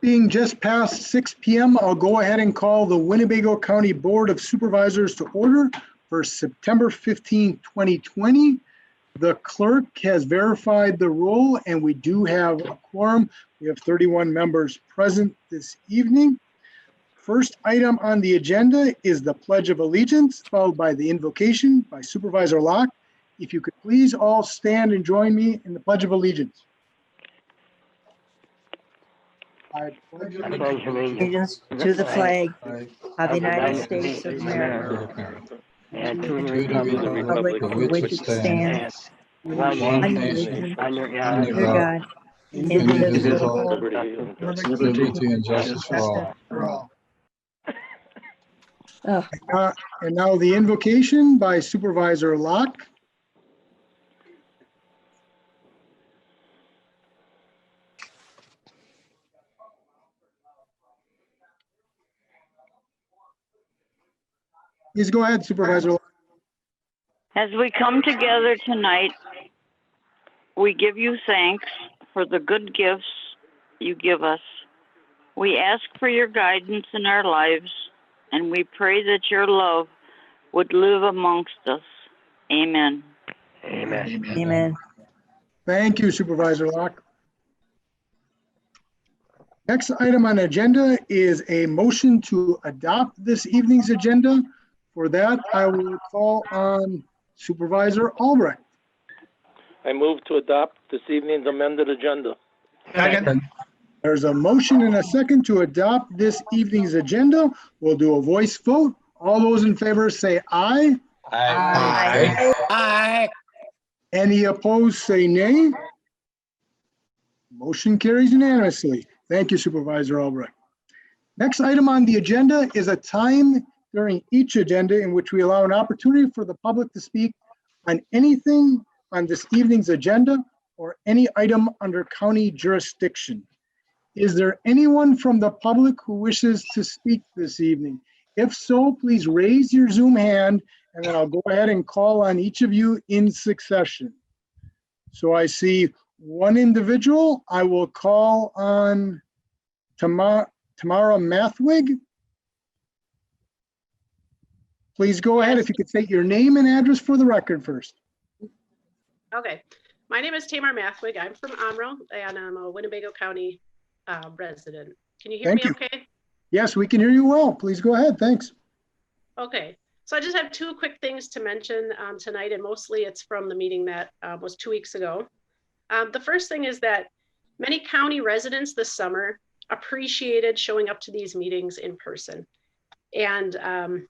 Being just past 6 p.m., I'll go ahead and call the Winnebago County Board of Supervisors to order for September 15, 2020. The clerk has verified the roll, and we do have a quorum. We have 31 members present this evening. First item on the agenda is the Pledge of Allegiance, followed by the invocation by Supervisor Locke. If you could please all stand and join me in the Pledge of Allegiance. I pledge allegiance to the flag of the United States of America and to the republic for which it stands, one nation, under God, indivisible, liberty and justice for all. And now the invocation by Supervisor Locke. Please go ahead, Supervisor. As we come together tonight, we give you thanks for the good gifts you give us. We ask for your guidance in our lives, and we pray that your love would live amongst us. Amen. Amen. Amen. Thank you, Supervisor Locke. Next item on the agenda is a motion to adopt this evening's agenda. For that, I will call on Supervisor Albrecht. I move to adopt this evening's amended agenda. Second. There's a motion and a second to adopt this evening's agenda. We'll do a voice vote. All those in favor say aye. Aye. Aye. Any opposed say nay. Motion carries unanimously. Thank you, Supervisor Albrecht. Next item on the agenda is a time during each agenda in which we allow an opportunity for the public to speak on anything on this evening's agenda or any item under county jurisdiction. Is there anyone from the public who wishes to speak this evening? If so, please raise your Zoom hand and then I'll go ahead and call on each of you in succession. So I see one individual. I will call on Tamara Mathwig. Please go ahead. If you could state your name and address for the record first. Okay, my name is Tamar Mathwig. I'm from Omro and I'm a Winnebago County resident. Can you hear me okay? Yes, we can hear you well. Please go ahead. Thanks. Okay, so I just have two quick things to mention tonight, and mostly it's from the meeting that was 2 weeks ago. The first thing is that many county residents this summer appreciated showing up to these meetings in person. And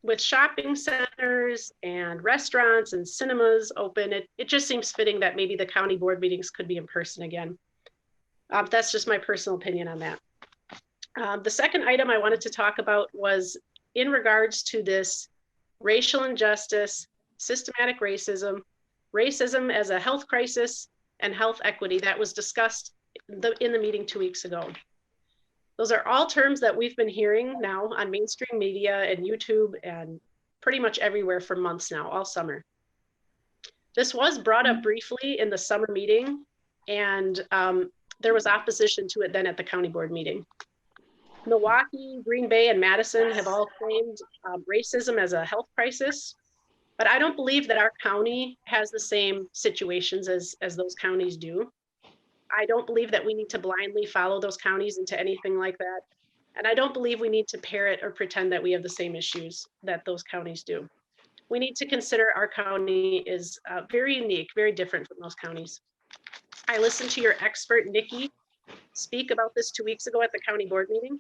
with shopping centers and restaurants and cinemas open, it just seems fitting that maybe the county board meetings could be in person again. That's just my personal opinion on that. The second item I wanted to talk about was in regards to this racial injustice, systematic racism, racism as a health crisis, and health equity that was discussed in the meeting 2 weeks ago. Those are all terms that we've been hearing now on mainstream media and YouTube and pretty much everywhere for months now, all summer. This was brought up briefly in the summer meeting, and there was opposition to it then at the county board meeting. Milwaukee, Green Bay, and Madison have all claimed racism as a health crisis, but I don't believe that our county has the same situations as those counties do. I don't believe that we need to blindly follow those counties into anything like that. And I don't believe we need to parrot or pretend that we have the same issues that those counties do. We need to consider our county is very unique, very different from those counties. I listened to your expert, Nikki, speak about this 2 weeks ago at the county board meeting.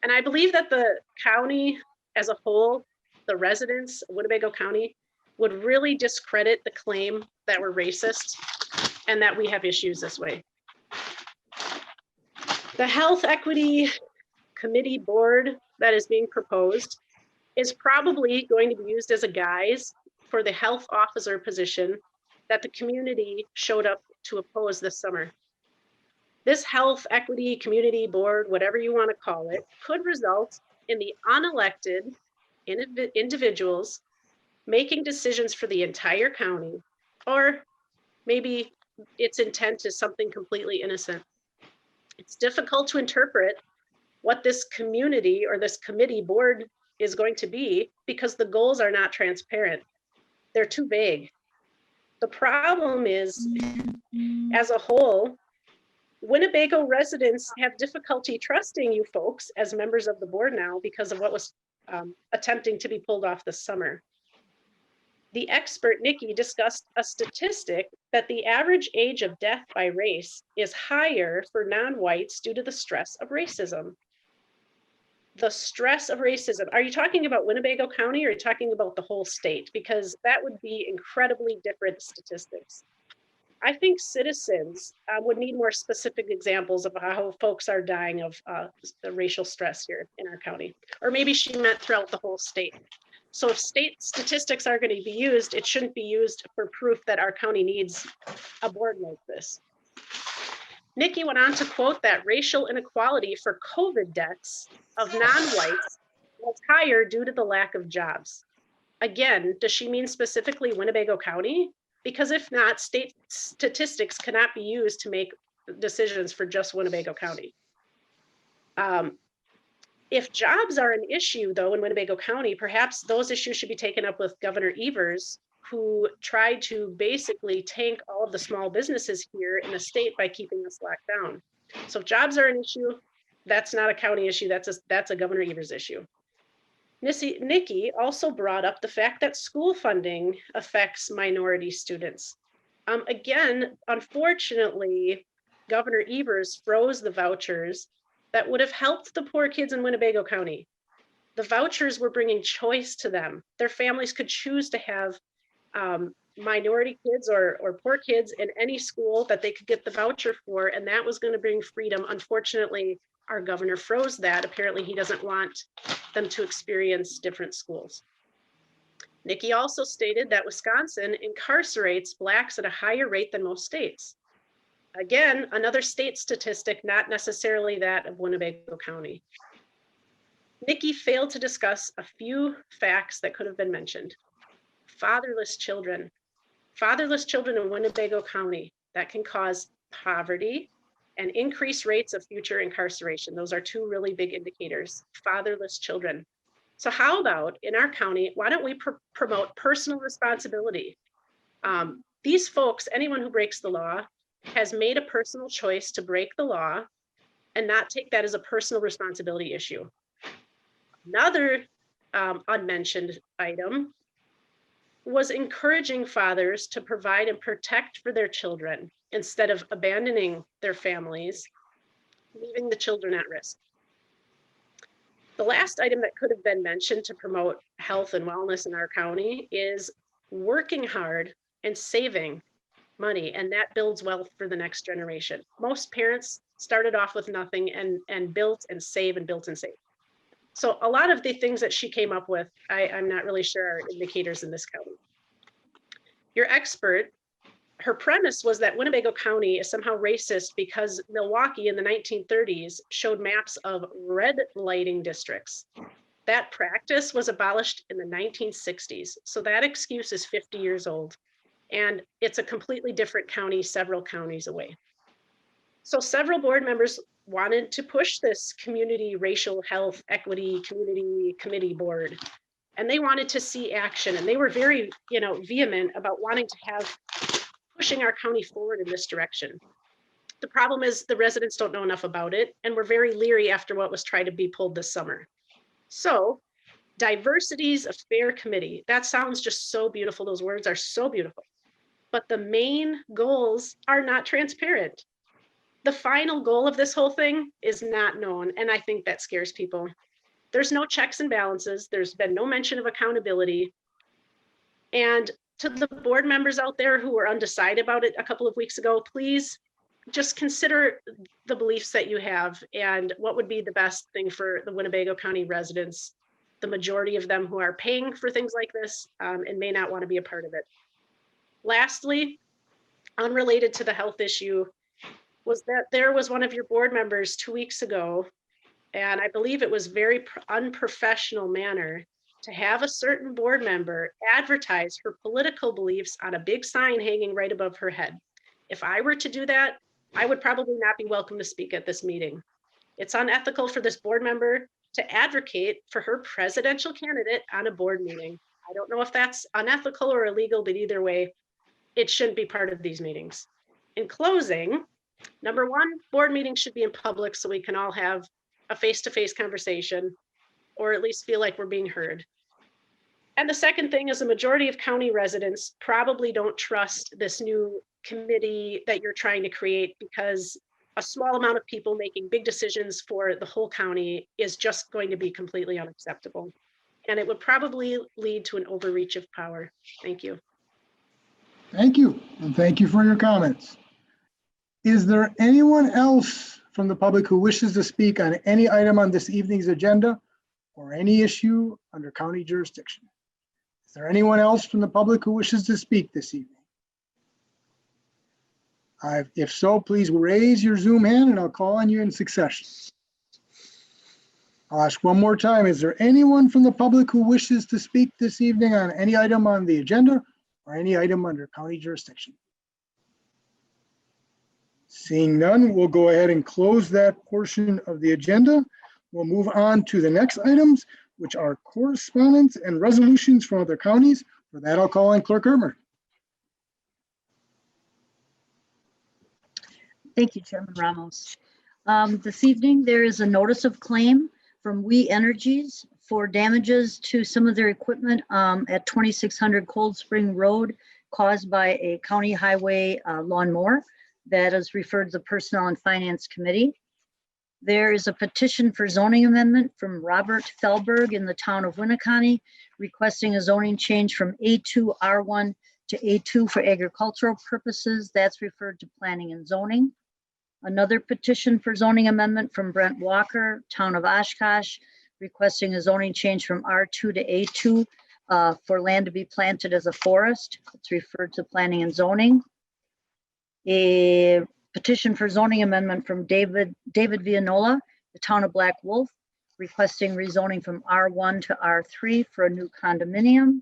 And I believe that the county as a whole, the residents of Winnebago County, would really discredit the claim that we're racist and that we have issues this way. The Health Equity Committee board that is being proposed is probably going to be used as a guise for the health officer position that the community showed up to oppose this summer. This Health Equity Community Board, whatever you want to call it, could result in the unelected individuals making decisions for the entire county, or maybe its intent is something completely innocent. It's difficult to interpret what this community or this committee board is going to be because the goals are not transparent. They're too vague. The problem is, as a whole, Winnebago residents have difficulty trusting you folks as members of the board now because of what was attempting to be pulled off this summer. The expert, Nikki, discussed a statistic that the average age of death by race is higher for non-whites due to the stress of racism. The stress of racism. Are you talking about Winnebago County or are you talking about the whole state? Because that would be incredibly different statistics. I think citizens would need more specific examples of how folks are dying of the racial stress here in our county. Or maybe she meant throughout the whole state. So if state statistics are going to be used, it shouldn't be used for proof that our county needs a board like this. Nikki went on to quote that racial inequality for COVID deaths of non-whites was higher due to the lack of jobs. Again, does she mean specifically Winnebago County? Because if not, state statistics cannot be used to make decisions for just Winnebago County. If jobs are an issue, though, in Winnebago County, perhaps those issues should be taken up with Governor Evers, who tried to basically tank all of the small businesses here in the state by keeping us locked down. So if jobs are an issue, that's not a county issue, that's a Governor Evers issue. Nikki also brought up the fact that school funding affects minority students. Again, unfortunately, Governor Evers froze the vouchers that would have helped the poor kids in Winnebago County. The vouchers were bringing choice to them. Their families could choose to have minority kids or poor kids in any school that they could get the voucher for, and that was going to bring freedom. Unfortunately, our governor froze that. Apparently, he doesn't want them to experience different schools. Nikki also stated that Wisconsin incarcerates Blacks at a higher rate than most states. Again, another state statistic, not necessarily that of Winnebago County. Nikki failed to discuss a few facts that could have been mentioned. Fatherless children. Fatherless children in Winnebago County, that can cause poverty and increased rates of future incarceration. Those are two really big indicators, fatherless children. So how about in our county, why don't we promote personal responsibility? These folks, anyone who breaks the law, has made a personal choice to break the law and not take that as a personal responsibility issue. Another unmentioned item was encouraging fathers to provide and protect for their children instead of abandoning their families, leaving the children at risk. The last item that could have been mentioned to promote health and wellness in our county is working hard and saving money, and that builds wealth for the next generation. Most parents started off with nothing and built and save and built and save. So a lot of the things that she came up with, I'm not really sure are indicators in this county. Your expert, her premise was that Winnebago County is somehow racist because Milwaukee in the 1930s showed maps of red lighting districts. That practice was abolished in the 1960s. So that excuse is 50 years old. And it's a completely different county, several counties away. So several board members wanted to push this community racial health equity community committee board. And they wanted to see action. And they were very, vehement about wanting to have pushing our county forward in this direction. The problem is the residents don't know enough about it. And we're very leery after what was tried to be pulled this summer. So diversity's a fair committee. That sounds just so beautiful. Those words are so beautiful. But the main goals are not transparent. The final goal of this whole thing is not known, and I think that scares people. There's no checks and balances. There's been no mention of accountability. And to the board members out there who were undecided about it a couple of weeks ago, please just consider the beliefs that you have and what would be the best thing for the Winnebago County residents, the majority of them who are paying for things like this and may not want to be a part of it. Lastly, unrelated to the health issue, was that there was one of your board members 2 weeks ago, and I believe it was very unprofessional manner to have a certain board member advertise her political beliefs on a big sign hanging right above her head. If I were to do that, I would probably not be welcome to speak at this meeting. It's unethical for this board member to advocate for her presidential candidate on a board meeting. I don't know if that's unethical or illegal, but either way, it shouldn't be part of these meetings. In closing, number one, board meetings should be in public so we can all have a face-to-face conversation, or at least feel like we're being heard. And the second thing is the majority of county residents probably don't trust this new committee that you're trying to create, because a small amount of people making big decisions for the whole county is just going to be completely unacceptable. And it would probably lead to an overreach of power. Thank you. Thank you, and thank you for your comments. Is there anyone else from the public who wishes to speak on any item on this evening's agenda or any issue under county jurisdiction? Is there anyone else from the public who wishes to speak this evening? If so, please raise your Zoom hand and I'll call on you in succession. I'll ask one more time. Is there anyone from the public who wishes to speak this evening on any item on the agenda or any item under county jurisdiction? Seeing none, we'll go ahead and close that portion of the agenda. We'll move on to the next items, which are correspondence and resolutions from other counties. For that, I'll call on Clerk Ermer. Thank you, Chairman Ramos. This evening, there is a notice of claim from We Energies for damages to some of their equipment at 2600 Cold Spring Road caused by a county highway lawnmower that is referred to the Personnel and Finance Committee. There is a petition for zoning amendment from Robert Thelberg in the town of Winnebago requesting a zoning change from A2 R1 to A2 for agricultural purposes. That's referred to Planning and Zoning. Another petition for zoning amendment from Brent Walker, town of Oshkosh, requesting a zoning change from R2 to A2 for land to be planted as a forest. It's referred to Planning and Zoning. A petition for zoning amendment from David Vianola, the town of Black Wolf, requesting rezoning from R1 to R3 for a new condominium.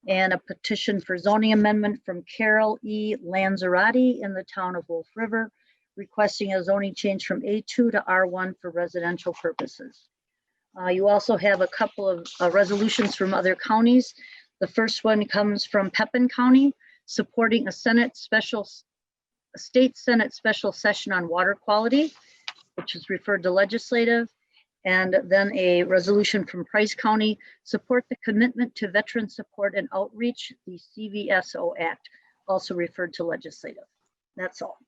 And a petition for zoning amendment from Carol E. Lanzarotti in the town of Wolf River, requesting a zoning change from A2 to R1 for residential purposes. You also have a couple of resolutions from other counties. The first one comes from Pepin County, supporting a state Senate special session on water quality, which is referred to legislative. And then a resolution from Price County, support the commitment to veteran support and outreach, the CVSO Act, also referred to legislative. That's all.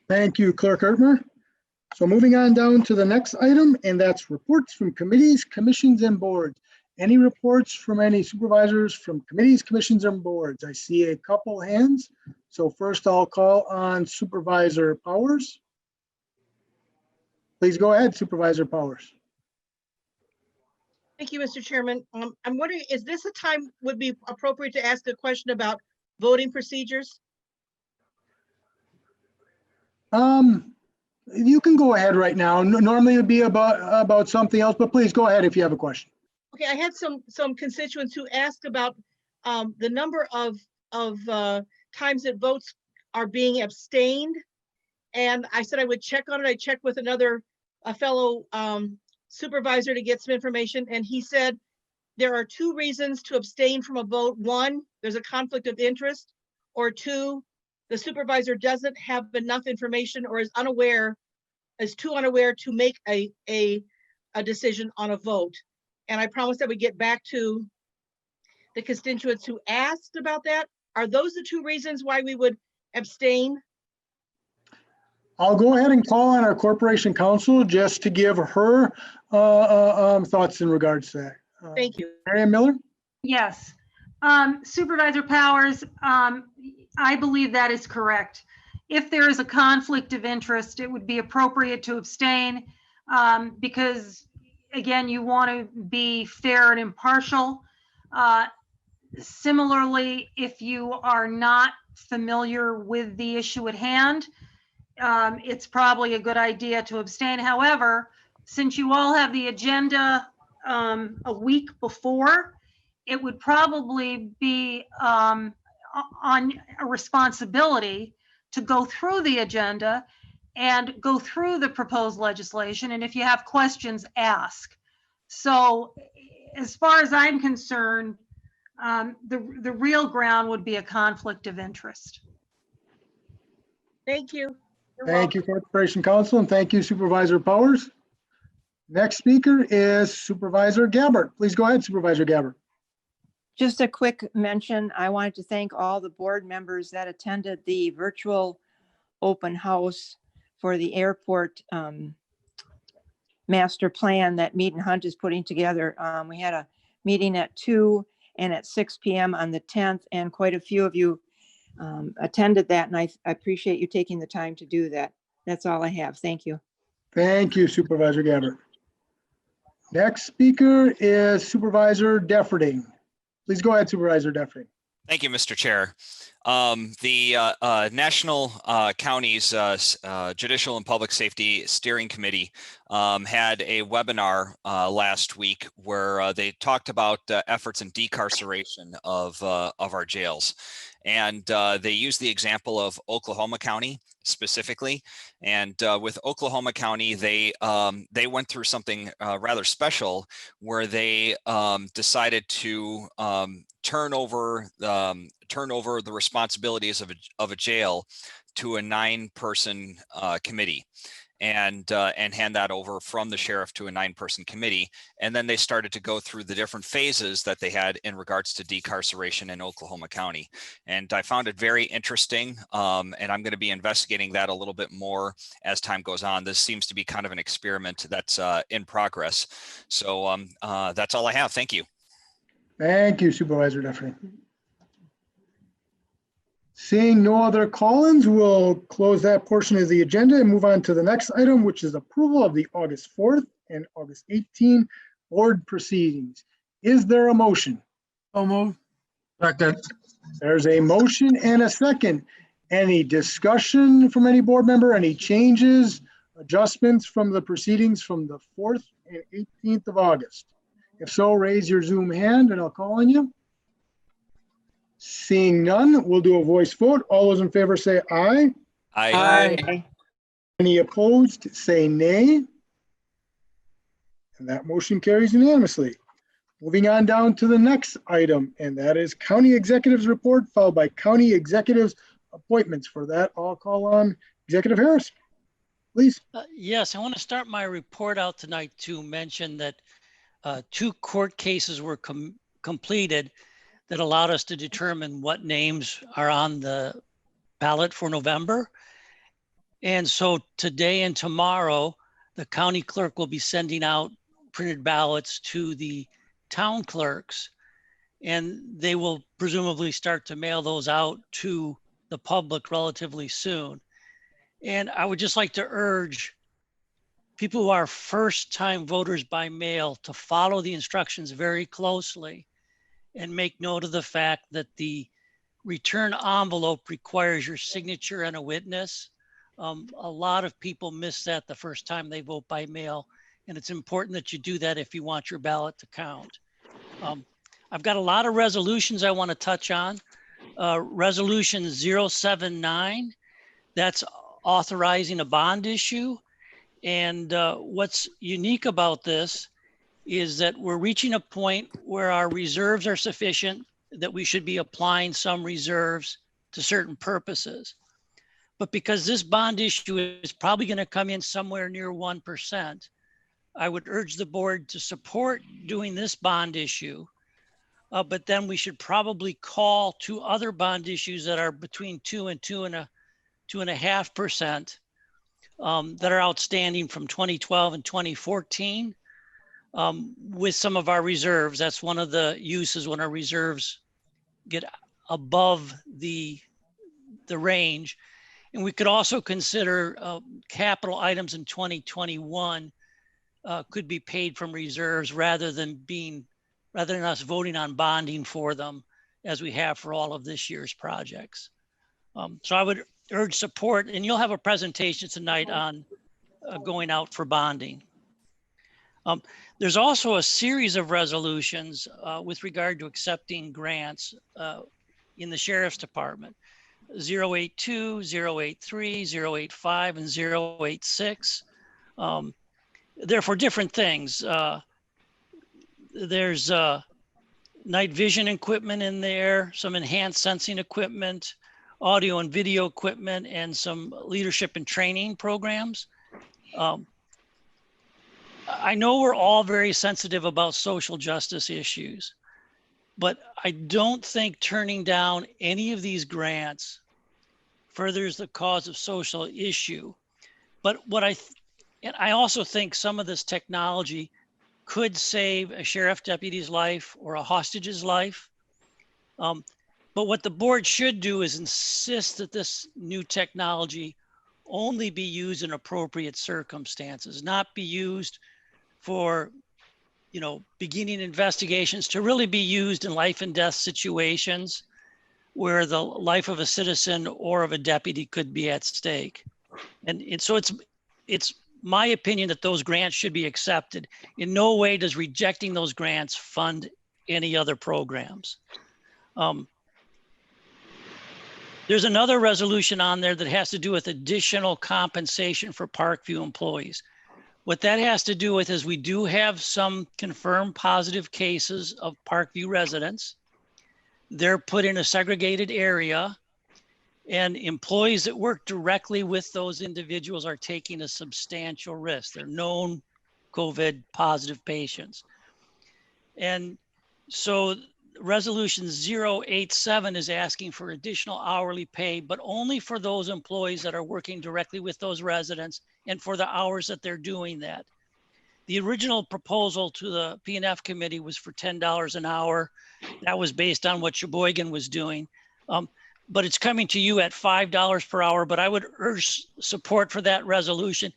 Thank you, Clerk Ermer. So moving on down to the next item, and that's reports from committees, commissions, and boards. Any reports from any supervisors from committees, commissions, and boards? I see a couple hands. So first I'll call on Supervisor Powers. Please go ahead, Supervisor Powers. Thank you, Mr. Chairman. I'm wondering, is this a time would be appropriate to ask a question about voting procedures? You can go ahead right now. Normally it would be about something else, but please go ahead if you have a question. Okay, I had some constituents who asked about the number of times that votes are being abstained, and I said I would check on it. I checked with a fellow supervisor to get some information, and he said there are two reasons to abstain from a vote. One, there's a conflict of interest, or two, the supervisor doesn't have enough information or is too unaware to make a decision on a vote. And I promised I would get back to the constituents who asked about that. Are those the two reasons why we would abstain? I'll go ahead and call on our corporation counsel just to give her thoughts in regards to that. Thank you. Marianne Miller? Yes. Supervisor Powers, I believe that is correct. If there is a conflict of interest, it would be appropriate to abstain because, again, you want to be fair and impartial. Similarly, if you are not familiar with the issue at hand, it's probably a good idea to abstain. However, since you all have the agenda a week before, it would probably be on a responsibility to go through the agenda and go through the proposed legislation. And if you have questions, ask. So as far as I'm concerned, the real ground would be a conflict of interest. Thank you. You're Thank you, welcome. Corporation Counsel, and thank you, Supervisor Powers. Next speaker is Supervisor Gabbard. Please go ahead, Supervisor Gabbard. Just a quick mention. I wanted to thank all the board members that attended the virtual open house for the airport master plan that Mead and Hunt is putting together. We had a meeting at 2 and at 6 p.m. on the 10th, and quite a few of you attended that, and I appreciate you taking the time to do that. That's all I have. Thank you. Thank you, Supervisor Gabbard. Next speaker is Supervisor Defferding. Please go ahead, Supervisor Defferding. Thank you, Mr. Chair. The National Counties Judicial and Public Safety Steering Committee had a webinar last week where they talked about efforts in decarceration of our jails. And they used the example of Oklahoma County specifically. And with Oklahoma County, they went through something rather special where they decided to turn over the responsibilities of a jail to a 9-person committee, and hand that over from the sheriff to a 9-person committee. And then they started to go through the different phases that they had in regards to decarceration in Oklahoma County. And I found it very interesting. And I'm going to be investigating that a little bit more as time goes on. This seems to be kind of an experiment that's in progress. So that's all I have. Thank you. Thank you, Supervisor Defferding. Seeing no other call-ins, we'll close that portion of the agenda and move on to the next item, which is approval of the August 4th and August 18 board proceedings. Is there a motion? So move. Second. There's a motion and a second. Any discussion from any board member? Any changes, adjustments from the proceedings from the 4th and 18th of August? If so, raise your Zoom hand and I'll call on you. Seeing none, we'll do a voice vote. All those in favor say aye. Aye. Any opposed, say nay. And that motion carries unanimously. Moving on down to the next item, and that is County Executives Report, followed by County Executives Appointments. For that, I'll call on Executive Harris. Please. Yes, I want to start my report out tonight to mention that 2 court cases were completed that allowed us to determine what names are on the ballot for November. And so today and tomorrow, the county clerk will be sending out printed ballots to the town clerks, and they will presumably start to mail those out to the public relatively soon. And I would just like to urge people who are first-time voters by mail to follow the instructions very closely and make note of the fact that the return envelope requires your signature and a witness. A lot of people miss that the first time they vote by mail, and it's important that you do that if you want your ballot to count. I've got a lot of resolutions I want to touch on. Resolution 079, that's authorizing a bond issue. And what's unique about this is that we're reaching a point where our reserves are sufficient, that we should be applying some reserves to certain purposes. But because this bond issue is probably going to come in somewhere near 1%, I would urge the board to support doing this bond issue. But then we should probably call 2 other bond issues that are between 2 and 2.5% that are outstanding from 2012 and 2014. With some of our reserves. That's one of the uses when our reserves get above the range. And we could also consider capital items in 2021 could be paid from reserves rather than us voting on bonding for them as we have for all of this year's projects. So I would urge support, and you'll have a presentation tonight on going out for bonding. There's also a series of resolutions with regard to accepting grants in the Sheriff's Department. 082, 083, 085, and 086. They're for different things. There's night vision equipment in there, some enhanced sensing equipment, audio and video equipment, and some leadership and training programs. I know we're all very sensitive about social justice issues, but I don't think turning down any of these grants furthers the cause of social issue. But and I also think some of this technology could save a sheriff deputy's life or a hostage's life. But what the board should do is insist that this new technology only be used in appropriate circumstances, not be used for, beginning investigations, to really be used in life and death situations where the life of a citizen or of a deputy could be at stake. And so it's my opinion that those grants should be accepted. In no way does rejecting those grants fund any other programs. There's another resolution on there that has to do with additional compensation for Parkview employees. What that has to do with is we do have some confirmed positive cases of Parkview residents. They're put in a segregated area, and employees that work directly with those individuals are taking a substantial risk. They're known COVID positive patients. And so resolution 087 is asking for additional hourly pay, but only for those employees that are working directly with those residents and for the hours that they're doing that. The original proposal to the P&F committee was for $10 an hour. That was based on what Sheboygan was doing. But it's coming to you at $5 per hour, but I would urge support for that resolution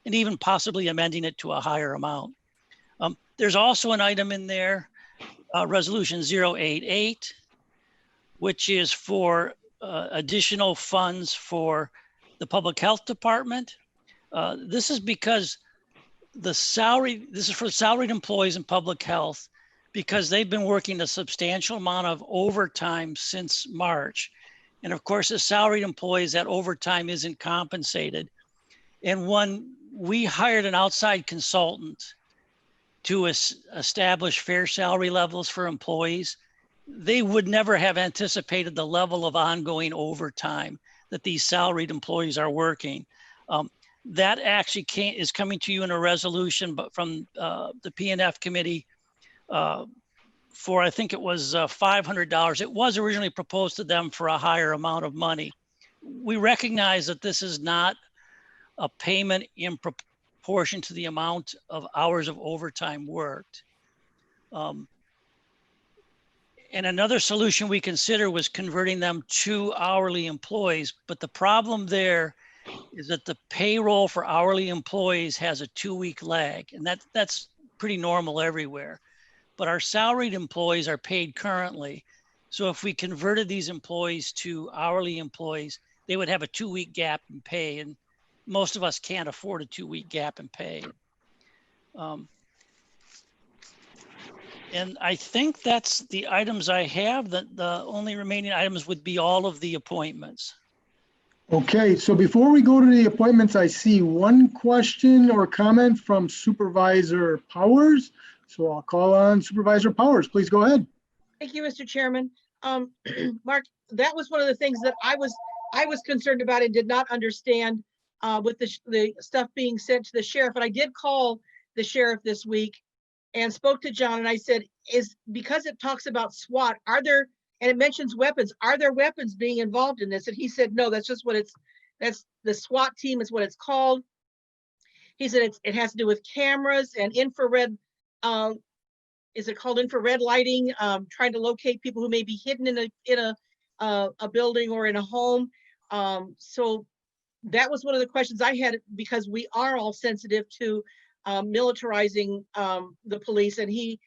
and even possibly amending it to a higher amount. There's also an item in there, resolution 088, which is for additional funds for the public health department. This is because this is for salaried employees in public health, because they've been working a substantial amount of overtime since March. And of course, as salaried employees, that overtime isn't compensated. And when we hired an outside consultant to establish fair salary levels for employees, they would never have anticipated the level of ongoing overtime that these salaried employees are working. That actually is coming to you in a resolution, but from the P&F committee for, I think it was $500. It was originally proposed to them for a higher amount of money. We recognize that this is not a payment in proportion to the amount of hours of overtime worked. And another solution we consider was converting them to hourly employees. But the problem there is that the payroll for hourly employees has a 2-week lag, and that's pretty normal everywhere. But our salaried employees are paid currently. So if we converted these employees to hourly employees, they would have a 2-week gap in pay. And most of us can't afford a 2-week gap in pay. And I think that's the items I have. That the only remaining items would be all of the appointments. Okay, so before we go to the appointments, I see one question or comment from Supervisor Powers. So I'll call on Supervisor Powers. Please go ahead. Thank you, Mr. Chairman. Mark, that was one of the things that I was concerned about and did not understand with the stuff being sent to the sheriff. And I did call the sheriff this week and spoke to John, and I said, because it talks about SWAT, and it mentions weapons, are there weapons being involved in this? And he said, no, that's just that's the SWAT team is what it's called. He said it has to do with cameras and infrared, is it called infrared lighting, trying to locate people who may be hidden in a building or in a home. So that was one of the questions I had, because we are all sensitive to militarizing the police and the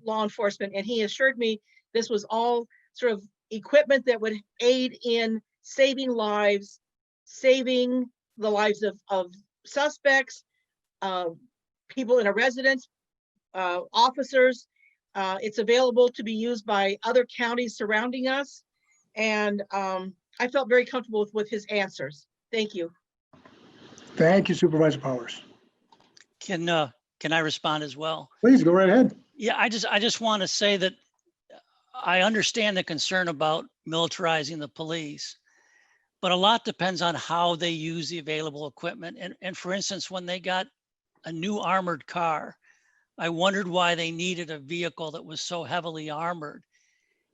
law enforcement. And he assured me this was all sort of equipment that would aid in saving lives, saving the lives of suspects, people in a residence, officers. It's available to be used by other counties surrounding us. And I felt very comfortable with his answers. Thank you. Thank you, Supervisor Powers. Can I respond as well? Please go right ahead. Yeah, I just want to say that I understand the concern about militarizing the police, but a lot depends on how they use the available equipment. And for instance, when they got a new armored car, I wondered why they needed a vehicle that was so heavily armored.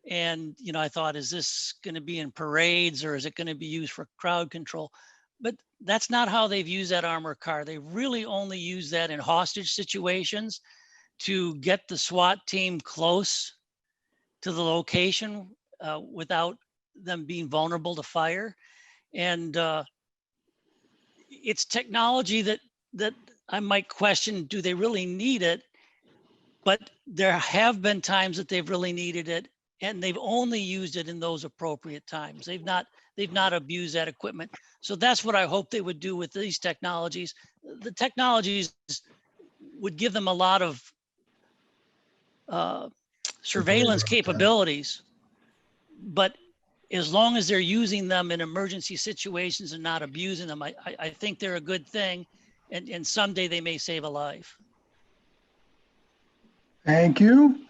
And, you know, I thought, is this going to be in parades or is it going to be used for crowd control? But that's not how they've used that armored car. They really only use that in hostage situations to get the SWAT team close to the location without them being vulnerable to fire. And it's technology that I might question, do they really need it? But there have been times that they've really needed it, and they've only used it in those appropriate times. They've not abused that equipment. So that's what I hope they would do with these technologies. The technologies would give them a lot of surveillance capabilities, but as long as they're using them in emergency situations and not abusing them, I think they're a good thing, and someday they may save a life. Thank you.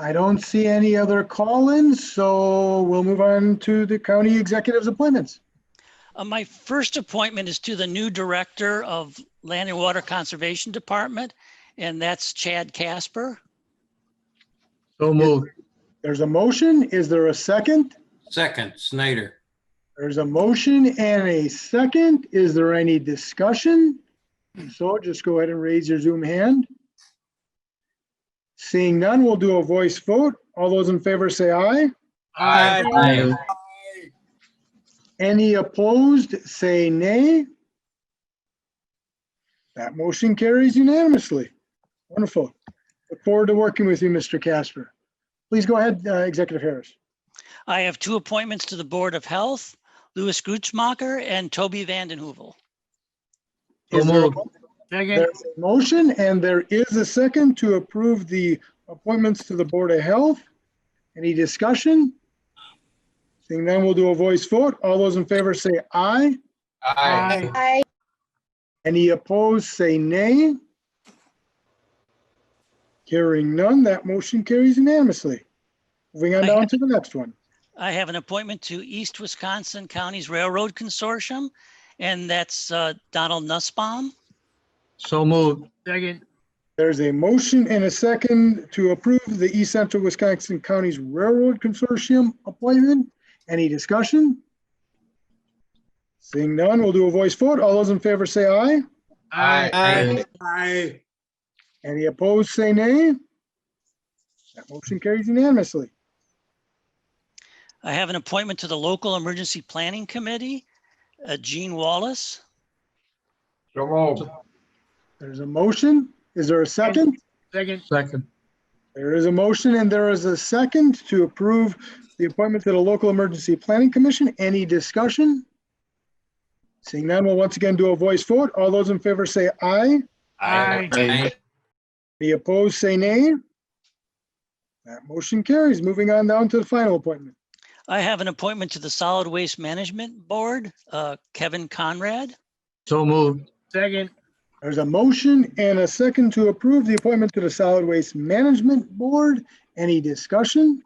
I don't see any other call-ins, so we'll move on to the county executive's appointments. My first appointment is to the new director of Land and Water Conservation Department, and that's Chad Casper. So moved. There's a motion. Is there a second? Second, Snyder. There's a motion and a second. Is there any discussion? So just go ahead and raise your Zoom hand. Seeing none, we'll do a voice vote. All those in favor say aye. Aye. Any opposed, say nay. That motion carries unanimously. Wonderful. Look forward to working with you, Mr. Casper. Please go ahead, Executive Harris. I have two appointments to the Board of Health, Louis Grutzmacher and Toby Vanden Heuvel. Is there a there's a motion and there is a second to approve the appointments to the Board of Health. Any discussion? Seeing none, we'll do a voice vote. All those in favor say aye. Aye. Any opposed, say nay. Hearing none, that motion carries unanimously. Moving on down to the next one. I have an appointment to East Wisconsin Counties Railroad Consortium, and that's Donald Nussbaum. So moved. Second. There's a motion and a second to approve the East Central Wisconsin Counties Railroad Consortium appointment. Any discussion? Seeing none, we'll do a voice vote. All those in favor say aye. Aye. Any opposed, say nay. That motion carries unanimously. I have an appointment to the Local Emergency Planning Committee, Gene Wallace. So moved. There's a motion. Is there a second? Second. There is a motion and there is a second to approve the appointment to the Local Emergency Planning Commission. Any discussion? Seeing none, we'll once again do a voice vote. All those in favor say aye. Aye. Any opposed, say nay. That motion carries. Moving on down to the final appointment. I have an appointment to the Solid Waste Management Board, Kevin Conrad. So moved. Second. There's a motion and a second to approve the appointment to the Solid Waste Management Board. Any discussion?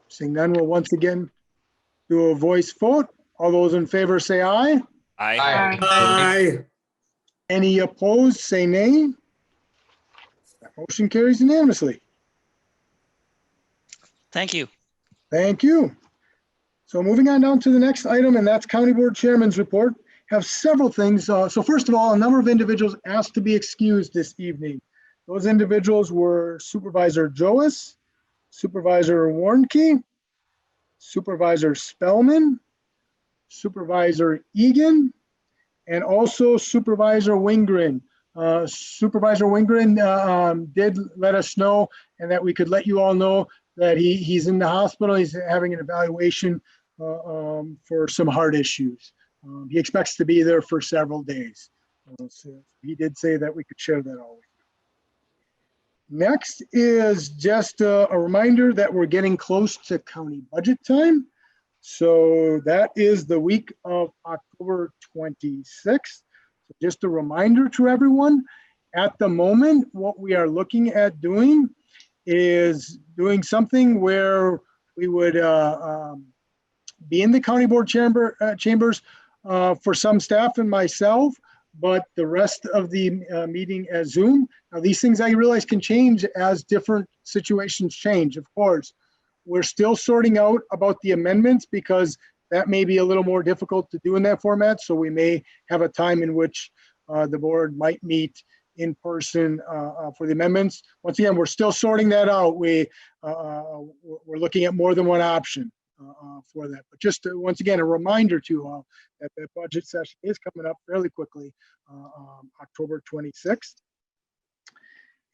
Seeing none, we'll once again do a voice vote. All those in favor say aye. Aye. Any opposed, say nay. That motion carries unanimously. Thank you. Thank you. So moving on down to the next item, and that's County Board Chairman's report. Have several things. So first of all, a number of individuals asked to be excused this evening. Those individuals were Supervisor Joas, Supervisor Warnke, Supervisor Spellman, Supervisor Egan, and also Supervisor Wingren. Supervisor Wingren did let us know, and that we could let you all know that he's in the hospital. He's having an evaluation for some heart issues. He expects to be there for several days. So he did say that we could share that all with you. Next is just a reminder that we're getting close to county budget time. So that is the week of October 26th. So just a reminder to everyone, at the moment, what we are looking at doing is doing something where we would be in the county board chambers for some staff and myself, but the rest of the meeting as Zoom. Now, these things I realize can change as different situations change, of course. We're still sorting out about the amendments because that may be a little more difficult to do in that format. So we may have a time in which the board might meet in person for the amendments. Once again, we're still sorting that out. We're looking at more than one option for that. But just once again, a reminder to all that the budget session is coming up fairly quickly, October 26th.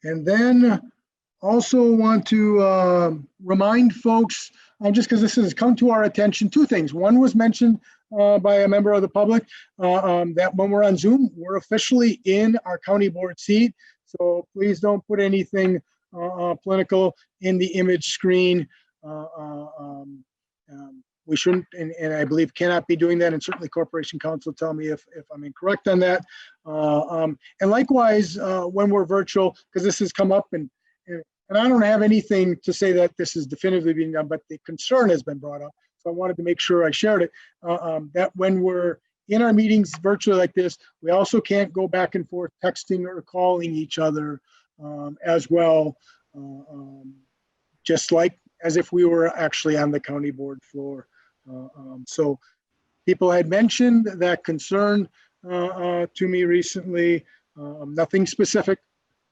And then also want to remind folks, just because this has come to our attention, two things. One was mentioned by a member of the public, that when we're on Zoom, we're officially in our county board seat. So please don't put anything political in the image screen. We shouldn't, and I believe cannot be doing that, and certainly Corporation Counsel tell me if I'm incorrect on that. And likewise, when we're virtual, because this has come up, and I don't have anything to say that this is definitively being done, but the concern has been brought up. So I wanted to make sure I shared it, that when we're in our meetings virtually like this, we also can't go back and forth texting or calling each other as well, just like as if we were actually on the county board floor. So people had mentioned that concern to me recently, nothing specific,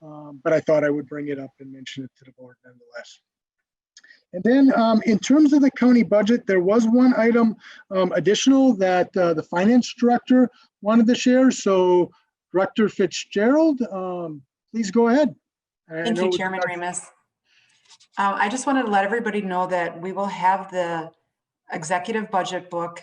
but I thought I would bring it up and mention it to the board nonetheless. And then in terms of the county budget, there was one item additional that the finance director wanted to share. So Director Fitzgerald, please go ahead. Thank you, Chairman Remus. I just wanted to let everybody know that we will have the executive budget book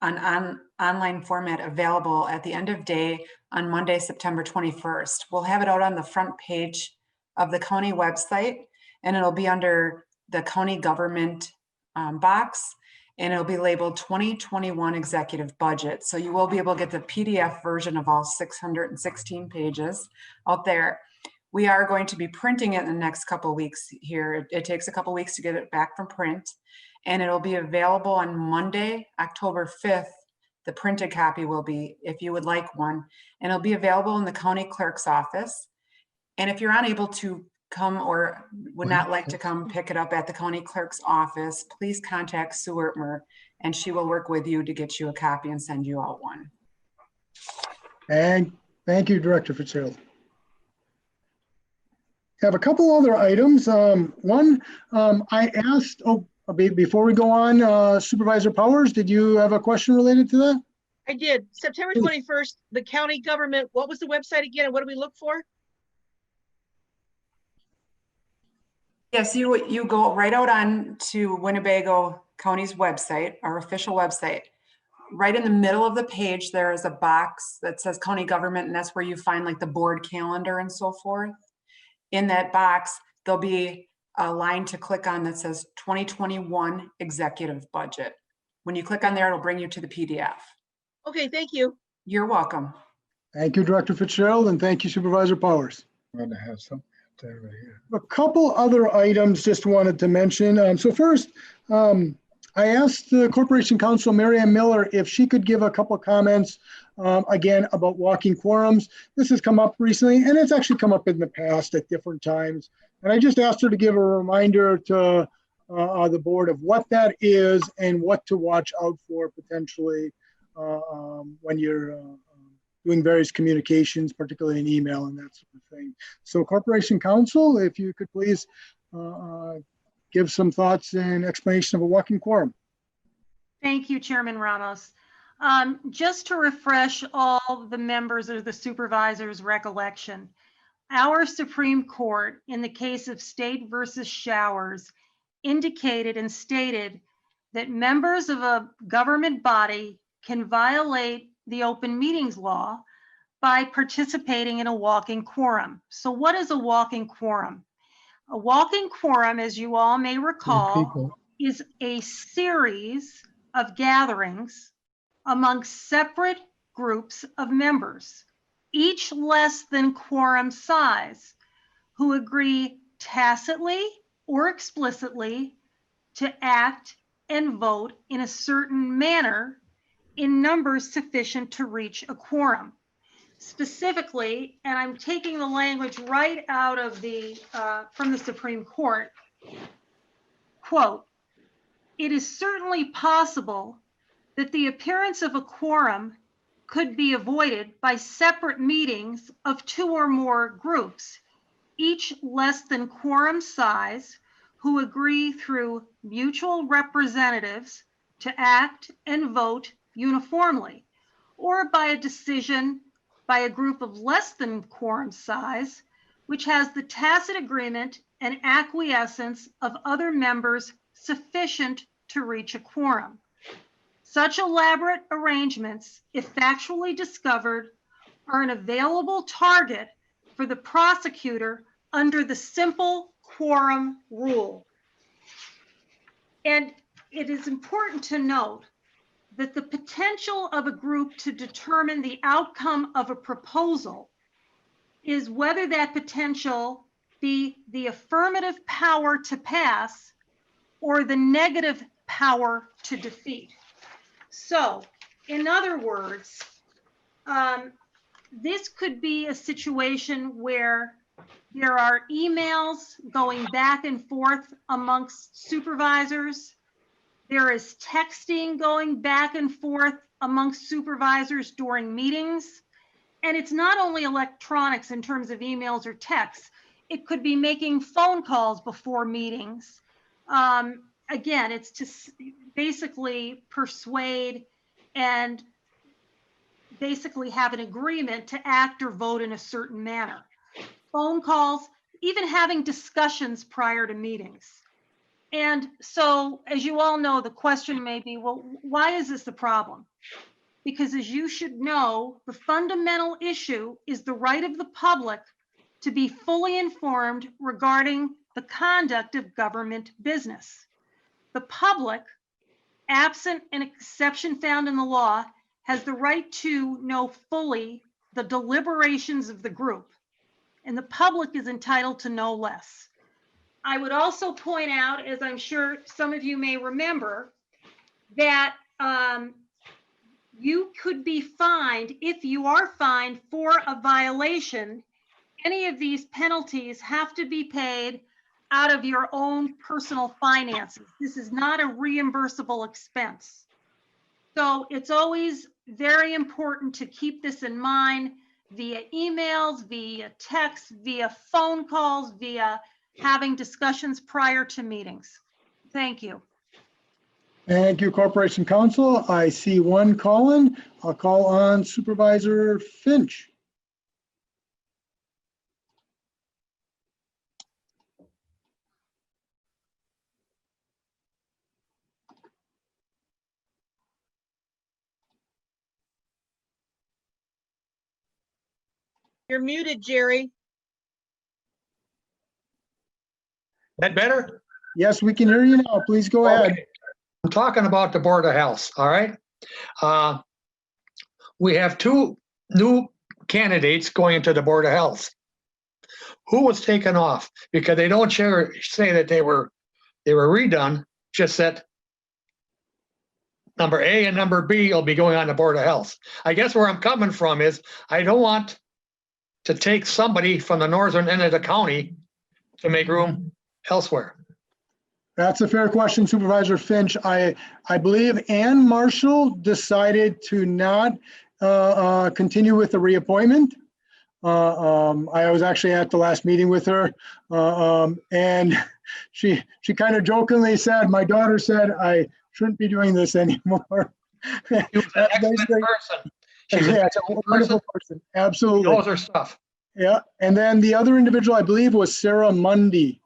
on online format available at the end of day on Monday, September 21st. We'll have it out on the front page of the county website, and it'll be under the county government box, and it'll be labeled 2021 executive budget. So you will be able to get the PDF version of all 616 pages out there. We are going to be printing it in the next couple of weeks here. It takes a couple of weeks to get it back from print, and it'll be available on Monday, October 5th. The printed copy will be, if you would like one, and it'll be available in the county clerk's office. And if you're unable to come or would not like to come pick it up at the county clerk's office, please contact Sue Ertmer, and she will work with you to get you a copy and send you out one. And thank you, Director Fitzgerald. I have a couple other items. One, I asked, before we go on, Supervisor Powers, did you have a question related to that? I did. September 21st, the county government, what was the website again, and what do we look for? Yes, you go right out on to Winnebago County's website, our official website. Right in the middle of the page, there is a box that says county government, and that's where you find like the board calendar and so forth. In that box, there'll be a line to click on that says 2021 executive budget. When you click on there, it'll bring you to the PDF. Okay, thank you. You're welcome. Thank you, Director Fitzgerald, and thank you, Supervisor Powers. I'm going to have some there right here. A couple other items just wanted to mention. So first, I asked the Corporation Counsel, Mary Ann Miller, if she could give a couple of comments again about walking quorums. This has come up recently, and it's actually come up in the past at different times. And I just asked her to give a reminder to the board of what that is and what to watch out for potentially when you're doing various communications, particularly in email and that sort of thing. So Corporation Counsel, if you could please give some thoughts and explanation of a walking quorum. Thank you, Chairman Ramos. Just to refresh all the members of the supervisor's recollection, our Supreme Court, in the case of State versus Showers, indicated and stated that members of a government body can violate the open meetings law by participating in a walking quorum. So what is a walking quorum? A walking quorum, as you all may recall, is a series of gatherings among separate groups of members, each less than quorum size, who agree tacitly or explicitly to act and vote in a certain manner in numbers sufficient to reach a quorum. Specifically, and I'm taking the language right out of the from the Supreme Court, quote, "It is certainly possible that the appearance of a quorum could be avoided by separate meetings of 2 or more groups, each less than quorum size, who agree through mutual representatives to act and vote uniformly, or by a decision by a group of less than quorum size, which has the tacit agreement and acquiescence of other members sufficient to reach a quorum. Such elaborate arrangements, if factually discovered, are an available target for the prosecutor under the simple quorum rule." And it is important to note that the potential of a group to determine the outcome of a proposal is whether that potential be the affirmative power to pass or the negative power to defeat. So, in other words, this could be a situation where there are emails going back and forth amongst supervisors. There is texting going back and forth amongst supervisors during meetings. And it's not only electronics in terms of emails or texts. It could be making phone calls before meetings. Again, it's to basically persuade and basically have an agreement to act or vote in a certain manner. Phone calls, even having discussions prior to meetings. And so, as you all know, the question may be, well, why is this a problem? Because as you should know, the fundamental issue is the right of the public to be fully informed regarding the conduct of government business. The public, absent an exception found in the law, has the right to know fully the deliberations of the group, and the public is entitled to know less. I would also point out, as I'm sure some of you may remember, that you could be fined, if you are fined for a violation, any of these penalties have to be paid out of your own personal finances. This is not a reimbursable expense. So it's always very important to keep this in mind via emails, via text, via phone calls, via having discussions prior to meetings. Thank you. Thank you, Corporation Counsel. I see one call in. I'll call on Supervisor Finch. You're muted, Jerry. That better? Yes, we can hear you now. Please go ahead. Okay. I'm talking about the Board of Health, all right? We have 2 new candidates going into the Board of Health. Who was taken off? Because they don't say that they were redone, just that number A and number B will be going on the Board of Health. I guess where I'm coming from is I don't want to take somebody from the northern end of the county to make room elsewhere. That's a fair question, Supervisor Finch. I believe Ann Marshall decided to not continue with the reappointment. I was actually at the last meeting with her, and she kind of jokingly said, "My daughter said I shouldn't be doing this anymore." She was an excellent person. She's a wonderful person. Absolutely. She knows her stuff. Yeah, and then the other individual, I believe, was Sarah Mundy.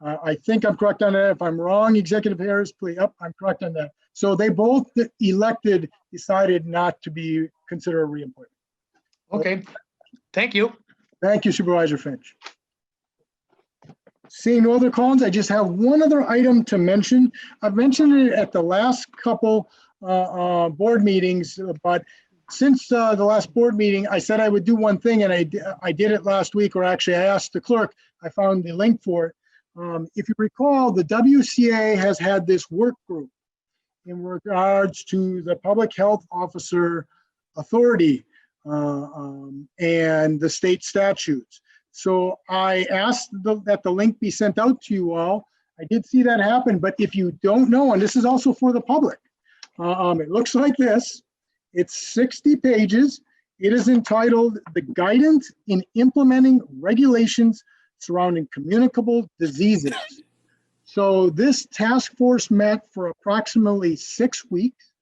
I think I'm correct on that. If I'm wrong, Executive Harris, please. Yep, I'm correct on that. So they both decided not to be considered a reappointment. Okay, thank you. Thank you, Supervisor Finch. Seeing no other calls, I just have one other item to mention. I've mentioned it at the last couple board meetings, but since the last board meeting, I said I would do one thing, and I did it last week, or actually I asked the clerk, I found the link for it. If you recall, the WCA has had this work group in regards to the public health officer authority and the state statutes. So I asked that the link be sent out to you all. I did see that happen, but if you don't know, and this is also for the public, it looks like this. It's 60 pages. It is entitled "The Guidance in Implementing Regulations Surrounding Communicable Diseases." So this task force met for approximately 6 weeks.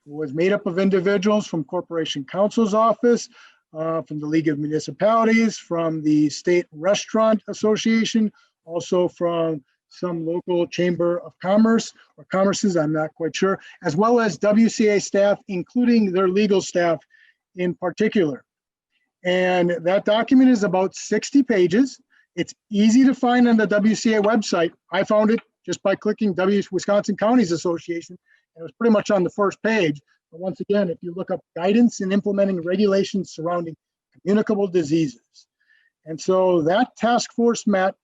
It was made up of individuals from Corporation Counsel's Office, from the League of Municipalities, from the State Restaurant Association, also from some local Chamber of Commerce or Commerces, I'm not quite sure, as well as WCA staff, including their legal staff in particular. And that document is about 60 pages. It's easy to find on the WCA website. I found it just by clicking Wisconsin Counties Association, and it was pretty much on the first page. But once again, if you look up guidance in implementing regulations surrounding communicable diseases. And so that task force met,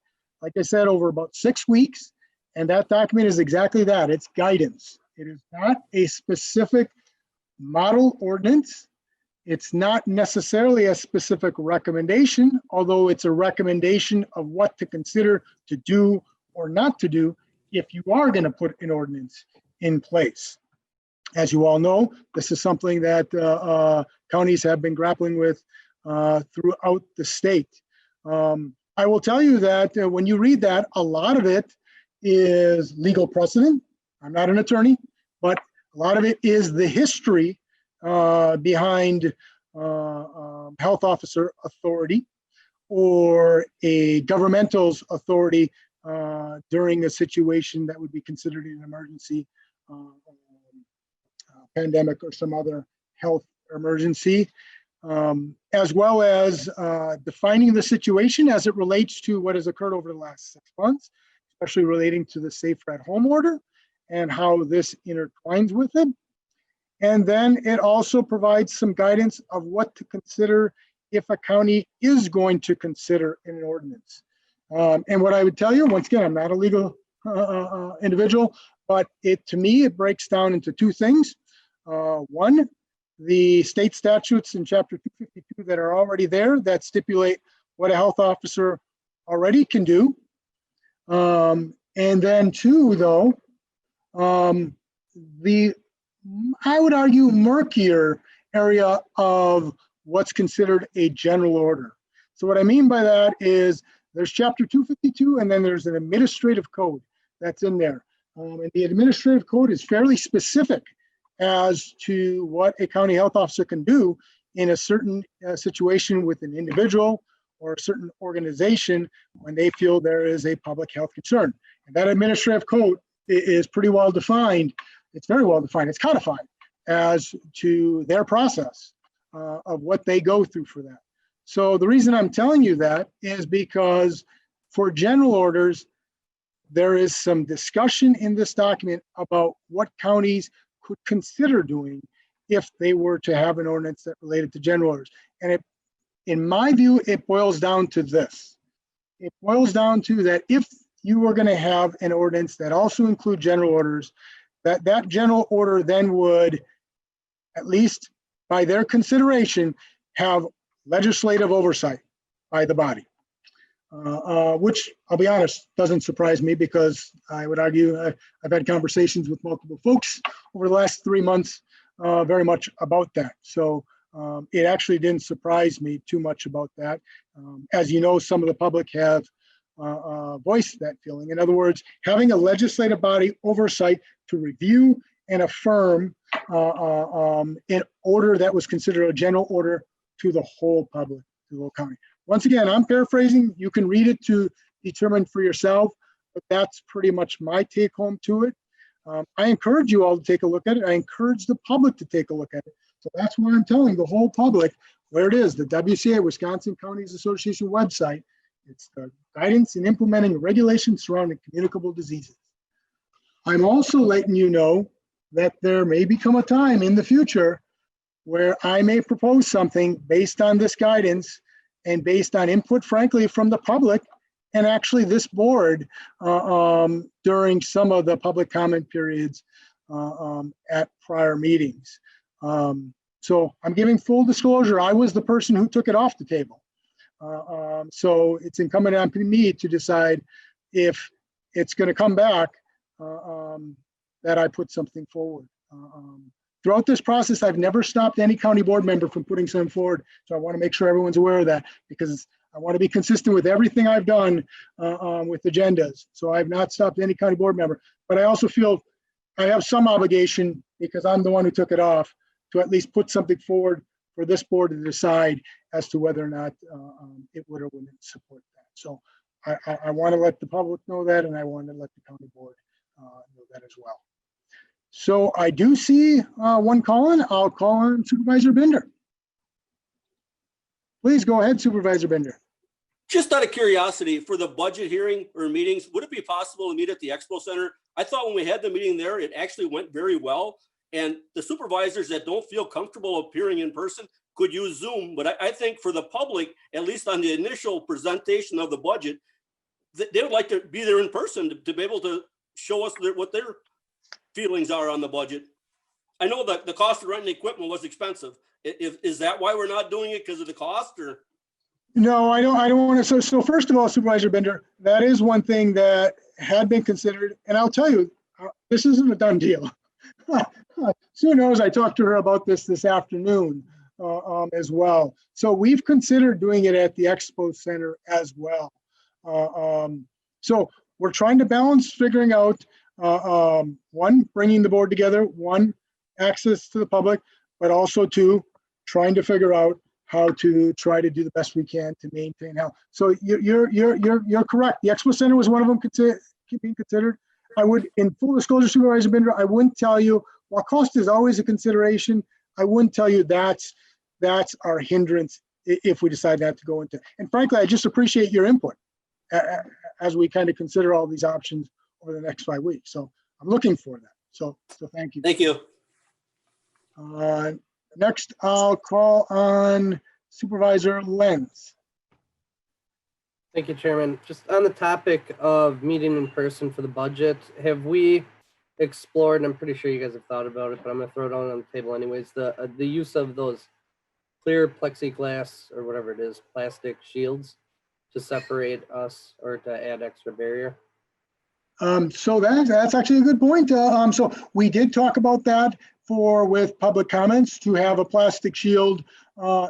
like I said, over about 6 weeks. And that document is exactly that. It's guidance. It is not a specific model ordinance. It's not necessarily a specific recommendation, although it's a recommendation of what to consider to do or not to do if you are going to put an ordinance in place. As you all know, this is something that counties have been grappling with throughout the state. I will tell you that when you read that, a lot of it is legal precedent. I'm not an attorney, but a lot of it is the history behind health officer authority or a governmental's authority during a situation that would be considered an emergency, pandemic, or some other health emergency, as well as defining the situation as it relates to what has occurred over the last 6 months, especially relating to the Safer at Home order and how this intertwines with it. And then it also provides some guidance of what to consider if a county is going to consider an ordinance. And what I would tell you, once again, I'm not a legal individual, but to me, it breaks down into two things. One, the state statutes in Chapter 252 that are already there that stipulate what a health officer already can do. And then two, though, I would argue murkier area of what's considered a general order. So what I mean by that is there's Chapter 252, and then there's an administrative code that's in there. And the administrative code is fairly specific as to what a county health officer can do in a certain situation with an individual or a certain organization when they feel there is a public health concern. And that administrative code is pretty well defined. It's very well defined. It's codified as to their process of what they go through for that. So the reason I'm telling you that is because for general orders, there is some discussion in this document about what counties could consider doing if they were to have an ordinance that related to general orders. And in my view, it boils down to this. It boils down to that if you were going to have an ordinance that also include general orders, that general order then would, at least by their consideration, have legislative oversight by the body, which I'll be honest, doesn't surprise me because I would argue I've had conversations with multiple folks over the last 3 months very much about that. So it actually didn't surprise me too much about that. As you know, some of the public have voiced that feeling. In other words, having a legislative body oversight to review and affirm an order that was considered a general order to the whole public, to the whole county. Once again, I'm paraphrasing. You can read it to determine for yourself, but that's pretty much my take home to it. I encourage you all to take a look at it. I encourage the public to take a look at it. So that's why I'm telling the whole public, where it is, the WCA, Wisconsin Counties Association website. It's the guidance in implementing regulations surrounding communicable diseases. I'm also letting you know that there may become a time in the future where I may propose something based on this guidance and based on input, frankly, from the public and actually this board during some of the public comment periods at prior meetings. So I'm giving full disclosure. I was the person who took it off the table. So it's incumbent on me to decide if it's going to come back that I put something forward. Throughout this process, I've never stopped any county board member from putting something forward. So I want to make sure everyone's aware of that because I want to be consistent with everything I've done with agendas. So I've not stopped any county board member, but I also feel I have some obligation because I'm the one who took it off to at least put something forward for this board to decide as to whether or not it would or wouldn't support that. So I want to let the public know that, and I want to let the county board know that as well. So I do see one call in. I'll call on Supervisor Binder. Please go ahead, Supervisor Binder. Just out of curiosity, for the budget hearing or meetings, would it be possible to meet at the Expo Center? I thought when we had the meeting there, it actually went very well. And the supervisors that don't feel comfortable appearing in person could use Zoom. But I think for the public, at least on the initial presentation of the budget, they would like to be there in person to be able to show us what their feelings are on the budget. I know that the cost of renting equipment was expensive. Is that why we're not doing it, because of the cost, or? No, I don't want to. So first of all, Supervisor Binder, that is one thing that had been considered. And I'll tell you, this isn't a done deal. Sue knows I talked to her about this afternoon as well. So we've considered doing it at the Expo Center as well. So we're trying to balance figuring out one, bringing the board together, one, access to the public, but also two, trying to figure out how to try to do the best we can to maintain health. So you're correct. The Expo Center was one of them being considered. I would, in full disclosure, Supervisor Binder, I wouldn't tell you, while cost is always a consideration, I wouldn't tell you that's our hindrance if we decide not to go into. And frankly, I just appreciate your input as we kind of consider all these options over the next 5 weeks. So I'm looking for that. So thank you. Thank you. Next, I'll call on Supervisor Lenz. Thank you, Chairman. Just on the topic of meeting in person for the budget, have we explored, and I'm pretty sure you guys have thought about it, but I'm going to throw it on the table anyways, the use of those clear plexiglass or whatever it is, plastic shields to separate us or to add extra barrier? So that's actually a good point. So we did talk about that with public comments to have a plastic shield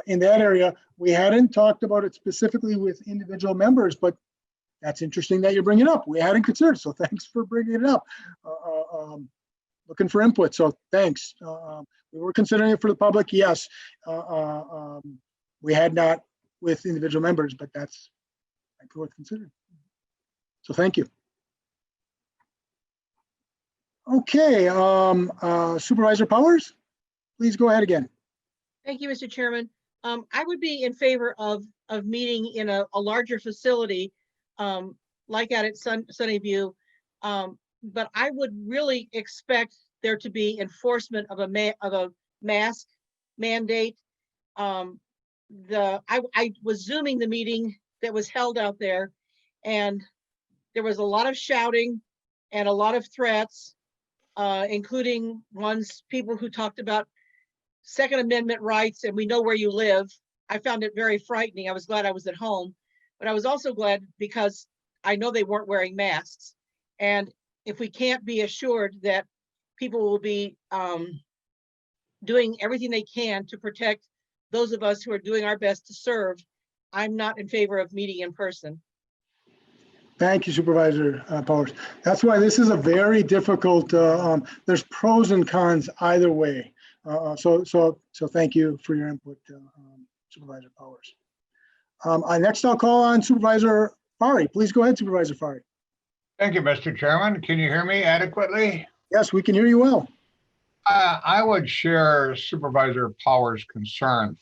in that area. We hadn't talked about it specifically with individual members, but that's interesting that you bring it up. We hadn't considered, so thanks for bringing it up. Looking for input, so thanks. We were considering it for the public, yes. We had not with individual members, but that's worth considering. So thank you. Okay, Supervisor Powers, please go ahead again. Thank you, Mr. Chairman. I would be in favor of meeting in a larger facility, like out at Sunnyview, but I would really expect there to be enforcement of a mask mandate. I was Zooming the meeting that was held out there, and there was a lot of shouting and a lot of threats, including people who talked about Second Amendment rights and we know where you live. I found it very frightening. I was glad I was at home, but I was also glad because I know they weren't wearing masks. And if we can't be assured that people will be doing everything they can to protect those of us who are doing our best to serve, I'm not in favor of meeting in person. Thank you, Supervisor Powers. That's why this is a very difficult, there's pros and cons either way. So thank you for your input, Supervisor Powers. Next, I'll call on Supervisor Fari. Please go ahead, Supervisor Fari. Thank you, Mr. Chairman. Can you hear me adequately? Yes, we can hear you well. I would share Supervisor Powers' concerns.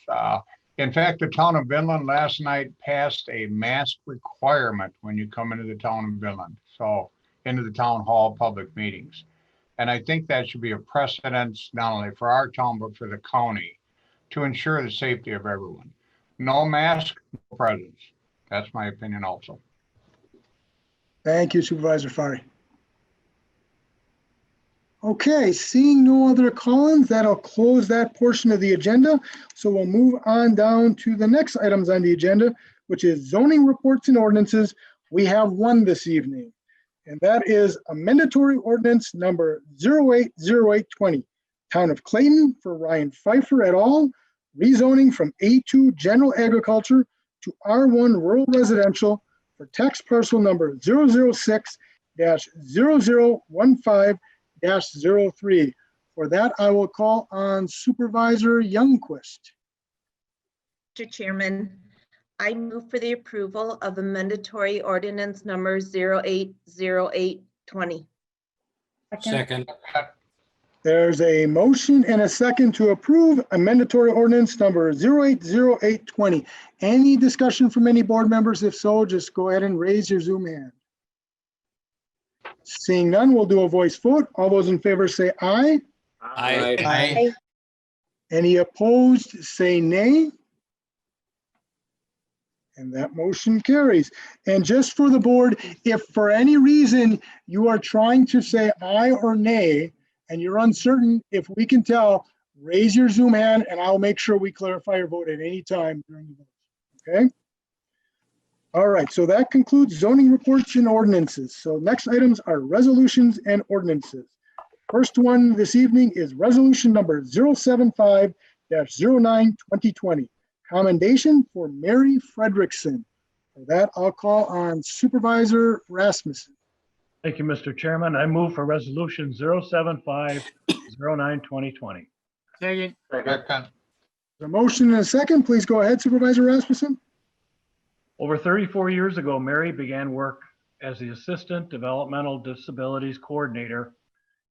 In fact, the town of Vinland last night passed a mask requirement when you come into the town of Vinland. So into the town hall public meetings. And I think that should be a precedence, not only for our town, but for the county to ensure the safety of everyone. No mask, no presence. That's my opinion also. Thank you, Supervisor Fari. Okay, seeing no other call-ins, that'll close that portion of the agenda. So we'll move on down to the next items on the agenda, which is zoning reports and ordinances. We have one this evening, and that is a mandatory ordinance number 080820, Town of Clayton for Ryan Pfeiffer et al., rezoning from A2 General Agriculture to R1 Rural Residential for tax parcel number 006-0015-03. For that, I will call on Supervisor Youngquist. Mr. Chairman, I move for the approval of a mandatory ordinance number 080820. Second. There's a motion and a second to approve a mandatory ordinance number 080820. Any discussion from any board members? If so, just go ahead and raise your Zoom hand. Seeing none, we'll do a voice vote. All those in favor say aye. Aye. Aye. Any opposed, say nay. And that motion carries. And just for the board, if for any reason you are trying to say aye or nay, and you're uncertain, if we can tell, raise your Zoom hand and I'll make sure we clarify your vote at any time during the vote. Okay? All right, so that concludes zoning reports and ordinances. So next items are resolutions and ordinances. First one this evening is resolution number 075-09-2020, Commendation for Mary Frederickson. For that, I'll call on Supervisor Rasmussen. Thank you, Mr. Chairman. I move for resolution 075-09-2020. Second. The motion and a second, please go ahead, Supervisor Rasmussen. Over 34 years ago, Mary began work as the Assistant Developmental Disabilities Coordinator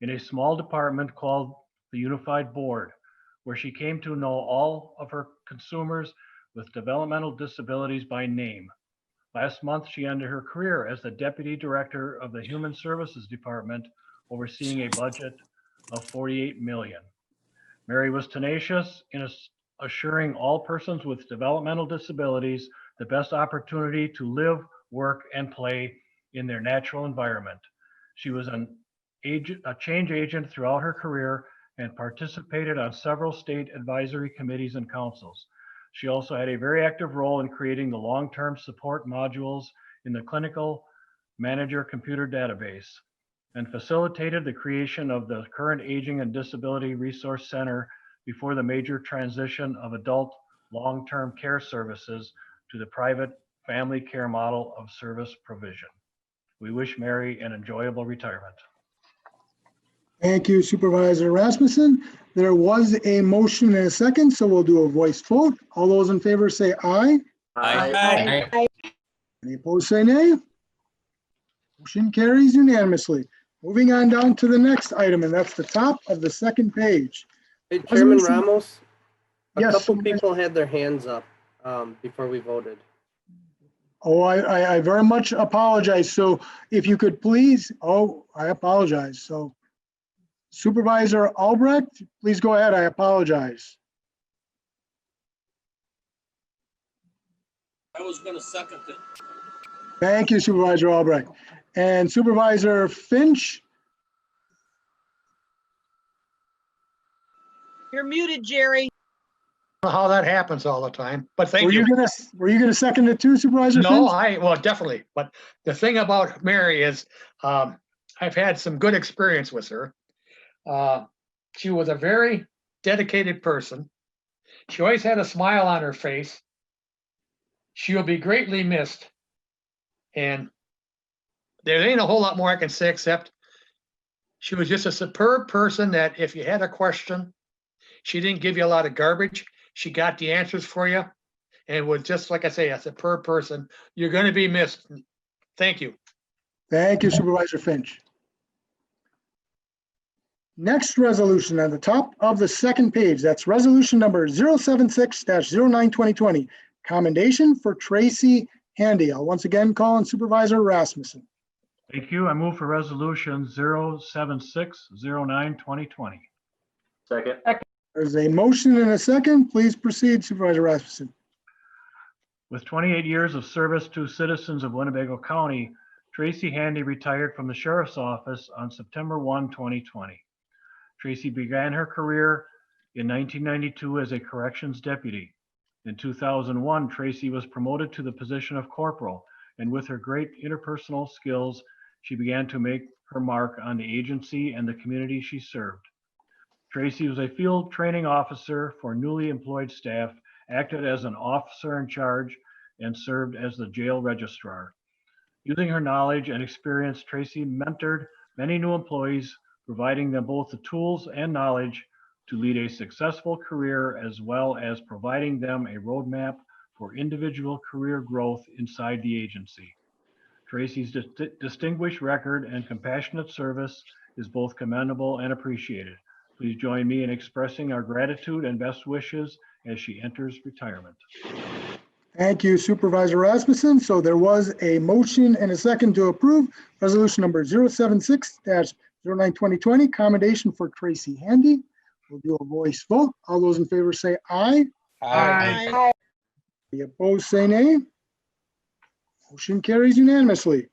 in a small department called the Unified Board, where she came to know all of her consumers with developmental disabilities by name. Last month, she ended her career as the Deputy Director of the Human Services Department, overseeing a budget of $48 million. Mary was tenacious in assuring all persons with developmental disabilities the best opportunity to live, work, and play in their natural environment. She was a change agent throughout her career and participated on several state advisory committees and councils. She also had a very active role in creating the long-term support modules in the Clinical Manager Computer Database and facilitated the creation of the current Aging and Disability Resource Center before the major transition of adult long-term care services to the private family care model of service provision. We wish Mary an enjoyable retirement. Thank you, Supervisor Rasmussen. There was a motion and a second, so we'll do a voice vote. All those in favor say aye. Aye. Aye. Any opposed say nay. Motion carries unanimously. Moving on down to the next item, and that's the top of the second page. Hey, Chairman Resolution- Ramos, a Yes, couple Supervisor. people had their hands up before we voted. Oh, I very much apologize. So if you could please, I apologize. So Supervisor Albrecht, please go ahead. I apologize. I was gonna second it. Thank you, Supervisor Albrecht. And Supervisor Finch, You're muted, Jerry. I don't know how that happens all the time, but thank were you. you gonna second it too, Supervisor No, Finch? well, definitely. But the thing about Mary is I've had some good experience with her. She was a very dedicated person. She always had a smile on her face. She will be greatly missed. And there ain't a whole lot more I can say except she was just a superb person that if you had a question, she didn't give you a lot of garbage. She got the answers for you and was just, like I say, a superb person. You're going to be missed. Thank you. Thank you, Supervisor Finch. Next resolution on the top of the second page, that's resolution number 076-09-2020. Commendation for Tracy Handy. I'll once again call on Supervisor Rasmussen. Thank you. I move for resolution 076-09-2020. Second. There's a motion and a second. Please proceed, Supervisor Rasmussen. With 28 years of service to citizens of Winnebago County, Tracy Handy retired from the Sheriff's Office on September 1, 2020. Tracy began her career in 1992 as a corrections deputy. In 2001, Tracy was promoted to the position of corporal, and with her great interpersonal skills, she began to make her mark on the agency and the community she served. Tracy was a field training officer for newly employed staff, acted as an officer in charge, and served as the jail registrar. Using her knowledge and experience, Tracy mentored many new employees, providing them both the tools and knowledge to lead a successful career, as well as providing them a roadmap for individual career growth inside the agency. Tracy's distinguished record and compassionate service is both commendable and appreciated. Please join me in expressing our gratitude and best wishes as she enters retirement. Thank you, Supervisor Rasmussen. So there was a motion and a second to approve resolution number 076-09-2020, commendation for Tracy Handy. We'll do a voice vote. All those in favor say aye. Aye. The opposed say nay. Motion carries unanimously.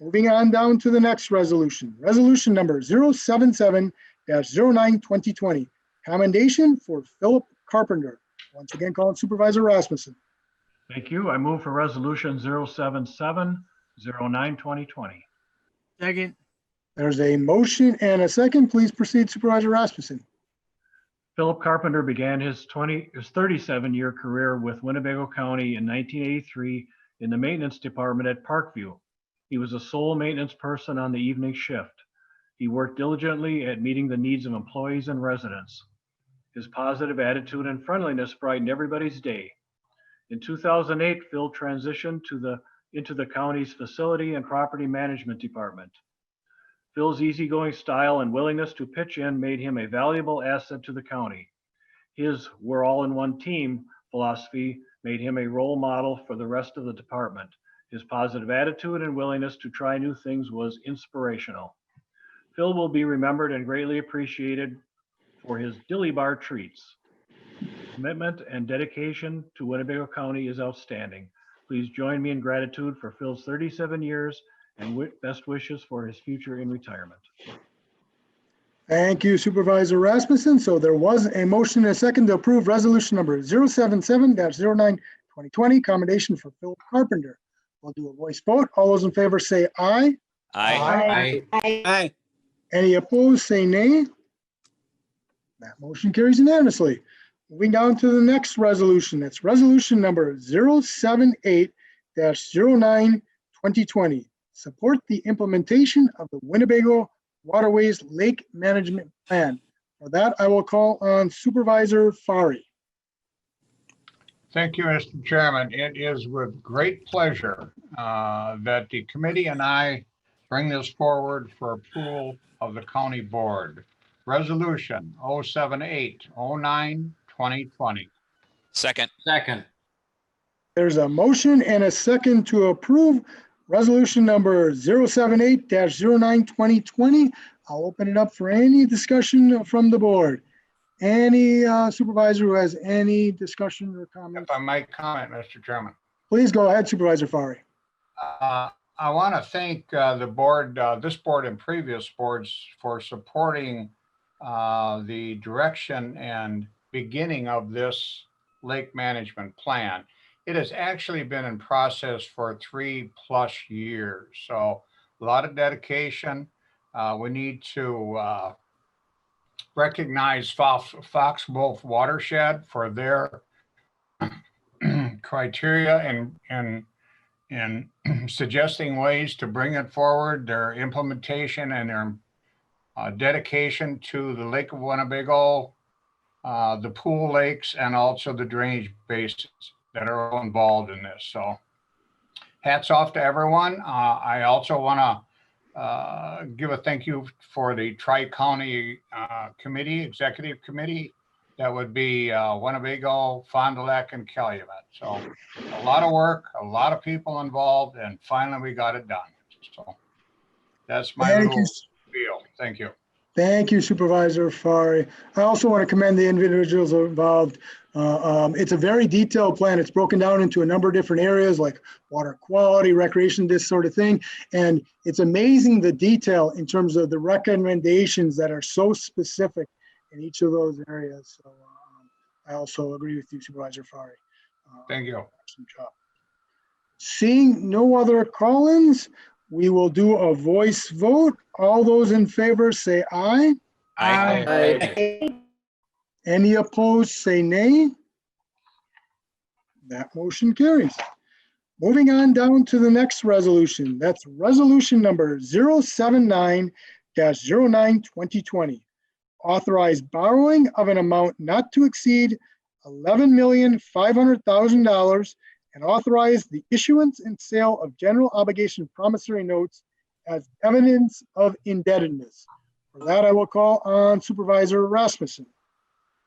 Moving on down to the next resolution. Resolution number 077-09-2020, commendation for Philip Carpenter. Once again, call on Supervisor Rasmussen. Thank you. I move for resolution 077-09-2020. Second. There's a motion and a second. Please proceed, Supervisor Rasmussen. Philip Carpenter began his 37-year career with Winnebago County in 1983 in the maintenance department at Parkview. He was a sole maintenance person on the evening shift. He worked diligently at meeting the needs of employees and residents. His positive attitude and friendliness brightened everybody's day. In 2008, Phil transitioned into the county's facility and property management department. Phil's easygoing style and willingness to pitch in made him a valuable asset to the county. His "we're all in one team" philosophy made him a role model for the rest of the department. His positive attitude and willingness to try new things was inspirational. Phil will be remembered and greatly appreciated for his dilly bar treats. Commitment and dedication to Winnebago County is outstanding. Please join me in gratitude for Phil's 37 years and best wishes for his future in retirement. Thank you, Supervisor Rasmussen. So there was a motion and a second to approve resolution number 077-09-2020, commendation for Philip Carpenter. We'll do a voice vote. All those in favor say aye. Aye. Aye. Any opposed, say nay. That motion carries unanimously. Moving down to the next resolution. That's resolution number 078-09-2020. Support the implementation of the Winnebago Waterways Lake Management Plan. For that, I will call on Supervisor Fari. Thank you, Mr. Chairman. It is with great pleasure that the committee and I bring this forward for approval of the county board. Resolution 078-09-2020. Second. There's a motion and a second to approve resolution number 078-09-2020. I'll open it up for any discussion from the board. Any supervisor who has any discussion or comment? If I might comment, Mr. Chairman. Please go ahead, Supervisor Fari. I want to thank the board, this board and previous boards for supporting the direction and beginning of this lake management plan. It has actually been in process for 3+ years. So a lot of dedication. We need to recognize Fox Wolf Watershed for their criteria and suggesting ways to bring it forward, their implementation and their dedication to the Lake of Winnebago, the pool lakes, and also the drainage basins that are all involved in this. So hats off to everyone. I also want to give a thank you for the Tri-County Committee, Executive Committee. That would be Winnebago, Fond du Lac, and Calumet. So a lot of work, a lot of people involved, and finally we got it done. So that's my Thank little you. spiel. Thank you. Thank you, Supervisor Fari. I also want to commend the individuals involved. It's a very detailed plan. It's broken down into a number of different areas like water quality, recreation, this sort of thing. And it's amazing the detail in terms of the recommendations that are so specific in each of those areas. So I also agree with you, Supervisor Fari. Thank you. Awesome job. Seeing no other call-ins, we will do a voice vote. All those in favor say aye. Aye. Any opposed, say nay. That motion carries. Moving on down to the next resolution. That's resolution number 079-09-2020. Authorize borrowing of an amount not to exceed $11,500,000 and authorize the issuance and sale of general obligation promissory notes as evidence of indebtedness. For that, I will call on Supervisor Rasmussen.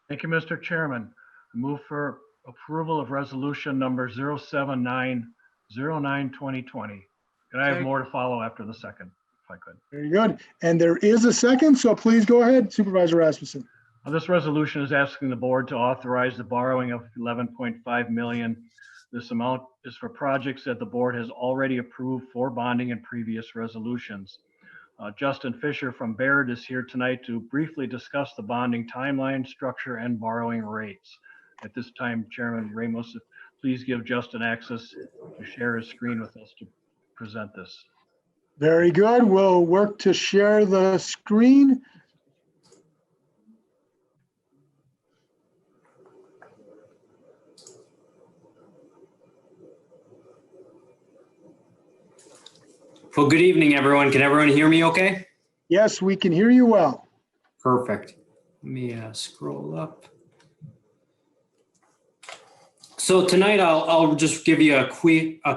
Thank you, Mr. Chairman. Move for approval of resolution number 079-09-2020. Can I have more to follow after the second, if I could? Very good. And there is a second, so please go ahead, Supervisor Rasmussen. This resolution is asking the board to authorize the borrowing of $11.5 million. This amount is for projects that the board has already approved for bonding in previous resolutions. Justin Fisher from Baird is here tonight to briefly discuss the bonding timeline, structure, and borrowing rates. At this time, Chairman Ramos, please give Justin access to share his screen with us to present this. Very good. We'll work to share the screen. Well, good evening, everyone. Can everyone hear me okay? Yes, we can hear you well. Perfect. Let me scroll up. So tonight I'll just give you a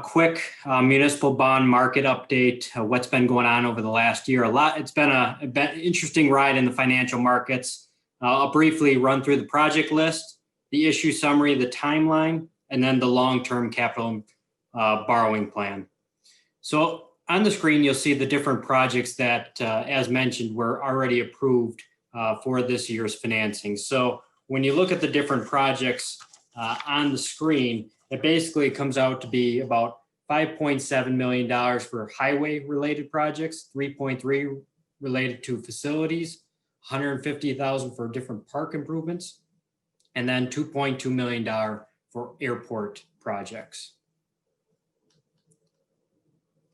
quick municipal bond market update, what's been going on over the last year. It's been an interesting ride in the financial markets. I'll briefly run through the project list, the issue summary, the timeline, and then the long-term capital borrowing plan. So on the screen, you'll see the different projects that, as mentioned, were already approved for this year's financing. So when you look at the different projects on the screen, it basically comes out to be about $5.7 million for highway-related projects, 3.3 related to facilities, $150,000 for different park improvements, and then $2.2 million for airport projects.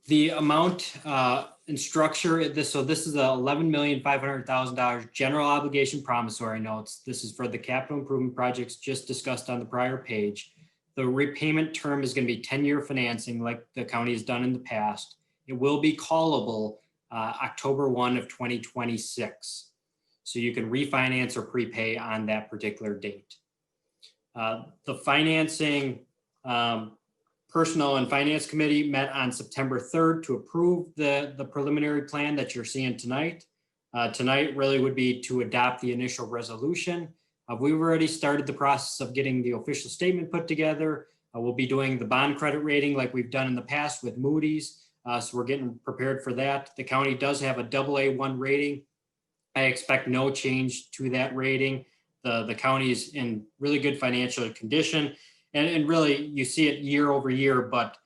The amount and structure, this is the $11,500,000 general obligation promissory notes. This is for the capital improvement projects just discussed on the prior page. The repayment term is going to be 10-year financing like the county has done in the past. It will be callable October 1 of 2026. So you can refinance or prepay on that particular date. The financing Personnel and Finance Committee met on September 3rd to approve the preliminary plan that you're seeing tonight. Tonight really would be to adopt the initial resolution. We've already started the process of getting the official statement put together. We'll be doing the bond credit rating like we've done in the past with Moody's. So we're getting prepared for that. The county does have a AA1 rating. I expect no change to that rating. The county is in really good financial condition. And really, you see it year over year, but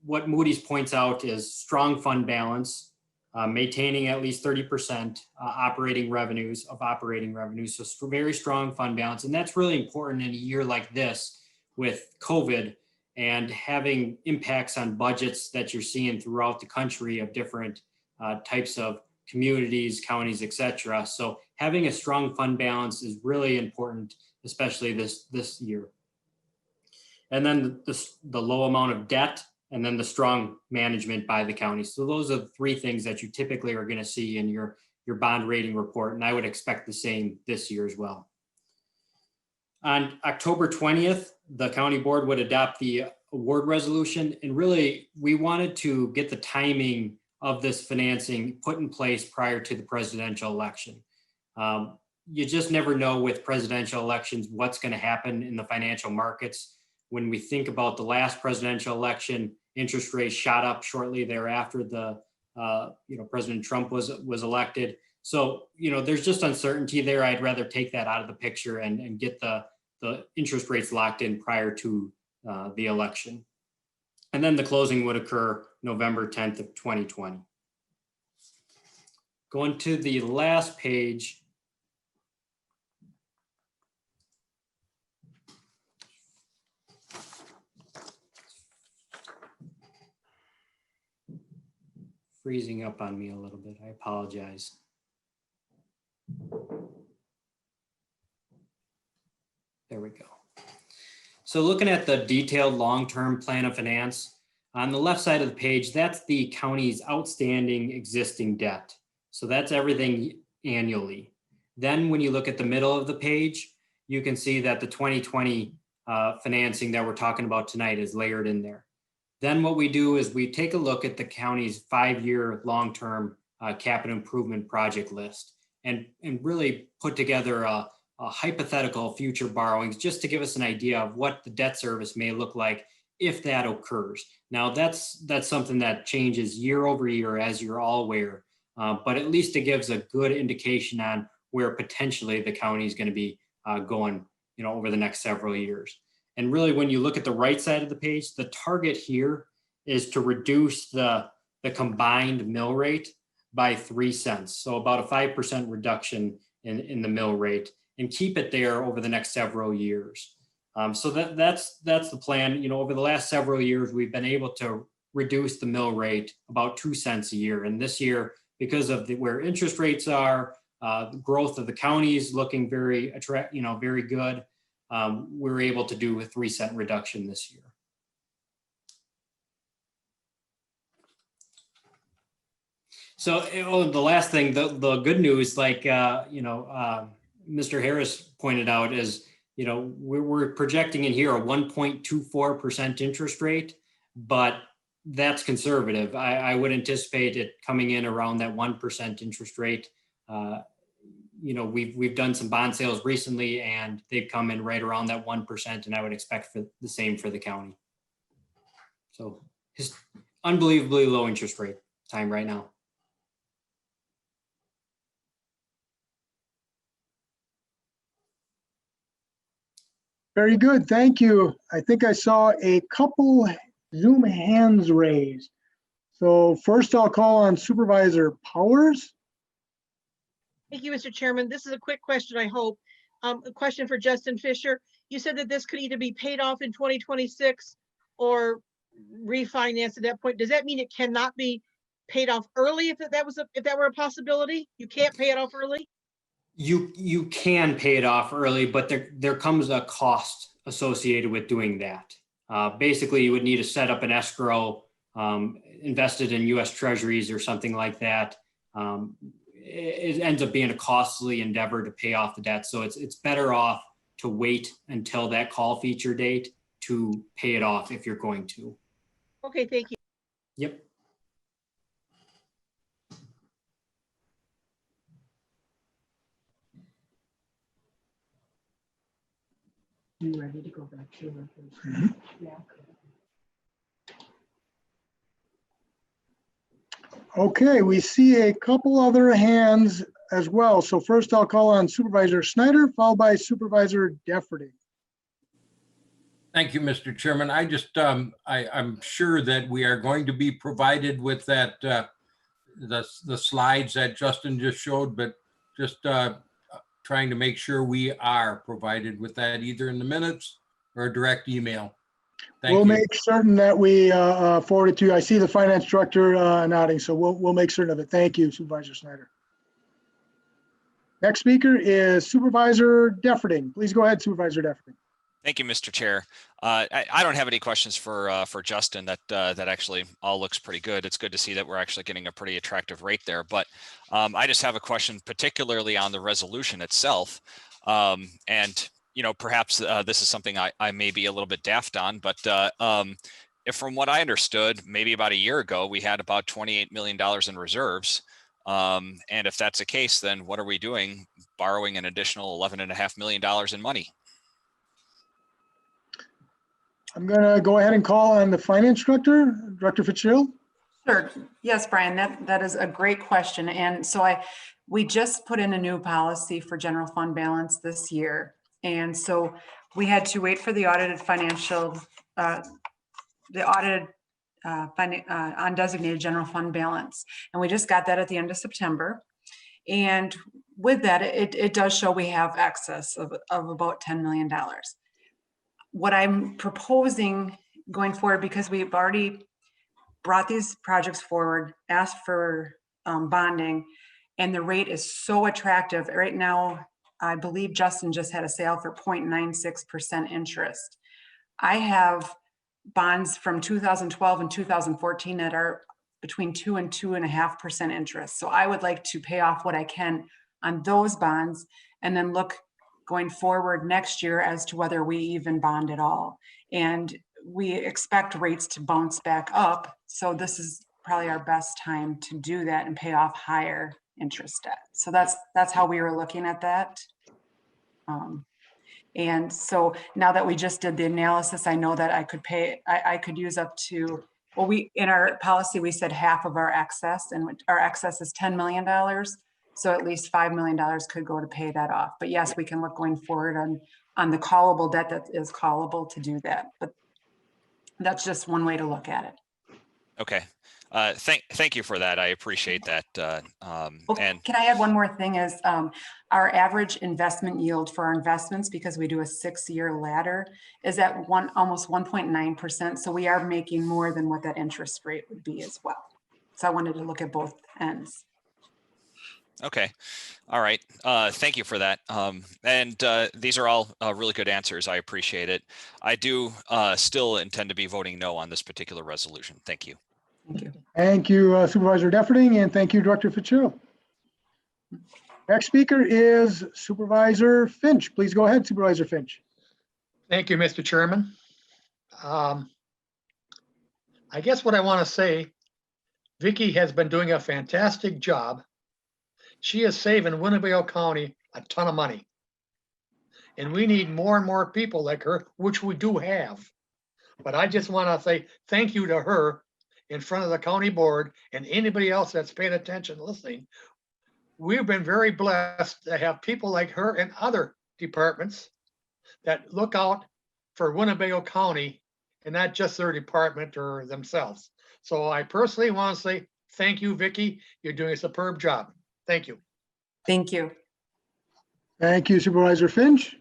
what Moody's points out is strong fund balance, maintaining at least 30% operating revenues, so very strong fund balance. And that's really important in a year like this with COVID and having impacts on budgets that you're seeing throughout the country of different types of communities, counties, et cetera. So having a strong fund balance is really important, especially this year. And then the low amount of debt, and then the strong management by the county. So those are the three things that you typically are going to see in your bond rating report. And I would expect the same this year as well. On October 20th, the county board would adopt the award resolution. And really, we wanted to get the timing of this financing put in place prior to the presidential election. You just never know with presidential elections what's going to happen in the financial markets. When we think about the last presidential election, interest rates shot up shortly thereafter President Trump was elected. So, there's just uncertainty there. I'd rather take that out of the picture and get the interest rates locked in prior to the election. And then the closing would occur November 10th of 2020. Going to the last page. Freezing up on me a little bit. I apologize. There we go. So looking at the detailed long-term plan of finance, on the left side of the page, that's the county's outstanding existing debt. So that's everything annually. Then when you look at the middle of the page, you can see that the 2020 financing that we're talking about tonight is layered in there. Then what we do is we take a look at the county's 5-year long-term capital improvement project list and really put together a hypothetical future borrowings just to give us an idea of what the debt service may look like if that occurs. Now that's something that changes year over year, as you're all aware, but at least it gives a good indication on where potentially the county is going to be going, over the next several years. And really, when you look at the right side of the page, the target here is to reduce the combined mill rate by 3 cents. So about a 5% reduction in the mill rate, and keep it there over the next several years. So that's the plan. Over the last several years, we've been able to reduce the mill rate about 2 cents a year. And this year, because of where interest rates are, the growth of the counties looking very very good, we're able to do a 3 cent reduction this year. So the last thing, the good news, like Mr. Harris pointed out, is we're projecting in here a 1.24% interest rate, but that's conservative. I would anticipate it coming in around that 1% interest rate. We've done some bond sales recently, and they've come in right around that 1%, and I would expect for the same for the county. So it's unbelievably low interest rate time right now. Very good, thank you. I think I saw a couple Zoom hands raised. So first I'll call on Supervisor Powers. Thank you, Mr. Chairman. This is a quick question, I hope. A question for Justin Fisher. You said that this could either be paid off in 2026 or refinanced at that point. Does that mean it cannot be paid off early if that were a possibility? You can't pay it off early? You can pay it off early, but there comes a cost associated with doing that. Basically, you would need to set up an escrow invested in U.S. Treasuries or something like that. It ends up being a costly endeavor to pay off the debt. So it's better off to wait until that call feature date to pay it off if you're going to. Okay, thank you. Yep. You ready to go back to your Yeah. Okay, we see a couple other hands as well. So first I'll call on Supervisor Snyder, followed by Supervisor Defferty. Thank you, Mr. Chairman. I just, I'm sure that we are going to be provided with that, the slides that Justin just showed, but just trying to make sure we are provided with that either in the minutes or a direct email. Thank We'll you. make certain that we forward it to you. I see the finance director nodding, so we'll make certain of it. Thank you, Supervisor Snyder. Next speaker is Supervisor Defferty. Please go ahead, Supervisor Defferty. Thank you, Mr. Chair. I don't have any questions for Justin. That actually all looks pretty good. It's good to see that we're actually getting a pretty attractive rate there. But I just have a question, particularly on the resolution itself. And perhaps this is something I may be a little bit daft on, but if from what I understood, maybe about a year ago, we had about $28 million in reserves. And if that's the case, then what are we doing borrowing an additional $11.5 million in money? I'm going to go ahead and call on the finance director, Director Fitzgerald. Sure. Yes, Brian, that is a great question. And so we just put in a new policy for general fund balance this year. And so we had to wait for the audited financial, undesignated general fund balance. And we just got that at the end of September. And with that, it does show we have excess of about $10 million. What I'm proposing going forward, because we've already brought these projects forward, asked for bonding, and the rate is so attractive. Right now, I believe Justin just had a sale for 0.96% interest. I have bonds from 2012 and 2014 that are between 2 and 2.5% interest. So I would like to pay off what I can on those bonds and then look going forward next year as to whether we even bond at all. And we expect rates to bounce back up. So this is probably our best time to do that and pay off higher interest debt. So that's how we were looking at that. And so now that we just did the analysis, I know that I could use up to, well, in our policy, we said half of our excess, and our excess is $10 million. So at least $5 million could go to pay that off. But yes, we can look going forward on the callable debt that is callable to do that. But that's just one way to look at it. Okay. Thank you for that. I appreciate that. And can I add one more thing is our average investment yield for our investments, because we do a 6-year ladder, is at almost 1.9%. So we are making more than what that interest rate would be as well. So I wanted to look at both ends. okay. All right. Thank you for that. And these are all really good answers. I appreciate it. I do still intend to be voting no on this particular resolution. Thank you. Thank you. Thank you, Supervisor Defferding, and thank you, Director Fitzgerald. Next speaker is Supervisor Finch. Please go ahead, Supervisor Finch. Thank you, Mr. Chairman. I guess what I want to say, Vicki has been doing a fantastic job. She is saving Winnebago County a ton of money. And we need more and more people like her, which we do have. But I just want to say thank you to her in front of the county board and anybody else that's paying attention listening. We've been very blessed to have people like her and other departments that look out for Winnebago County and not just their department or themselves. So I personally want to say thank you, Vicki. You're doing a superb job. Thank you. Thank you. Thank you, Supervisor Finch.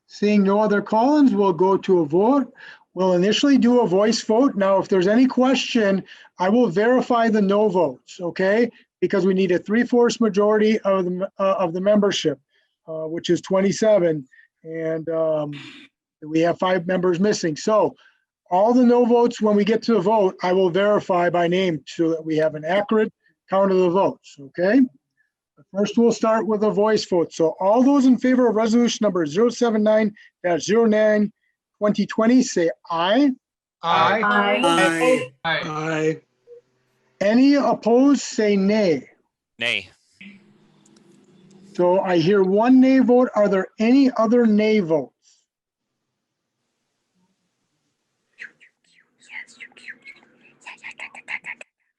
Seeing no other call-ins, we'll go to a vote. We'll initially do a voice vote. Now, if there's any question, I will verify the no votes, okay? Because we need a 3/4 majority of the membership, which is 27, and we have 5 members missing. So all the no votes, when we get to the vote, I will verify by name so that we have an accurate count of the votes, okay? First, we'll start with a voice vote. So all those in favor of resolution number 079-09-2020, say aye. Aye. Aye. Aye. Any opposed, say nay. Nay. So I hear one nay vote. Are there any other nay votes?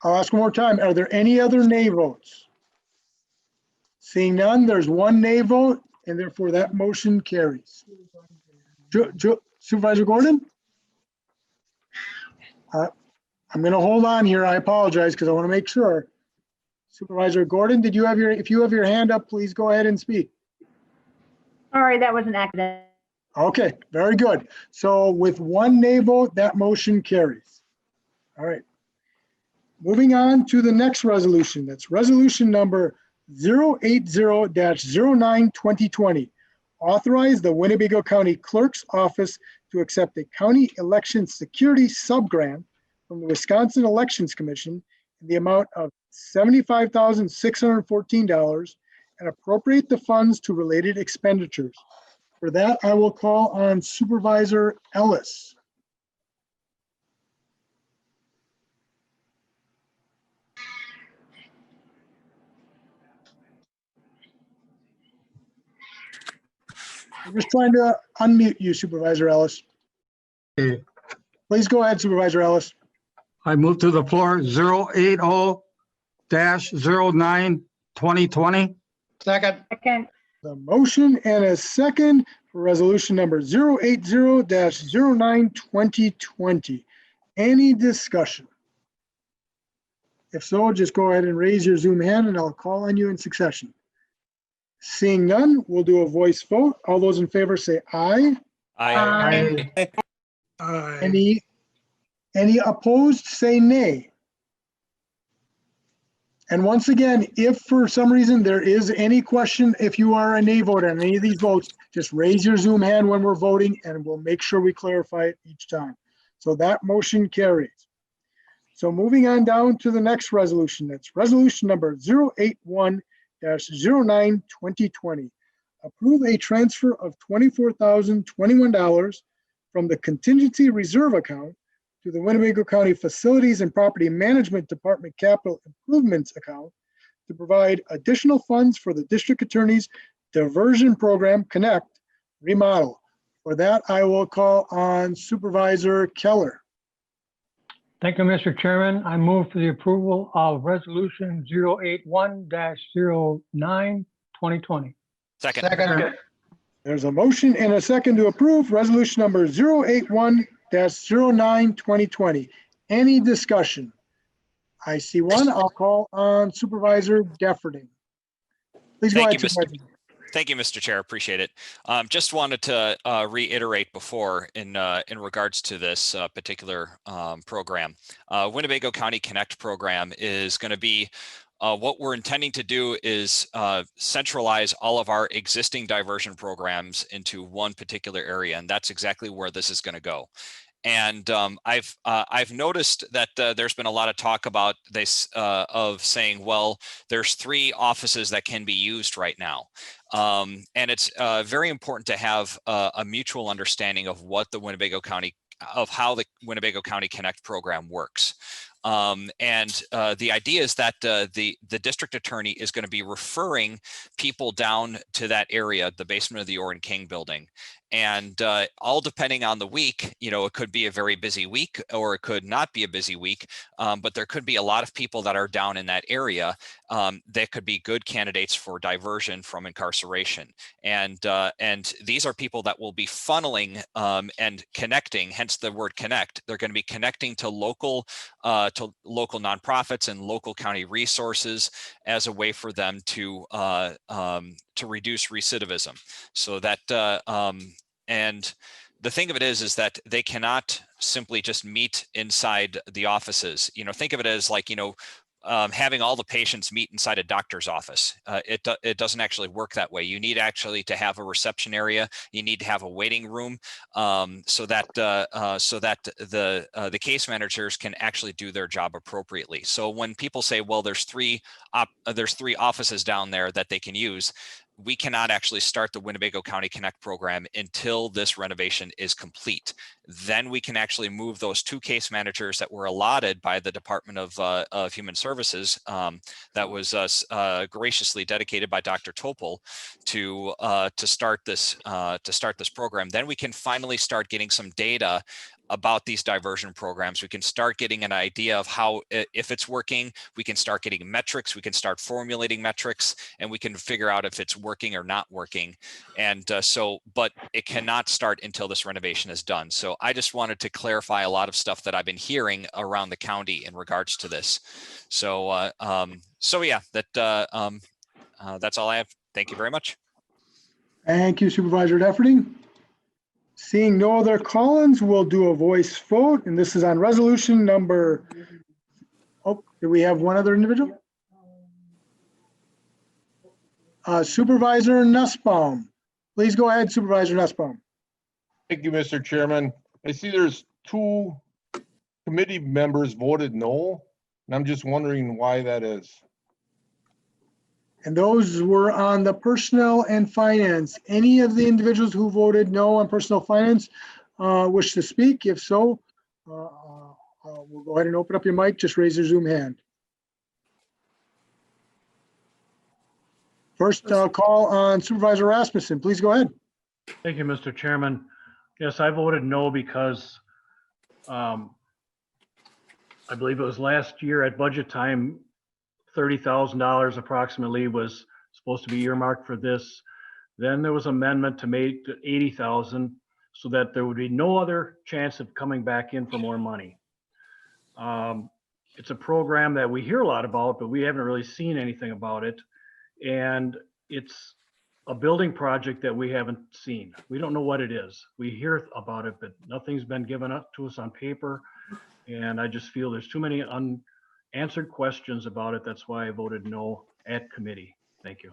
I'll ask one more time. Are there any other nay votes? Seeing none, there's one nay vote, and therefore that motion carries. Supervisor Gordon? I'm going to hold on here. I apologize because I want to make sure. Supervisor Gordon, if you have your hand up, please go ahead and speak. Sorry, that was an accident. Okay, very good. So with one nay vote, that motion carries. All right. Moving on to the next resolution. That's resolution number 080-09-2020. Authorize the Winnebago County Clerk's Office to accept a county election security subgrant from the Wisconsin Elections Commission in the amount of $75,614 and appropriate the funds to related expenditures. For that, I will call on Supervisor Ellis. I'm just trying to unmute you, Supervisor Ellis. Okay, Please go ahead, Supervisor Ellis. I move to the floor 080-09-2020. Second. Second. The motion and a second for resolution number 080-09-2020. Any discussion? If so, just go ahead and raise your Zoom hand and I'll call on you in succession. Seeing none, we'll do a voice vote. All those in favor say aye. Aye. Any opposed, say nay. And once again, if for some reason there is any question, if you are a nay vote on any of these votes, just raise your Zoom hand when we're voting and we'll make sure we clarify it each time. So that motion carries. So moving on down to the next resolution, that's resolution number 081-09-2020. Approve a transfer of $24,021 from the contingency reserve account to the Winnebago County Facilities and Property Management Department Capital Improvements account to provide additional funds for the district attorney's diversion program Connect remodel. For that, I will call on Supervisor Keller. Thank you, Mr. Chairman. I move for the approval of resolution 081-09-2020. Second. There's a motion and a second to approve resolution number 081-09-2020. Any discussion? I see one. I'll call on Supervisor Defferting. Please go ahead, Supervisor. Thank you, Mr. Chair. Appreciate it. Just wanted to reiterate before in regards to this particular program. Winnebago County Connect program is going to be what we're intending to do is centralize all of our existing diversion programs into one particular area, and that's exactly where this is going to go. And I've noticed that there's been a lot of talk about this of saying, well, there's 3 offices that can be used right now. And it's very important to have a mutual understanding of what the Winnebago County, of how the Winnebago County Connect program works. And the idea is that the district attorney is going to be referring people down to that area, the basement of the Orrin King building. And all depending on the week, you know, it could be a very busy week or it could not be a busy week, but there could be a lot of people that are down in that area that could be good candidates for diversion from incarceration. And these are people that will be funneling and connecting, hence the word connect. They're going to be connecting to local nonprofits and local county resources as a way for them to reduce recidivism. So that and the thing of it is that they cannot simply just meet inside the offices. You know, think of it as like, you know, having all the patients meet inside a doctor's office. It doesn't actually work that way. You need actually to have a reception area. You need to have a waiting room so that the case managers can actually do their job appropriately. So when people say, well, there's three offices down there that they can use, we cannot actually start the Winnebago County Connect program until this renovation is complete. Then we can actually move those 2 case managers that were allotted by the Department of Human Services that was graciously dedicated by Dr. Topol to start this program. Then we can finally start getting some data about these diversion programs. We can start getting an idea of how, if it's working, we can start getting metrics, we can start formulating metrics, and we can figure out if it's working or not working. And but it cannot start until this renovation is done. So I just wanted to clarify a lot of stuff that I've been hearing around the county in regards to this. So, yeah, that's all I have. Thank you very much. Thank you, Supervisor Defferting. Seeing no other call-ins, we'll do a voice vote, and this is on resolution number, oh, do we have one other individual? Supervisor Nussbaum. Please go ahead, Supervisor Nussbaum. Thank you, Mr. Chairman. I see there's 2 committee members voted no, and I'm just wondering why that is. And those were on the personnel and finance. Any of the individuals who voted no on personnel finance wish to speak? If so, we'll go ahead and open up your mic. Just raise your Zoom hand. First, I'll call on Supervisor Rasmussen. Please go ahead. Thank you, Mr. Chairman. Yes, I voted no because I believe it was last year at budget time, $30,000 approximately was supposed to be earmarked for this. Then there was amendment to make it 80,000 so that there would be no other chance of coming back in for more money. It's a program that we hear a lot about, but we haven't really seen anything about it. And it's a building project that we haven't seen. We don't know what it is. We hear about it, but nothing's been given up to us on paper. And I just feel there's too many unanswered questions about it. That's why I voted no at committee. Thank you.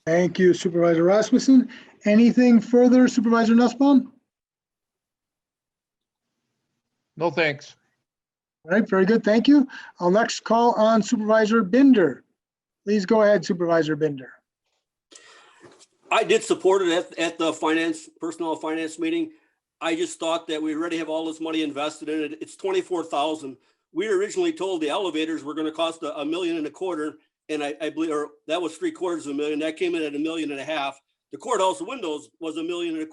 Thank you, Supervisor Rasmussen. Anything further, Supervisor Nussbaum? No, thanks. All right, very good. Thank you. I'll next call on Supervisor Binder. Please go ahead, Supervisor Binder. I did support it at the personnel finance meeting. I just thought that we already have all this money invested in it. It's 24,000. We originally told the elevators were going to cost $1.25 million, and I believe, or that was $750,000. That came in at $1.5 million. The courthouse windows was $1.25 million,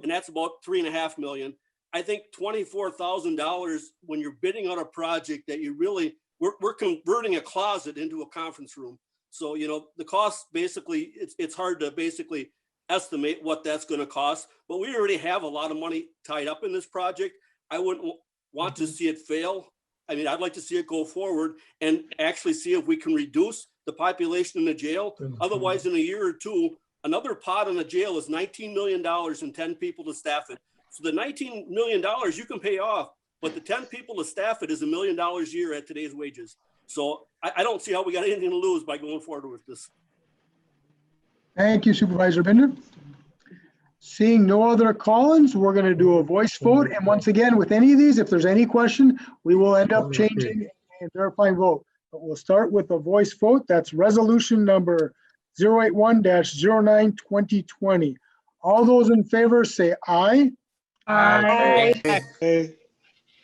and that's about $3.5 million. I think $24,000 when you're bidding on a project that you really, we're converting a closet into a conference room. So, you know, the cost basically, it's hard to basically estimate what that's going to cost, but we already have a lot of money tied up in this project. I wouldn't want to see it fail. I mean, I'd like to see it go forward and actually see if we can reduce the population in the jail. Otherwise, in a year or two, another pot in the jail is $19 million and 10 people to staff it. So the $19 million you can pay off, but the 10 people to staff it is $1 million a year at today's wages. So I don't see how we got anything to lose by going forward with this. Thank you, Supervisor Binder. Seeing no other call-ins, we're going to do a voice vote. And once again, with any of these, if there's any question, we will end up changing and verifying vote. But we'll start with a voice vote. That's resolution number 081-09-2020. All those in favor say aye. Aye. Aye.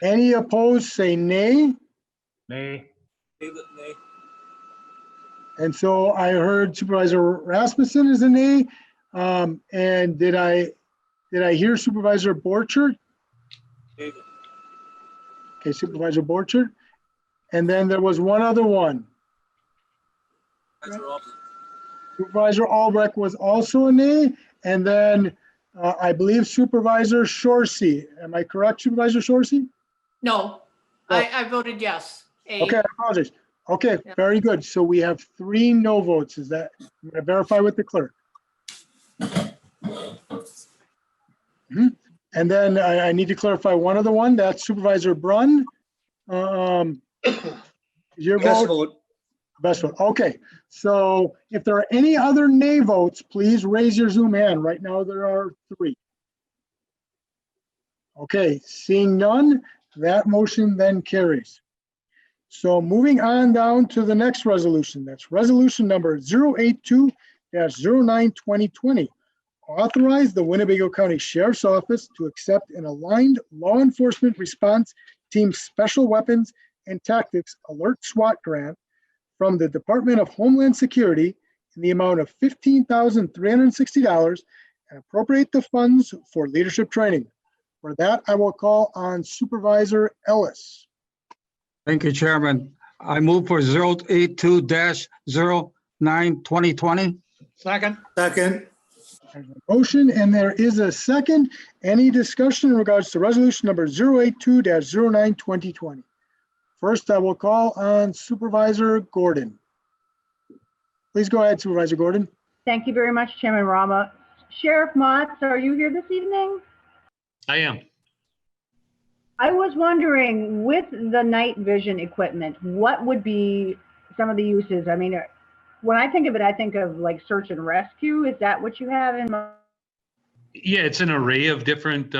Any opposed say nay. Nay. And so I heard Supervisor Rasmussen is a nay. And did I hear Supervisor Borchert? Okay, Supervisor Borchert. And then there was one other one. Supervisor Albrecht was also a nay. And then I believe Supervisor Shorsey. Am I correct, Supervisor Shorsey? No, I voted yes. Okay, I apologize. Okay, very good. So we have 3 no votes. Is that, I'm going to verify with the clerk. And then I need to clarify one other one. That's Supervisor Brunn. Your vote? Best vote. Okay. So if there are any other nay votes, please raise your Zoom hand. Right now there are 3. Okay, seeing none, that motion then carries. So moving on down to the next resolution. That's resolution number 082-09-2020. Authorize the Winnebago County Sheriff's Office to accept an aligned law enforcement response team special weapons and tactics alert SWAT grant from the Department of Homeland Security in the amount of $15,360 and appropriate the funds for leadership training. For that, I will call on Supervisor Ellis. Thank you, Chairman. I move for 082-09-2020. Second. There's a motion and there is a second. Any discussion in regards to resolution number 082-09-2020? First, I will call on Supervisor Gordon. Please go ahead, Supervisor Gordon. Thank you very much, Chairman Rama. Sheriff Motz, are you here this evening? I am. I was wondering, with the night vision equipment, what would be some of the uses? I mean, when I think of it, I think of like search and rescue. Is that what you have in mind? Yeah, it's an array of different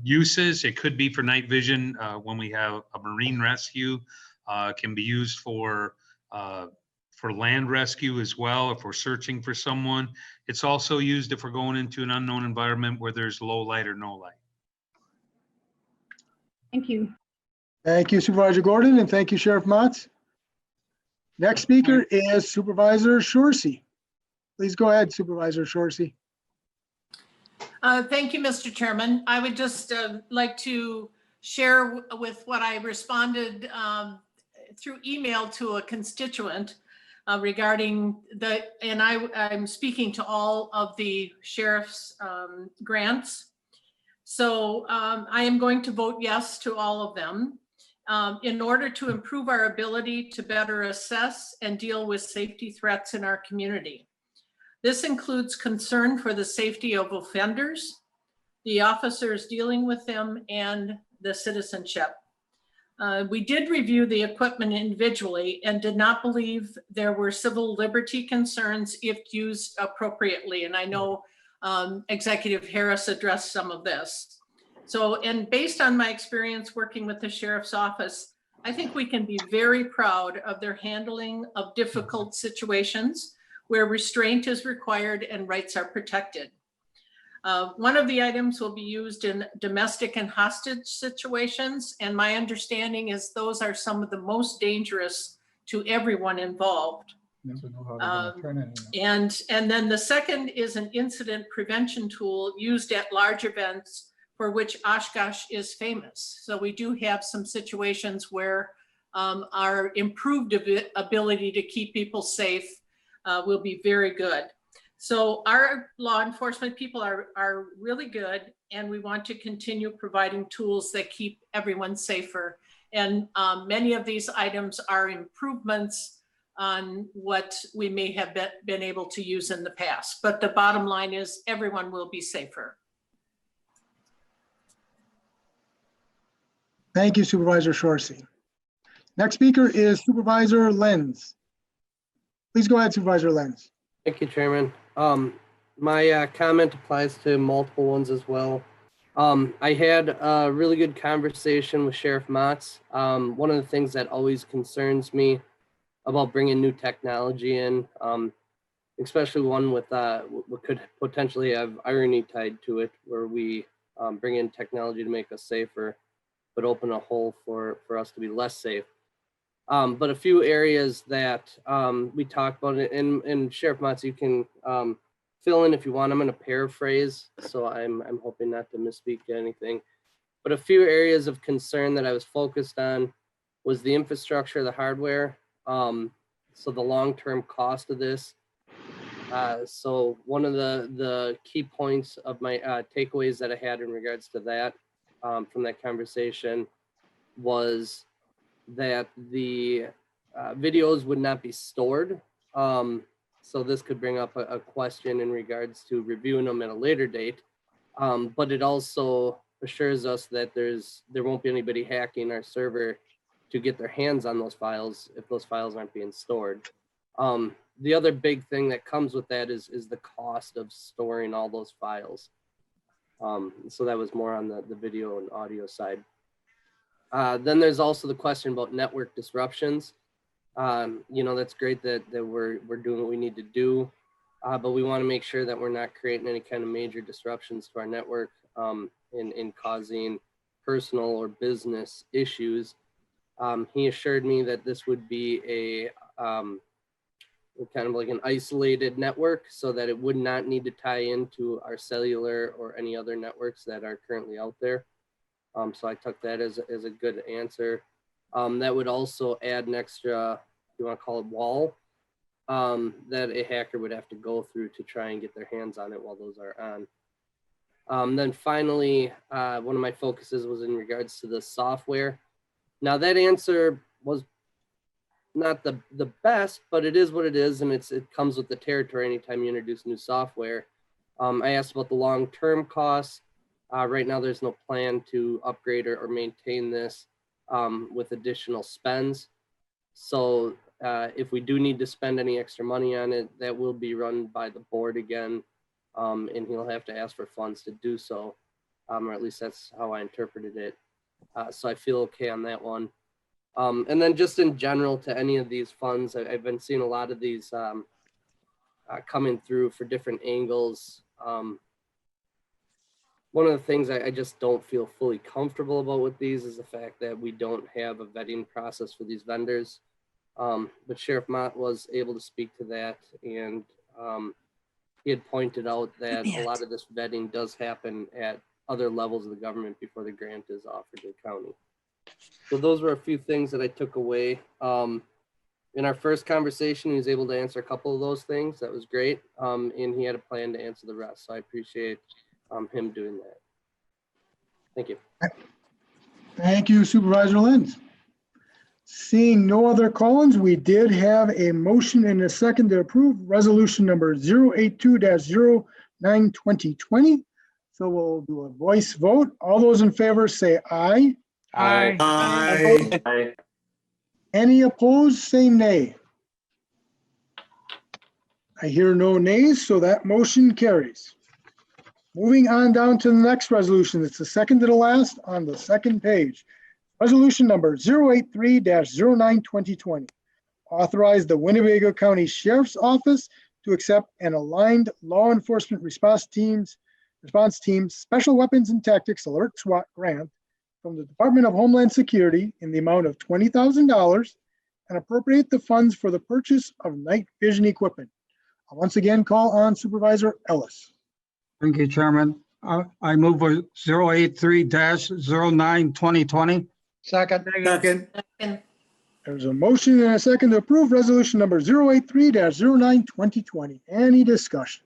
uses. It could be for night vision when we have a marine rescue. It can be used for land rescue as well if we're searching for someone. It's also used if we're going into an unknown environment where there's low light or no light. Thank you. Thank you, Supervisor Gordon, and thank you, Sheriff Motz. Next speaker is Supervisor Shorsey. Please go ahead, Supervisor Shorsey. Thank you, Mr. Chairman. I would just like to share with what I responded through email to a constituent regarding and I'm speaking to all of the sheriff's grants. So I am going to vote yes to all of them in order to improve our ability to better assess and deal with safety threats in our community. This includes concern for the safety of offenders, the officers dealing with them, and the citizenship. We did review the equipment individually and did not believe there were civil liberty concerns if used appropriately. And I know Executive Harris addressed some of this. So, and based on my experience working with the Sheriff's Office, I think we can be very proud of their handling of difficult situations where restraint is required and rights are protected. One of the items will be used in domestic and hostage situations, and my understanding is those are some of the most dangerous to everyone involved. And then the second is an incident prevention tool used at large events for which Oshkosh is famous. So we do have some situations where our improved ability to keep people safe will be very good. So our law enforcement people are really good, and we want to continue providing tools that keep everyone safer. And many of these items are improvements on what we may have been able to use in the past. But the bottom line is everyone will be safer. Thank you, Supervisor Shorsey. Next speaker is Supervisor Lenz. Please go ahead, Supervisor Lenz. Thank you, Chairman. My comment applies to multiple ones as well. I had a really good conversation with Sheriff Motz. One of the things that always concerns me about bringing new technology in, especially one with what could potentially have irony tied to it, where we bring in technology to make us safer, but open a hole for us to be less safe. But a few areas that we talked about, and Sheriff Motz, you can fill in if you want. I'm going to paraphrase, so I'm hoping not to misspeak anything. But a few areas of concern that I was focused on was the infrastructure, the hardware, so the long-term cost of this. So one of the key points of my takeaways that I had in regards to that from that conversation was that the videos would not be stored. So this could bring up a question in regards to reviewing them at a later date. But it also assures us that there won't be anybody hacking our server to get their hands on those files if those files aren't being stored. The other big thing that comes with that is the cost of storing all those files. So that was more on the video and audio side. Then there's also the question about network disruptions. That's great that we're doing what we need to do, but we want to make sure that we're not creating any kind of major disruptions to our network in causing personal or business issues. He assured me that this would be a kind of like an isolated network so that it would not need to tie into our cellular or any other networks that are currently out there. So I took that as a good answer. That would also add an extra, you want to call it wall, that a hacker would have to go through to try and get their hands on it while those are on. Then finally, one of my focuses was in regards to the software. Now that answer was not the best, but it is what it is, and it comes with the territory anytime you introduce new software. I asked about the long-term costs. Right now, there's no plan to upgrade or maintain this with additional spends. So if we do need to spend any extra money on it, that will be run by the board again, and he'll have to ask for funds to do so, or at least that's how I interpreted it. So I feel okay on that one. And then just in general to any of these funds, I've been seeing a lot of these coming through for different angles. One of the things I just don't feel fully comfortable about with these is the fact that we don't have a vetting process for these vendors. But Sheriff Mott was able to speak to that, and he had pointed out that a lot of this vetting does happen at other levels of the government before the grant is offered to the county. So those were a few things that I took away. In our first conversation, he was able to answer a couple of those things. That was great. And he had a plan to answer the rest. So I appreciate him doing that. Thank you. Thank you, Supervisor Lenz. Seeing no other call-ins, we did have a motion and a second to approve resolution number 082-09-2020. So we'll do a voice vote. All those in favor say aye. Aye. Aye. Any opposed, say nay. I hear no nays, so that motion carries. Moving on down to the next resolution. It's the second to the last on the second page. Resolution number 083-09-2020. Authorize the Winnebago County Sheriff's Office to accept an aligned law enforcement response team special weapons and tactics alert SWAT grant from the Department of Homeland Security in the amount of $20,000 and appropriate the funds for the purchase of night vision equipment. I'll once again call on Supervisor Ellis. Thank you, Chairman. I move for 083-09-2020. Second. There's a motion and a second to approve resolution number 083-09-2020. Any discussion?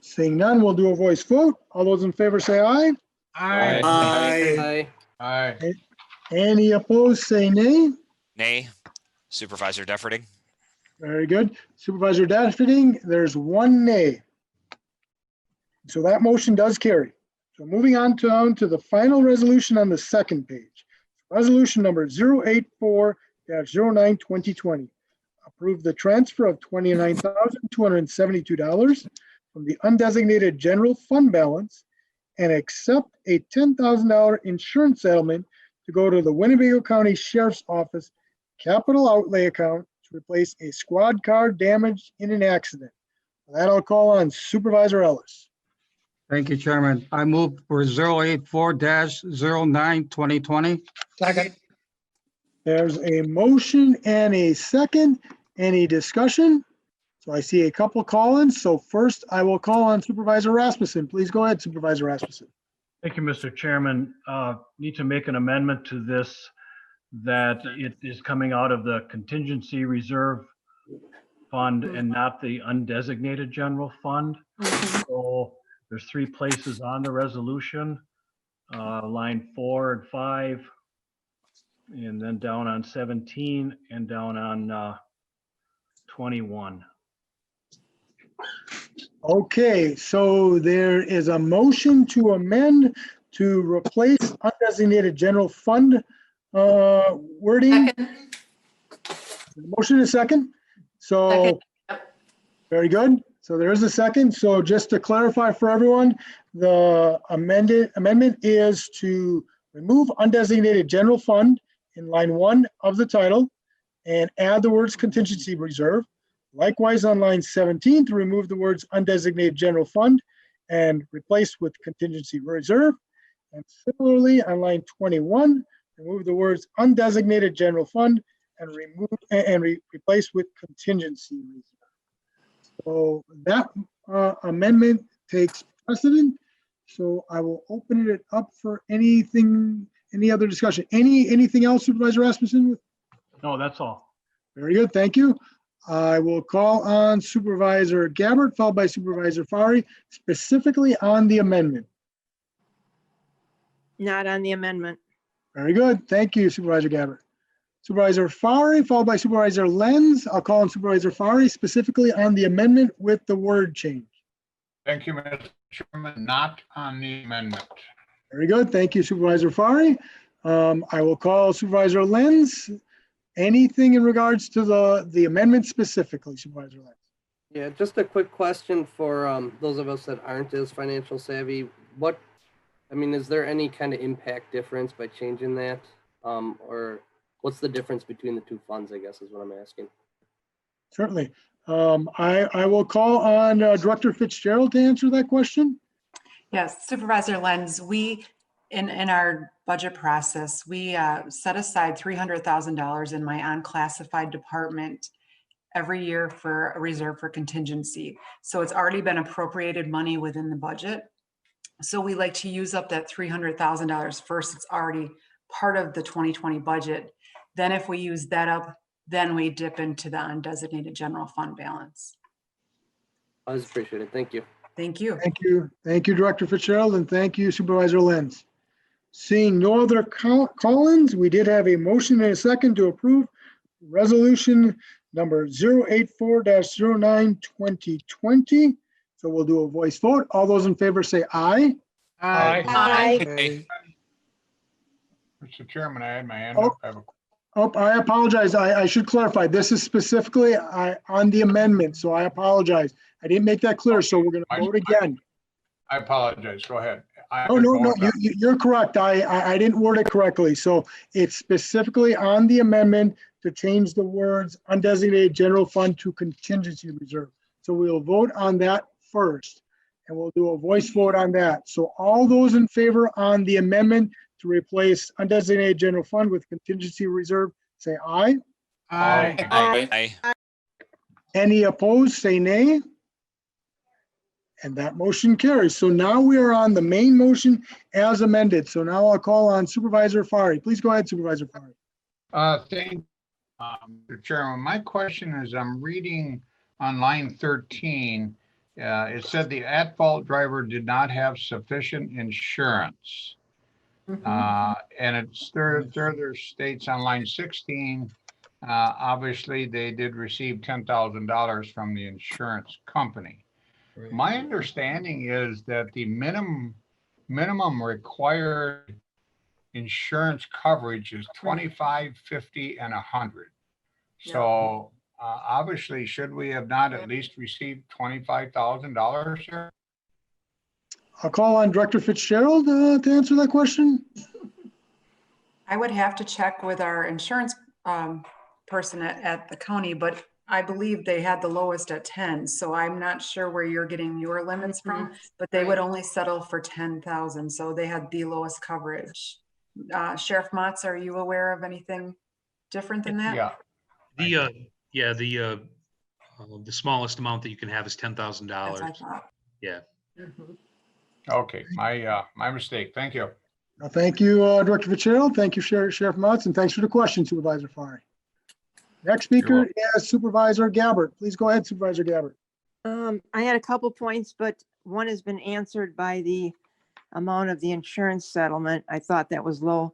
Seeing none, we'll do a voice vote. All those in favor say aye. Aye. Aye. Aye. Any opposed, say nay. Nay. Supervisor Defferting. Very good. Supervisor Defferting, there's one nay. So that motion does carry. So moving on down to the final resolution on the second page. Resolution number 084-09-2020. Approve the transfer of $29,272 from the undesignated general fund balance and accept a $10,000 insurance settlement to go to the Winnebago County Sheriff's Office capital outlay account to replace a squad car damaged in an accident. That I'll call on Supervisor Ellis. Thank you, Chairman. I move for 084-09-2020. Second. There's a motion and a second. Any discussion? So I see a couple call-ins. So first I will call on Supervisor Rasmussen. Please go ahead, Supervisor Rasmussen. Thank you, Mr. Chairman. Need to make an amendment to this that it is coming out of the contingency reserve fund and not the undesignated general fund. So there's 3 places on the resolution, line 4 and 5, and then down on 17 and down on 21. Okay, so there is a motion to amend to replace undesignated general fund wording. Motion is second. So, very good. So there is a second. So just to clarify for everyone, the amendment is to remove undesignated general fund in line 1 of the title and add the words contingency reserve. Likewise, on line 17, to remove the words undesignated general fund and replace with contingency reserve. And similarly, on line 21, remove the words undesignated general fund and replace with contingency reserve. So that amendment takes precedent. So I will open it up for any other discussion. Anything else, Supervisor Rasmussen? No, that's all. Very good, thank you. I will call on Supervisor Gabbard, followed by Supervisor Fari, specifically on the amendment. Not on the amendment. Very good, thank you, Supervisor Gabbard. Supervisor Fari, followed by Supervisor Lenz. I'll call on Supervisor Fari specifically on the amendment with the word change. Thank you, Mr. Chairman. Not on the amendment. Very good, thank you, Supervisor Fari. I will call Supervisor Lenz. Anything in regards to the amendment specifically, Supervisor Lenz? Yeah, just a quick question for those of us that aren't as financial savvy. Is there any kind of impact difference by changing that? Or what's the difference between the 2 funds, I guess is what I'm asking. Certainly. I will call on Director Fitzgerald to answer that question. Yes, Supervisor Lenz, we, in our budget process, we set aside $300,000 in my unclassified department every year for a reserve for contingency. So it's already been appropriated money within the budget. So we like to use up that $300,000 first. It's already part of the 2020 budget. Then if we use that up, then we dip into the undesignated general fund balance. I was appreciated. Thank you. Thank you. Thank you. Thank you, Director Fitzgerald, and thank you, Supervisor Lenz. Seeing no other call-ins, we did have a motion and a second to approve resolution number 084-09-2020. So we'll do a voice vote. All those in favor say aye. Aye. Mr. Chairman, I had my hand up. I have a Oh, I apologize. I should clarify. This is specifically on the amendment, so I apologize. I didn't make that clear, so we're going to vote again. I apologize. Go ahead. Oh, no, you're correct. I didn't word it correctly. So it's specifically on the amendment to change the words undesignated general fund to contingency reserve. So we'll vote on that first, and we'll do a voice vote on that. So all those in favor on the amendment to replace undesignated general fund with contingency reserve, say aye. Aye. Any opposed, say nay. And that motion carries. So now we are on the main motion as amended. So now I'll call on Supervisor Fari. Please go ahead, Supervisor Fari. Thank you, Mr. Chairman. My question is, I'm reading on line 13, it said the at-fault driver did not have sufficient insurance. And it further states on line 16, obviously they did receive $10,000 from the insurance company. Right. My understanding is that the minimum required insurance coverage is 25, 50, and 100. So obviously, should we have not at least received $25,000 here? I'll call on Director Fitzgerald to answer that question. I would have to check with our insurance person at the county, but I believe they had the lowest at 10. So I'm not sure where you're getting your limits from, but they would only settle for 10,000. So they had the lowest coverage. Sheriff Motz, are you aware of anything different than that? Yeah. The smallest amount that you can have is $10,000. That's what I thought. Yeah. Okay, my mistake. Thank you. Thank you, Director Fitzgerald. Thank you, Sheriff Motz, and thanks for the question, Supervisor Fari. Next speaker is Supervisor Gabbert. Please go ahead, Supervisor Gabbert. I had a couple points, but one has been answered by the amount of the insurance settlement. I thought that was low.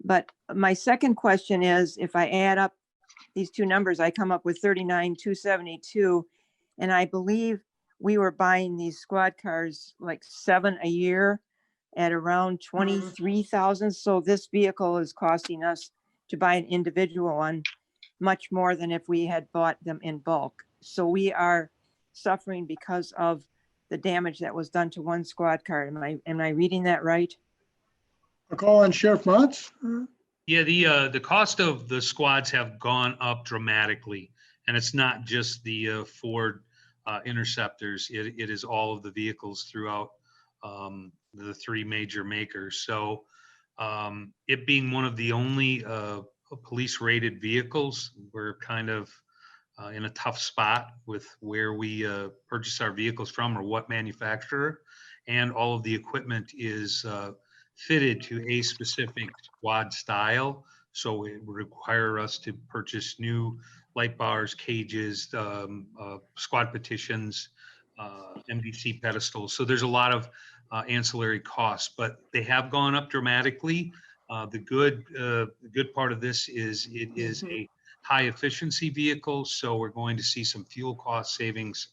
But my second question is, if I add up these two numbers, I come up with 39,272. And I believe we were buying these squad cars like 7 a year at around 23,000. So this vehicle is costing us to buy an individual one much more than if we had bought them in bulk. So we are suffering because of the damage that was done to one squad car. Am I reading that right? I'll call on Sheriff Motz. Yeah, the cost of the squads have gone up dramatically, and it's not just the Ford Interceptors. It is all of the vehicles throughout the three major makers. So it being one of the only police rated vehicles, we're kind of in a tough spot with where we purchase our vehicles from or what manufacturer, and all of the equipment is fitted to a specific squad style. So it would require us to purchase new light bars, cages, squad petitions, MDC pedestals. So there's a lot of ancillary costs, but they have gone up dramatically. The good part of this is it is a high efficiency vehicle, so we're going to see some fuel cost savings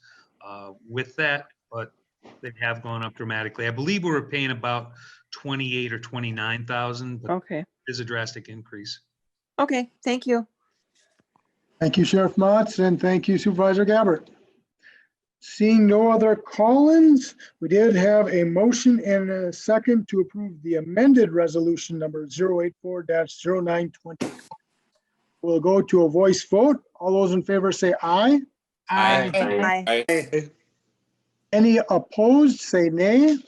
with that, but they have gone up dramatically. I believe we were paying about 28 or 29,000, but okay, there's a drastic increase. Okay, thank you. Thank you, Sheriff Motz, and thank you, Supervisor Gabbert. Seeing no other call-ins, we did have a motion and a second to approve the amended resolution number 084-0920. We'll go to a voice vote. All those in favor say aye. Aye. Any opposed, say nay.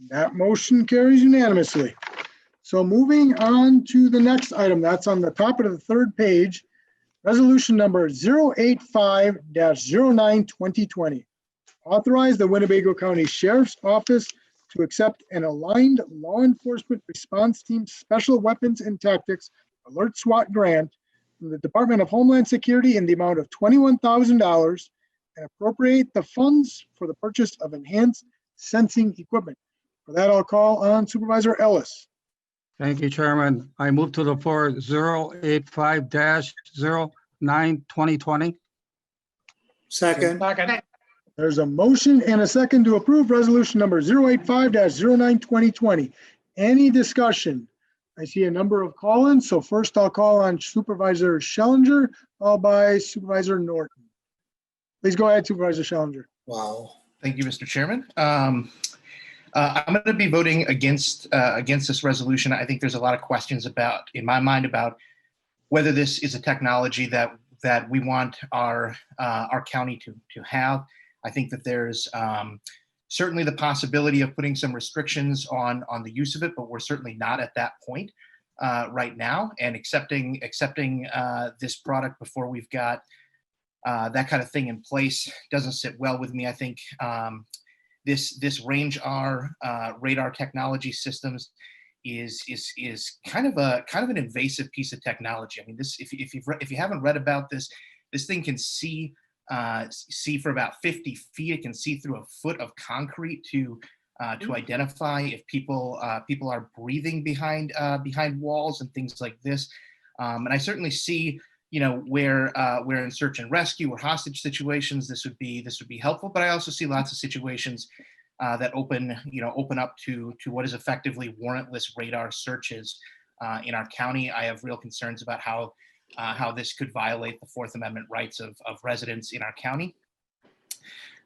That motion carries unanimously. So moving on to the next item, that's on the top of the third page. Resolution number 085-09-2020. Authorize the Winnebago County Sheriff's Office to accept an aligned law enforcement response team special weapons and tactics alert SWAT grant from the Department of Homeland Security in the amount of $21,000 and appropriate the funds for the purchase of enhanced sensing equipment. For that, I'll call on Supervisor Ellis. Thank you, Chairman. I move to the floor 085-09-2020. Second. There's a motion and a second to approve resolution number 085-09-2020. Any discussion? I see a number of call-ins, so first I'll call on Supervisor Schellinger, followed by Supervisor Norton. Please go ahead, Supervisor Schellinger. Wow. Thank you, Mr. Chairman. I'm going to be voting against this resolution. I think there's a lot of questions in my mind about whether this is a technology that we want our county to have. I think that there's certainly the possibility of putting some restrictions on the use of it, but we're certainly not at that point right now. And accepting this product before we've got that kind of thing in place doesn't sit well with me. I think this range R radar technology systems is kind of an invasive piece of technology. I mean, this if you haven't read about this thing can see for about 50 feet. It can see through a foot of concrete to identify if people are breathing behind walls and things like this. And I certainly see, where in search and rescue or hostage situations this would be helpful. But I also see lots of situations that open up to what is effectively warrantless radar searches in our county. I have real concerns about how this could violate the Fourth Amendment rights of residents in our county.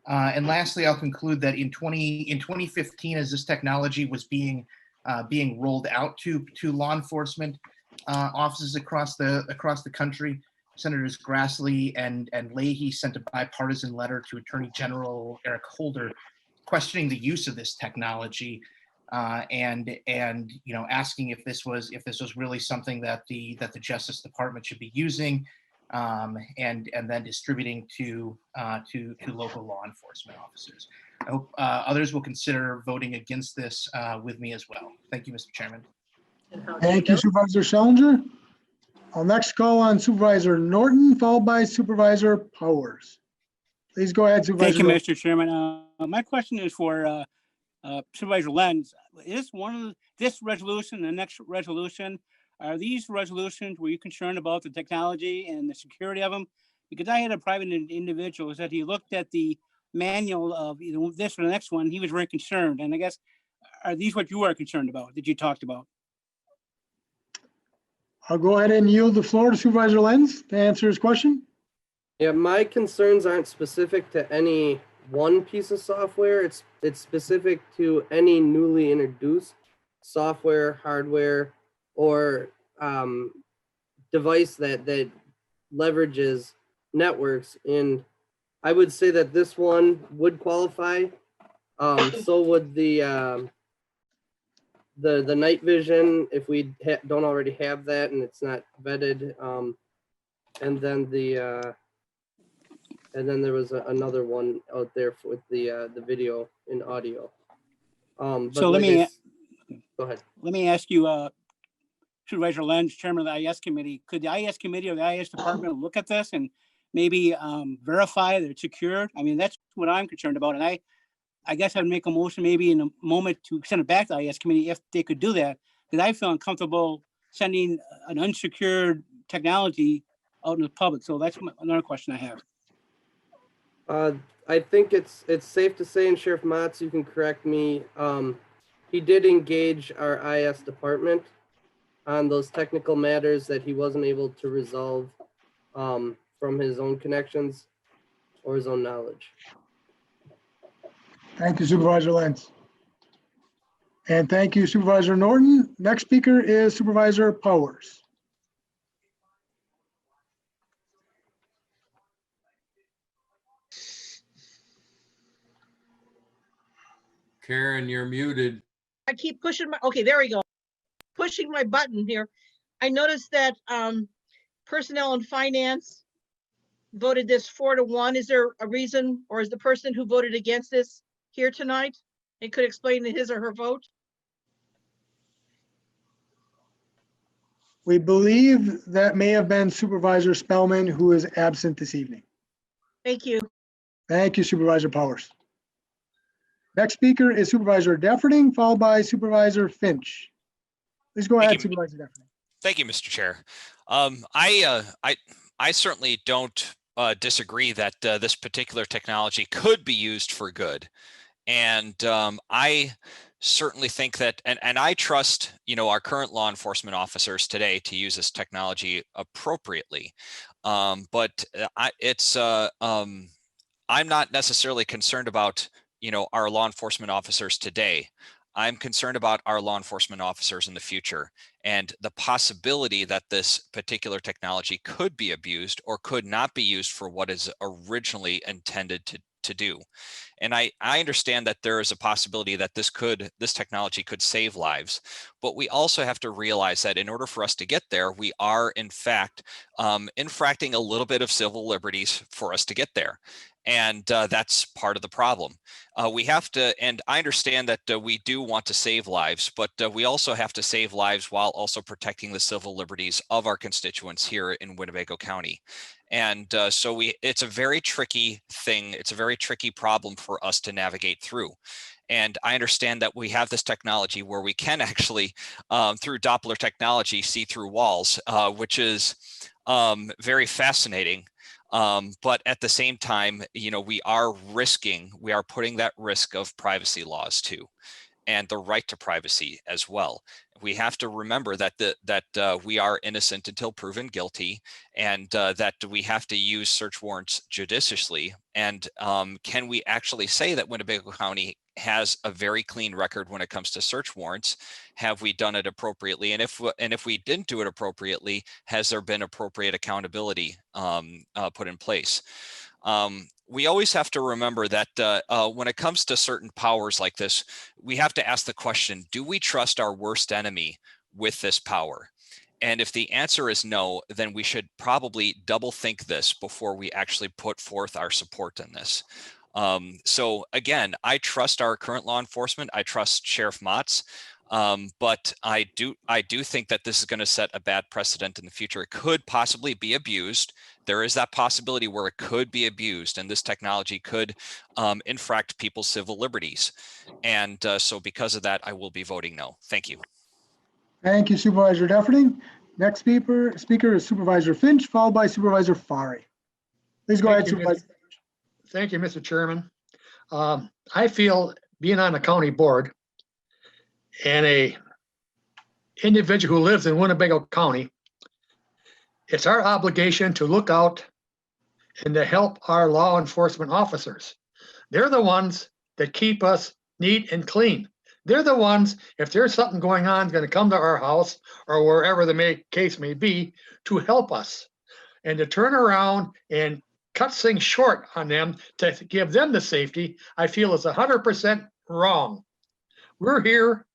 And lastly, I'll conclude that in 2015, as this technology was being rolled out to law enforcement offices across the country, Senators Grassley and Leahy sent a bipartisan letter to Attorney General Eric Holder questioning the use of this technology. And asking if this was really something that the Justice Department should be using, and then distributing to local law enforcement officers. I hope others will consider voting against this with me as well. Thank you, Mr. Chairman. Thank you, Supervisor Schellinger. I'll next call on Supervisor Norton, followed by Supervisor Powers. Please go ahead, Supervisor. Thank you, Norton. Mr. Chairman. My question is for Supervisor Lenz. Is one of this resolution, the next resolution, are these resolutions, were you concerned about the technology and the security of them? Because I had a private individual that he looked at the manual of this or the next one, he was very concerned. And I guess, are these what you are concerned about, that you talked about? I'll go ahead and yield the floor to Supervisor Lenz to answer his question. Yeah, my concerns aren't specific to any one piece of software. It's specific to any newly introduced software, hardware, or device that leverages networks. And I would say that this one would qualify. So would the night vision, if we don't already have that and it's not vetted. And then there was another one out there with the video and audio. So let me go ahead. Let me ask you, Supervisor Lenz, Chairman of the IS Committee, could the IS Committee or the IS Department look at this and maybe verify that it's secured? I mean, that's what I'm concerned about. And I guess I'd make a motion maybe in a moment to send it back to the IS Committee if they could do that, because I feel uncomfortable sending an unsecured technology out in the public. So that's another question I have. I think it's safe to say, and Sheriff Motz, you can correct me, he did engage our IS department on those technical matters that he wasn't able to resolve from his own connections or his own knowledge. Thank you, Supervisor Lenz. And thank you, Supervisor Norton. Next speaker is Supervisor Powers. Karen, you're muted. I keep pushing okay, there we go. Pushing my button here. I noticed that Personnel and Finance voted this 4-1. Is there a reason, or is the person who voted against this here tonight and could explain his or her vote? We believe that may have been Supervisor Spellman, who is absent this evening. Thank you. Thank you, Supervisor Powers. Next speaker is Supervisor Defferting, followed by Supervisor Finch. Please go ahead, Supervisor Defferting. Thank you, Mr. Chair. I certainly don't disagree that this particular technology could be used for good. And I certainly think that, and I trust, our current law enforcement officers today to use this technology appropriately. But I'm not necessarily concerned about, our law enforcement officers today. I'm concerned about our law enforcement officers in the future and the possibility that this particular technology could be abused or could not be used for what is originally intended to do. And I understand that there is a possibility that this technology could save lives, but we also have to realize that in order for us to get there, we are in fact infracting a little bit of civil liberties for us to get there. And that's part of the problem. We have to, and I understand that we do want to save lives, but we also have to save lives while also protecting the civil liberties of our constituents here in Winnebago County. And so it's a very tricky thing. It's a very tricky problem for us to navigate through. And I understand that we have this technology where we can actually, through Doppler technology, see through walls, which is very fascinating. But at the same time, we are putting that risk of privacy laws too, and the right to privacy as well. We have to remember that we are innocent until proven guilty, and that we have to use search warrants judiciously. And can we actually say that Winnebago County has a very clean record when it comes to search warrants? Have we done it appropriately? And if we didn't do it appropriately, has there been appropriate accountability put in place? We always have to remember that when it comes to certain powers like this, we have to ask the question, do we trust our worst enemy with this power? And if the answer is no, then we should probably double think this before we actually put forth our support in this. So again, I trust our current law enforcement. I trust Sheriff Motz. But I do think that this is going to set a bad precedent in the future. It could possibly be abused. There is that possibility where it could be abused, and this technology could infract people's civil liberties. And so because of that, I will be voting no. Thank you. Thank you, Supervisor Defferting. Next speaker is Supervisor Finch, followed by Supervisor Fari. Please go ahead, Supervisor. Thank you, Mr. Chairman. I feel being on the county board and a individual who lives in Winnebago County, it's our obligation to look out and to help our law enforcement officers. They're the ones that keep us neat and clean. They're the ones, if there's something going on, going to come to our house or wherever the case may be, to help us. And to turn around and cut things short on them to give them the safety, I feel is 100% wrong. We're here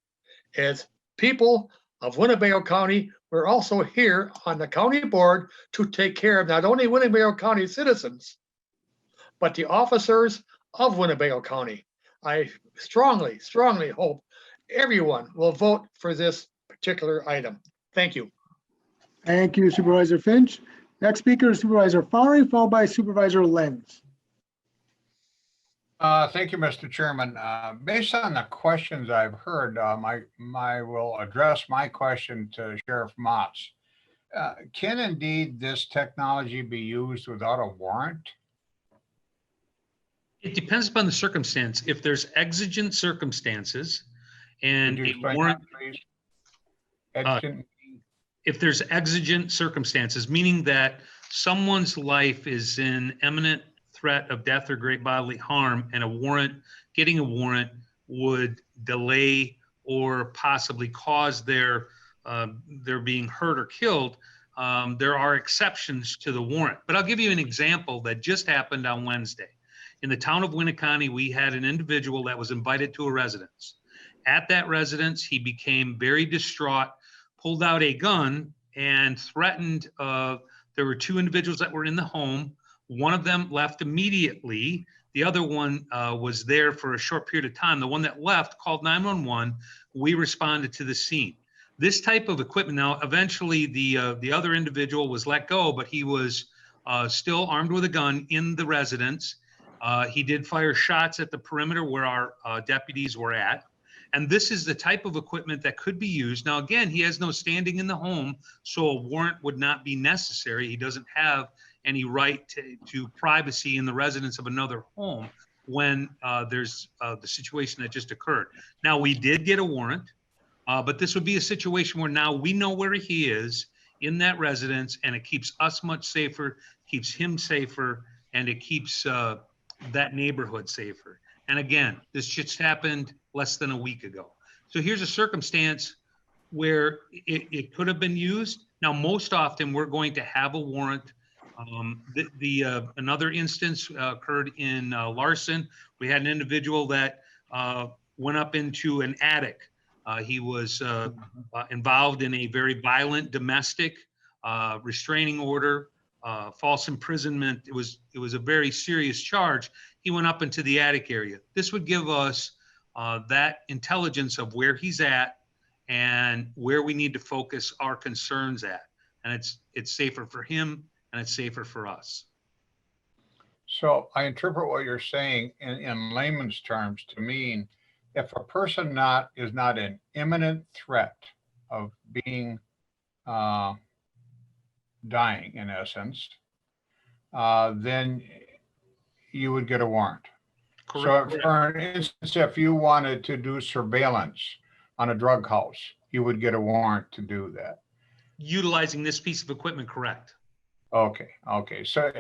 as people of Winnebago County. We're also here on the county board to take care of not only Winnebago County citizens, but the officers of Winnebago County. I strongly, strongly hope everyone will vote for this particular item. Thank you. Thank you, Supervisor Finch. Next speaker is Supervisor Fari, followed by Supervisor Lenz. Thank you, Mr. Chairman. Based on the questions I've heard, I will address my question to Sheriff Motz. Can indeed this technology be used without a warrant? It depends upon the circumstance. If there's exigent circumstances and a warrant, if there's exigent circumstances, meaning that someone's life is in imminent threat of death or great bodily harm, and getting a warrant would delay or possibly cause their being hurt or killed, there are exceptions to the warrant. But I'll give you an example that just happened on Wednesday. In the town of Winnebago, we had an individual that was invited to a residence. At that residence, he became very distraught, pulled out a gun, and threatened There were 2 individuals that were in the home. One of them left immediately. The other one was there for a short period of time. The one that left called 911. We responded to the scene. This type of equipment, now eventually the other individual was let go, but he was still armed with a gun in the residence. He did fire shots at the perimeter where our deputies were at. And this is the type of equipment that could be used. Now, again, he has no standing in the home, so a warrant would not be necessary. He doesn't have any right to privacy in the residence of another home when there's the situation that just occurred. Now, we did get a warrant, but this would be a situation where now we know where he is in that residence, and it keeps us much safer, keeps him safer, and it keeps that neighborhood safer. And again, this just happened less than a week ago. So here's a circumstance where it could have been used. Now, most often we're going to have a warrant. Another instance occurred in Larson. We had an individual that went up into an attic. He was involved in a very violent domestic restraining order, false imprisonment. It was a very serious charge. He went up into the attic area. This would give us that intelligence of where he's at and where we need to focus our concerns at. And it's safer for him and it's safer for us. So I interpret what you're saying in layman's terms to mean if a person is not an imminent threat of being dying, in essence, then you would get a warrant. Correct. So for instance, if you wanted to do surveillance on a drug house, you would get a warrant to do that. Utilizing this piece of equipment, correct. Okay. So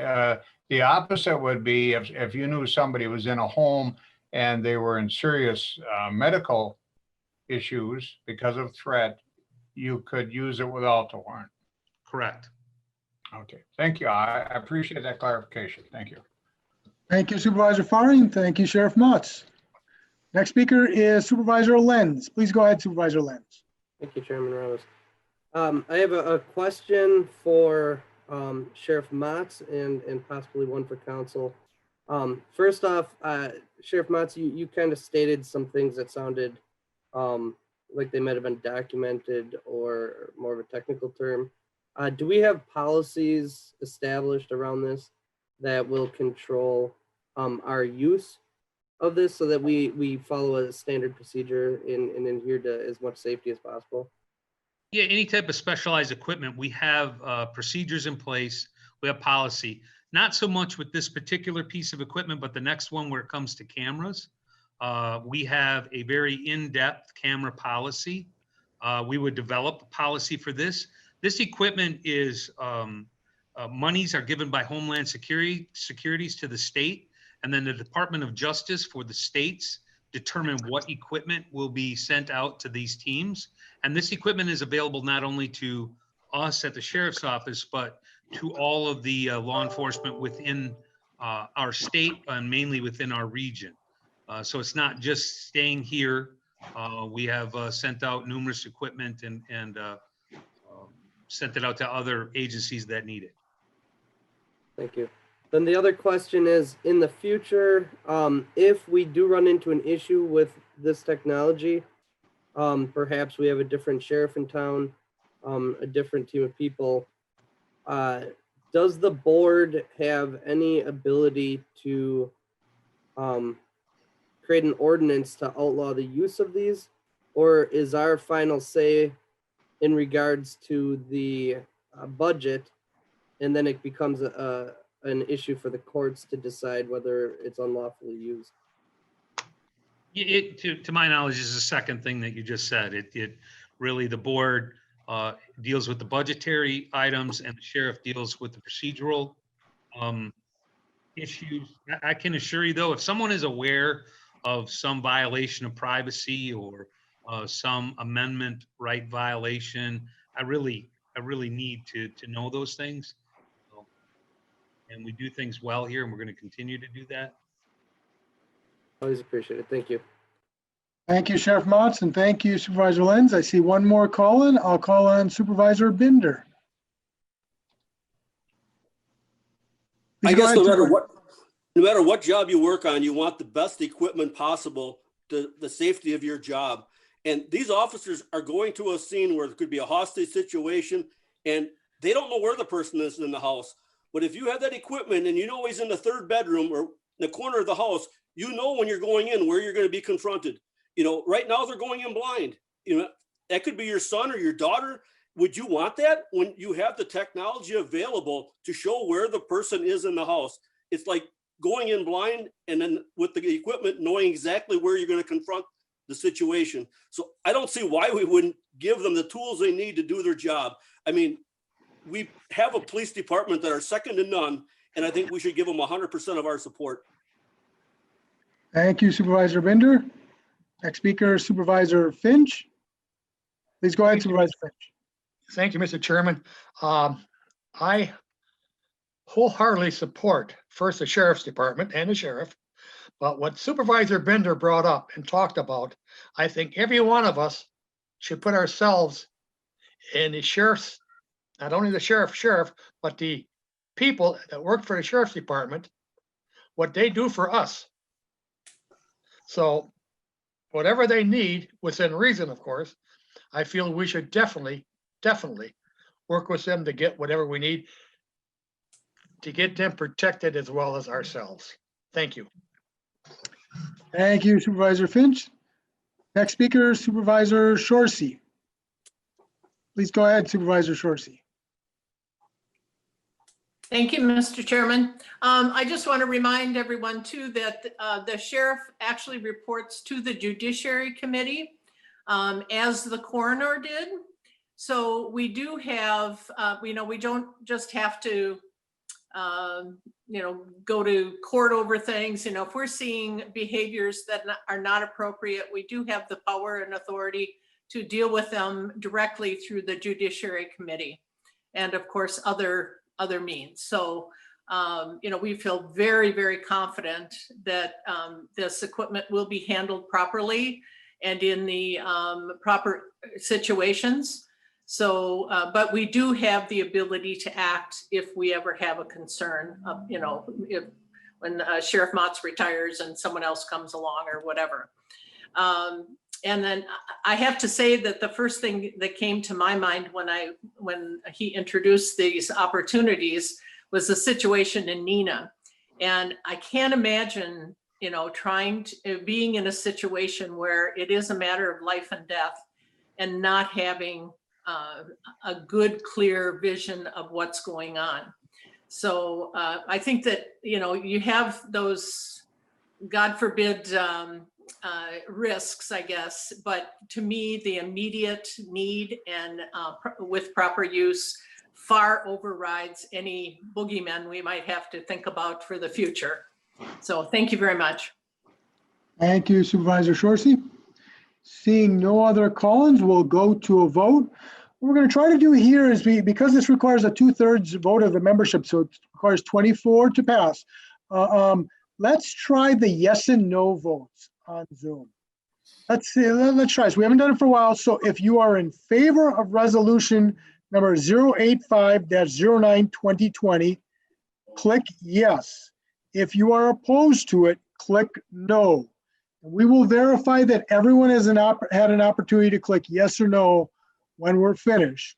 the opposite would be if you knew somebody was in a home and they were in serious medical issues because of threat, you could use it without the warrant. Correct. Okay, thank you. I appreciate that clarification. Thank you. Thank you, Supervisor Faring. Thank you, Sheriff Motz. Next speaker is Supervisor Lenz. Please go ahead, Supervisor Lenz. Thank you, Chairman Ramos. I have a question for Sheriff Motz and possibly one for council. First off, Sheriff Motz, you kind of stated some things that sounded like they might have been documented or more of a technical term. Do we have policies established around this that will control our use of this so that we follow a standard procedure and adhere to as much safety as possible? Yeah, any type of specialized equipment, we have procedures in place. We have policy, not so much with this particular piece of equipment, but the next one where it comes to cameras. We have a very in-depth camera policy. We would develop a policy for this. This equipment is, monies are given by Homeland Securities to the state, and then the Department of Justice for the states determine what equipment will be sent out to these teams. And this equipment is available not only to us at the Sheriff's Office, but to all of the law enforcement within our state and mainly within our region. So it's not just staying here. We have sent out numerous equipment and sent it out to other agencies that need it. Thank you. Then the other question is, in the future, if we do run into an issue with this technology, perhaps we have a different sheriff in town, a different team of people, does the board have any ability to create an ordinance to outlaw the use of these? Or is our final say in regards to the budget, and then it becomes an issue for the courts to decide whether it's unlawfully used? To my knowledge, is the second thing that you just said. It really, the board deals with the budgetary items and the sheriff deals with the procedural issues. I can assure you though, if someone is aware of some violation of privacy or some amendment right violation, I really need to know those things. And we do things well here and we're going to continue to do that. Always appreciate it. Thank you. Thank you, Sheriff Motz, and thank you, Supervisor Lenz. I see one more call in. I'll call on Supervisor Binder. I Please go guess ahead, no matter what job you work on, you want the best equipment possible to the safety of your job. And these officers are going to a scene where there could be a hostage situation and they don't know where the person is in the house. But if you have that equipment and you know he's in the third bedroom or in the corner of the house, you know when you're going in where you're going to be confronted. You know, right now they're going in blind. You know, that could be your son or your daughter. Would you want that when you have the technology available to show where the person is in the house? It's like going in blind and then with the equipment knowing exactly where you're going to confront the situation. So I don't see why we wouldn't give them the tools they need to do their job. I mean, we have a police department that are second to none, and I think we should give them 100% of our support. Thank you, Supervisor Binder. Next speaker, Supervisor Finch. Please go ahead, Supervisor Finch. Thank you, Mr. Chairman. I wholeheartedly support first the Sheriff's Department and the sheriff, but what Supervisor Bender brought up and talked about, I think every one of us should put ourselves in the sheriff's, not only the sheriff, but the people that work for the Sheriff's Department, what they do for us. So whatever they need, within reason, of course, I feel we should definitely work with them to get whatever we need to get them protected as well as ourselves. Thank you. Thank you, Supervisor Finch. Next speaker, Supervisor Shorsey. Please go ahead, Supervisor Shorsey. Thank you, Mr. Chairman. I just want to remind everyone too that the sheriff actually reports to the Judiciary Committee as the coroner did. So we do have, we don't just have to, go to court over things. If we're seeing behaviors that are not appropriate, we do have the power and authority to deal with them directly through the Judiciary Committee and of course other means. So, we feel very, very confident that this equipment will be handled properly and in the proper situations. So, but we do have the ability to act if we ever have a concern, when Sheriff Motz retires and someone else comes along or whatever. And then I have to say that the first thing that came to my mind when he introduced these opportunities was the situation in Neenah. And I can't imagine, being in a situation where it is a matter of life and death and not having a good, clear vision of what's going on. So I think that, you have those, God forbid, risks, I guess, but to me, the immediate need and with proper use far overrides any boogeymen we might have to think about for the future. So thank you very much. Thank you, Supervisor Shorsey. Seeing no other call-ins, we'll go to a vote. What we're going to try to do here is because this requires a 2/3 vote of the membership, so it requires 24 to pass. Let's try the yes and no votes on Zoom. Let's see, let's try this. We haven't done it for a while. So if you are in favor of resolution number 085-09-2020, click yes. If you are opposed to it, click no. We will verify that everyone has had an opportunity to click yes or no when we're finished.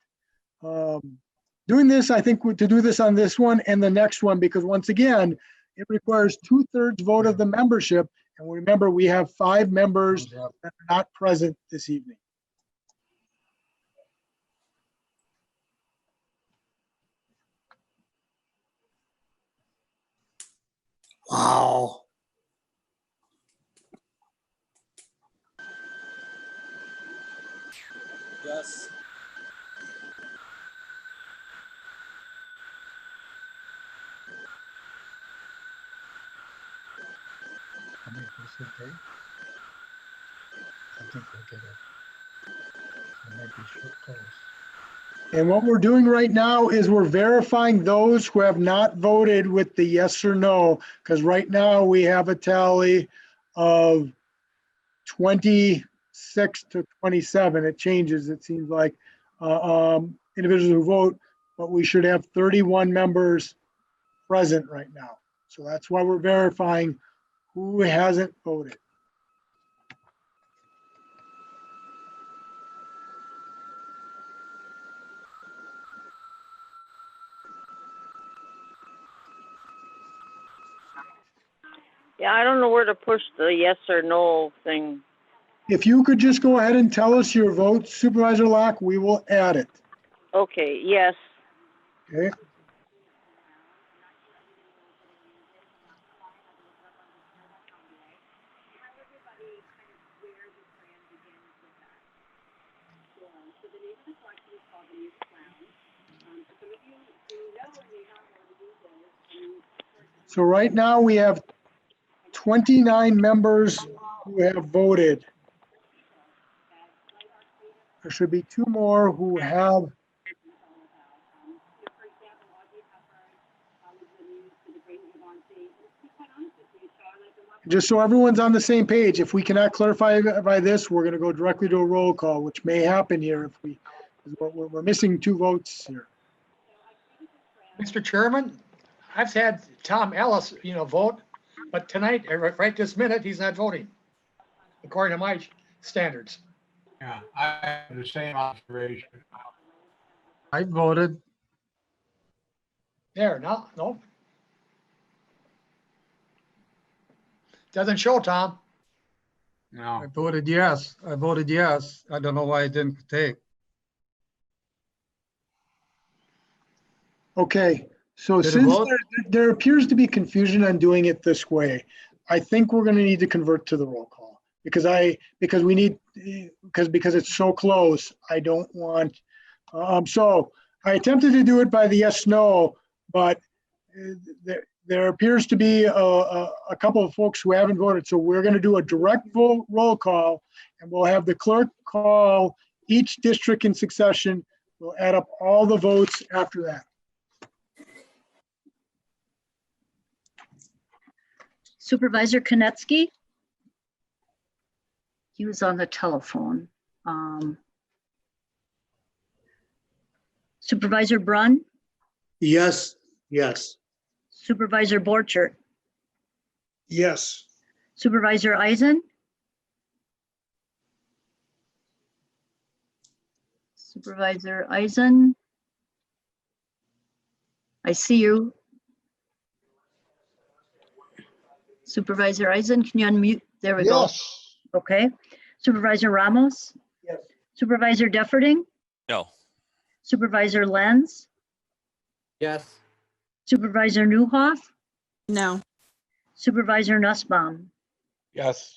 Doing this, I think to do this on this one and the next one, because once again, it requires 2/3 vote of the membership. And remember, we have 5 members that are not present this evening. Wow. Yes. I think we'll get it. It might be short close. And what we're doing right now is we're verifying those who have not voted with the yes or no, because right now we have a tally of 26 to 27. It changes, it seems like, individuals who vote, but we should have 31 members present right now. So that's why we're verifying who hasn't voted. Yeah, I don't know where to push the yes or no thing. If you could just go ahead and tell us your vote, Supervisor Locke, we will add it. Okay, yes. Okay. So right now we have 29 members who have voted. There should be 2 more who have. Just so everyone's on the same page, if we cannot clarify by this, we're going to go directly to a roll call, which may happen here if we're missing 2 votes here. Mr. Chairman, I've had Tom Ellis, vote, but tonight, right this minute, he's not voting, according to my standards. Yeah, I have the same observation. I voted. There, no. Doesn't show, Tom. No. I voted yes. I voted yes. I don't know why I didn't take. Okay, so Did it since vote? there appears to be confusion on doing it this way, I think we're going to need to convert to the roll call because it's so close. I don't want. So I attempted to do it by the yes no, but there appears to be a couple of folks who haven't voted. So we're going to do a direct vote roll call, and we'll have the clerk call each district in succession. We'll add up all the votes after that. Supervisor Konetsky? He was on the telephone. Supervisor Brunn? Yes, yes. Supervisor Borchert? Yes. Supervisor Eisen? Supervisor Eisen? I see you. Supervisor Eisen, can you unmute? There we go. Yes. Okay. Supervisor Ramos? Yes. Supervisor Defferding? No. Supervisor Lenz? Yes. Supervisor Newhoff? No. Supervisor Nussbaum? Yes.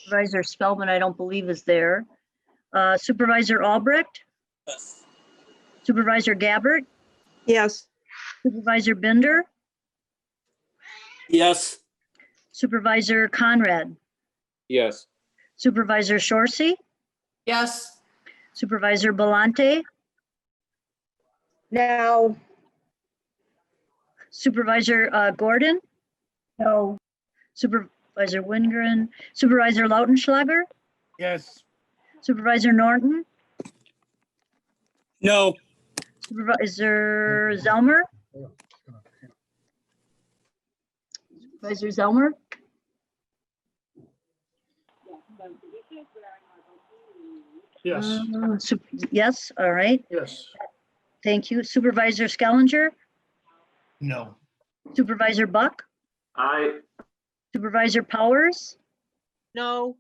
Supervisor Spellman, I don't believe is there. Supervisor Albrecht? Yes. Supervisor Gabbard? Yes. Supervisor Binder? Yes. Supervisor Conrad? Yes. Supervisor Shorsey? Yes. Supervisor Belante? No. Supervisor Gordon? No. Supervisor Wingren? Supervisor Lautenschlager? Yes. Supervisor Norton? No. Supervisor Zelmer? Supervisor Zelmer? Yes. Yes, all right. Yes. Thank you. Supervisor Skellinger? No. Supervisor Buck? Aye. Supervisor Powers? No.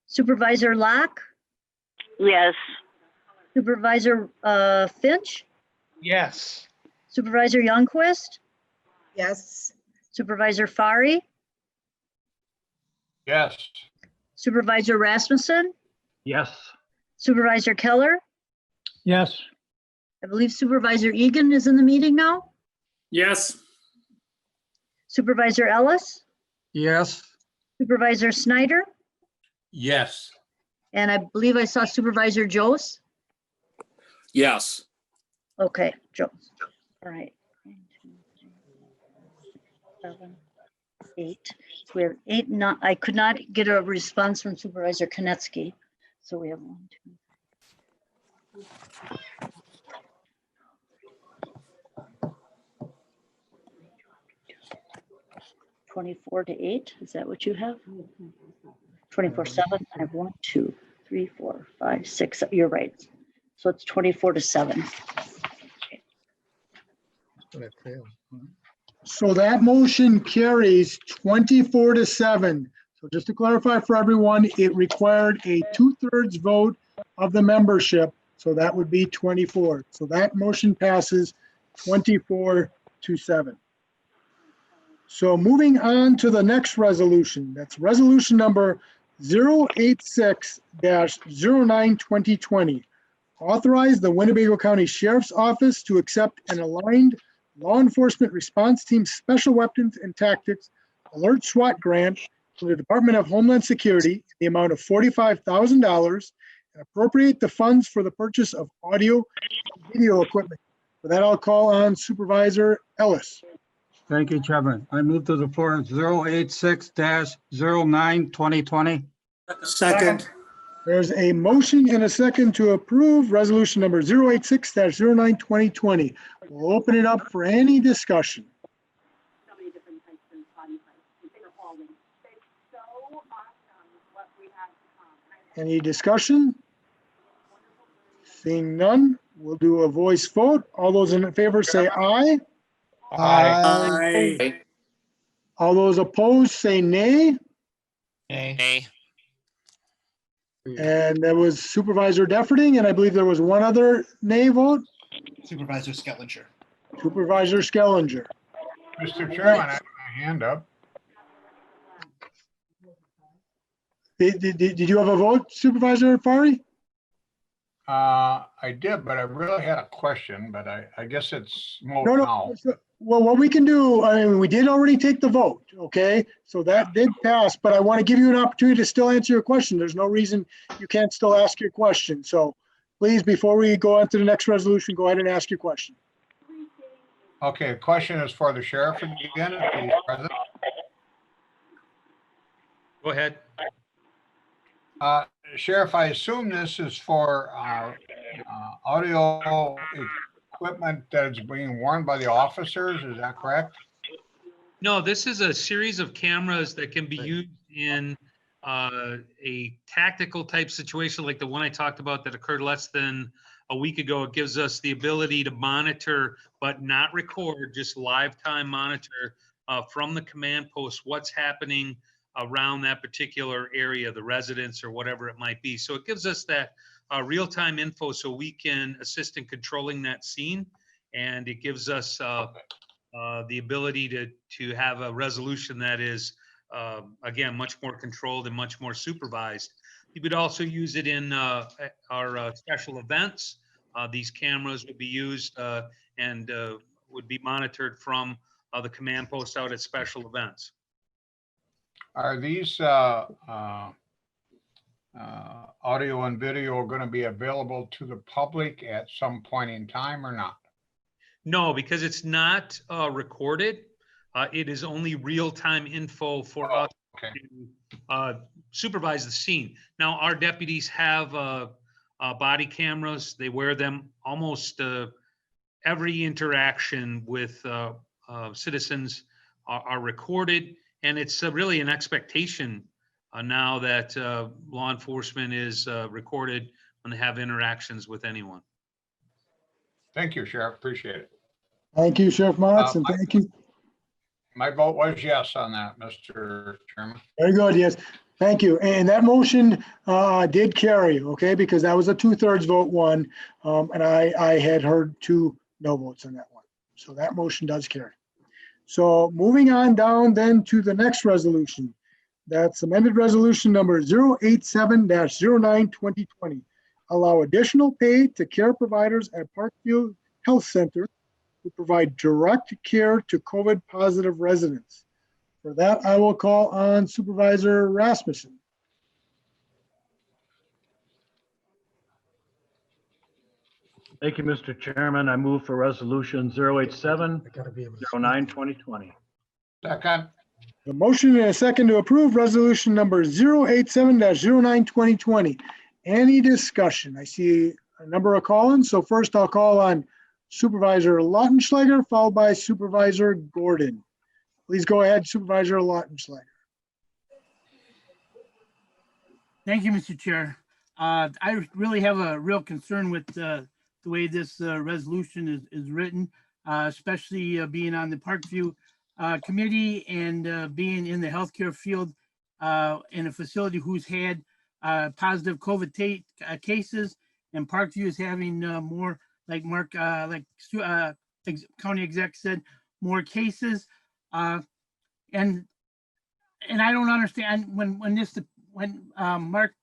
Supervisor Locke? Yes. Supervisor Finch? Yes. Supervisor Youngquist? Yes. Supervisor Fari? Yes. Supervisor Rasmussen? Yes. Supervisor Keller? Yes. I believe Supervisor Egan is in the meeting now. Yes. Supervisor Ellis? Yes. Supervisor Snyder? Yes. And I believe I saw Supervisor Jose. Yes. Okay, Jose. All right. 1, 2, 3, 4, 7, 8. So we have 8. Not, I could not get a response from Supervisor Konetsky. So we have 1, 2, 3. 24 to 8. Is that what you have? 24/7. I have 1, 2, 3, 4, 5, 6. You're right. So it's 24 to 7. So that motion carries 24 to 7. So just to clarify for everyone, it required a 2/3 vote of the membership. So that would be 24. So that motion passes 24 to 7. So moving on to the next resolution, that's resolution number 086-09-2020. Authorize the Winnebago County Sheriff's Office to accept an aligned law enforcement response team special weapons and tactics alert SWAT grant from the Department of Homeland Security in the amount of $45,000 and appropriate the funds for the purchase of audio and video equipment. For that, I'll call on Supervisor Ellis. Thank you, Chairman. I move to the floor 086-09-2020. Second. There's a motion and a second to approve resolution number 086-09-2020. We'll open it up for any discussion. Any discussion? Seeing none, we'll do a voice vote. All those in favor say aye. Aye. All those opposed say nay. Nay. And that was Supervisor Defferting, and I believe there was one other nay vote. Supervisor Skellinger. Supervisor Skellinger. Mr. Chairman, I have my hand up. Did you have a vote, Supervisor Fari? I did, but I really had a question, but I guess it's moot No. now. Well, what we can do, I mean, we did already take the vote, okay? So that did pass, but I want to give you an opportunity to still answer your question. There's no reason you can't still ask your question. So please, before we go on to the next resolution, go ahead and ask your question. Okay, the question is for the sheriff again, if he's present. Go ahead. Sheriff, I assume this is for audio equipment that's being worn by the officers, is that correct? No, this is a series of cameras that can be used in a tactical type situation like the one I talked about that occurred less than a week ago. It gives us the ability to monitor, but not record, just live time monitor from the command post what's happening around that particular area, the residence or whatever it might be. So it gives us that real-time info so we can assist in controlling that scene. And it gives us the ability to have a resolution that is, again, much more controlled and much more supervised. You would also use it in our special events. These cameras would be used and would be monitored from the command post out at special events. Are these audio and video going to be available to the public at some point in time or not? No, because it's not recorded. It is only real-time info for us to supervise the scene. Now, our deputies have body cameras. They wear them almost every interaction with citizens are recorded. And it's really an expectation now that law enforcement is recorded when they have interactions with anyone. Thank you, Sheriff. Appreciate it. Thank you, Sheriff Motts, and thank you. My vote was yes on that, Mr. Chairman. Very good, yes. Thank you. And that motion did carry, okay, because that was a 2/3 vote one. And I had heard 2 no votes on that one. So that motion does carry. So moving on down then to the next resolution. That's amended resolution number 087-09-2020. Allow additional pay to care providers at Parkview Health Center who provide direct care to COVID positive residents. For that, I will call on Supervisor Rasmussen. Thank you, Mr. Chairman. I move for resolution 087-09-2020. Second. The motion and a second to approve resolution number 087-09-2020. Any discussion? I see a number of call-ins. So first I'll call on Supervisor Lautenschläger, followed by Supervisor Gordon. Please go ahead, Supervisor Lautenschlager. Thank you, Mr. Chair. I really have a real concern with the way this resolution is written, especially being on the Parkview committee and being in the healthcare field in a facility who's had positive COVID cases, and Parkview is having more, like Mark, county exec said, more cases. And I don't understand when Mark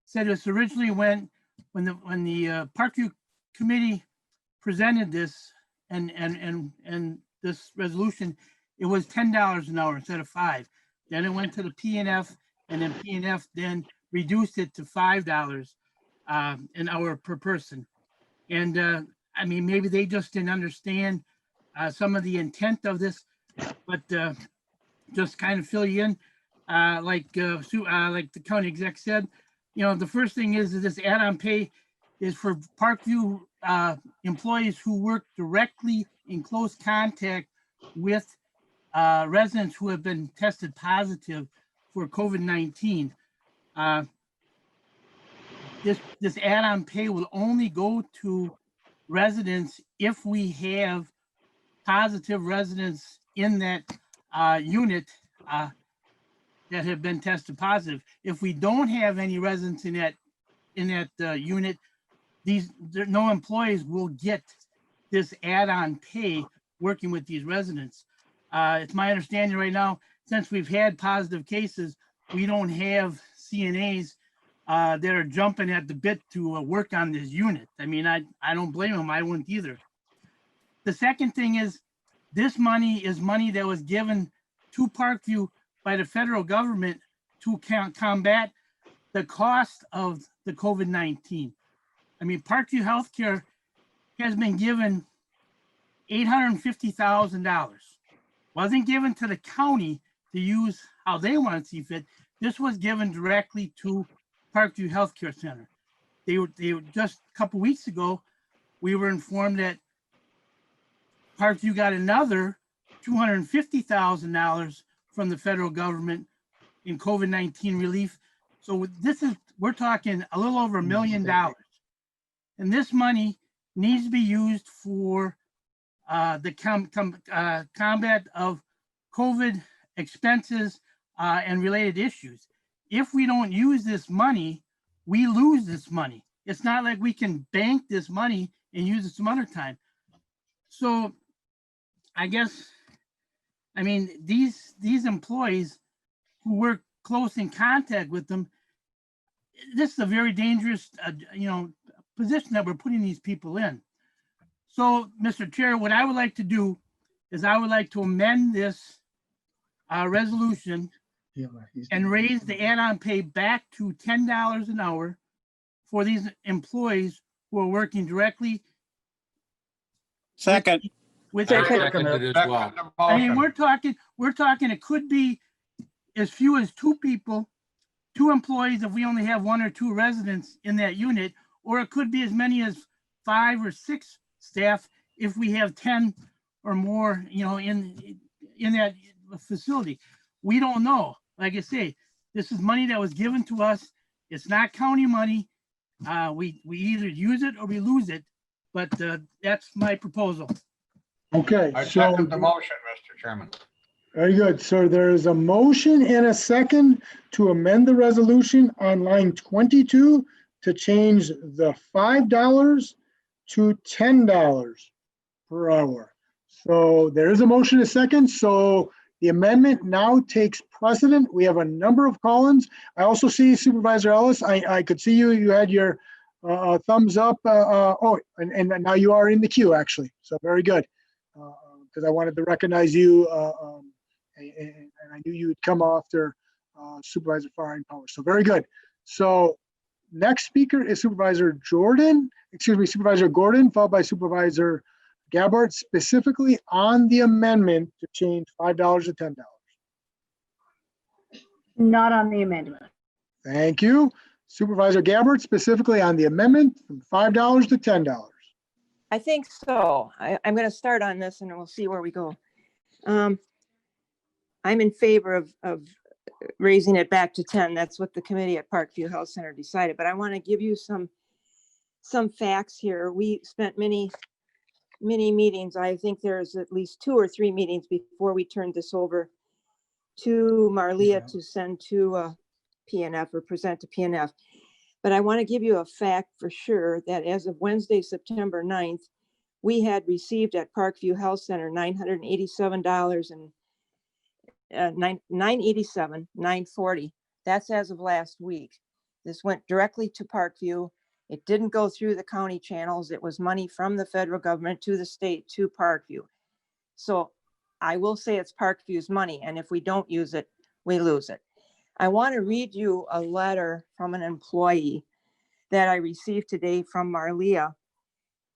said this originally when the Parkview committee presented this and this resolution, it was $10 an hour instead of $5. Then it went to the PNF, and then PNF then reduced it to $5 an hour per person. And I mean, maybe they just didn't understand some of the intent of this, but just kind of fill you in, like the county exec said, the first thing is this add-on pay is for Parkview employees who work directly in close contact with residents who have been tested positive for COVID-19. This add-on pay will only go to residents if we have positive residents in that unit that have been tested positive. If we don't have any residents in that unit, no employees will get this add-on pay working with these residents. It's my understanding right now, since we've had positive cases, we don't have CNAs that are jumping at the bit to work on this unit. I mean, I don't blame them. I wouldn't either. The second thing is, this money is money that was given to Parkview by the federal government to combat the cost of the COVID-19. I mean, Parkview Healthcare has been given $850,000. Wasn't given to the county to use how they want to see fit. This was given directly to Parkview Healthcare Center. They were just a couple weeks ago, we were informed that Parkview got another $250,000 from the federal government in COVID-19 relief. So we're talking a little over $1 million. And this money needs to be used for the combat of COVID expenses and related issues. If we don't use this money, we lose this money. It's not like we can bank this money and use it some other time. So I guess, I mean, these employees who work close in contact with them, this is a very dangerous, position that we're putting these people in. So, Mr. Chair, what I would like to do is I would like to amend this resolution and raise the add-on pay back to $10 an hour for these employees who are working directly. Second. I second it as well. I mean, we're talking, it could be as few as 2 people, 2 employees if we only have 1 or 2 residents in that unit, or it could be as many as 5 or 6 staff if we have 10 or more, in that facility. We don't know. Like I say, this is money that was given to us. It's not county money. We either use it or we lose it, but that's my proposal. Okay. I second the motion, Mr. Chairman. Very good. So there is a motion and a second to amend the resolution on line 22 to change the $5 to $10 per hour. So there is a motion, a second. So the amendment now takes precedent. We have a number of call-ins. I also see Supervisor Ellis. I could see you. You had your thumbs up. And now you are in the queue, actually. So very good. Because I wanted to recognize you, and I knew you would come after Supervisor Fine-Power. So very good. So next speaker is Supervisor Gordon, followed by Supervisor Gabbard, specifically on the amendment to change $5 to $10. Not on the amendment. Thank you. Supervisor Gabbard, specifically on the amendment from $5 to $10. I think so. I'm going to start on this and we'll see where we go. I'm in favor of raising it back to 10. That's what the committee at Parkview Health Center decided, but I want to give you some facts here. We spent many meetings. I think there's at least 2 or 3 meetings before we turned this over to Marlia to send to PNF or present to PNF. But I want to give you a fact for sure that as of Wednesday, September 9th, we had received at Parkview Health Center $987 and $940. That's as of last week. This went directly to Parkview. It didn't go through the county channels. It was money from the federal government to the state to Parkview. So I will say it's Parkview's money, and if we don't use it, we lose it. I want to read you a letter from an employee that I received today from Marlia,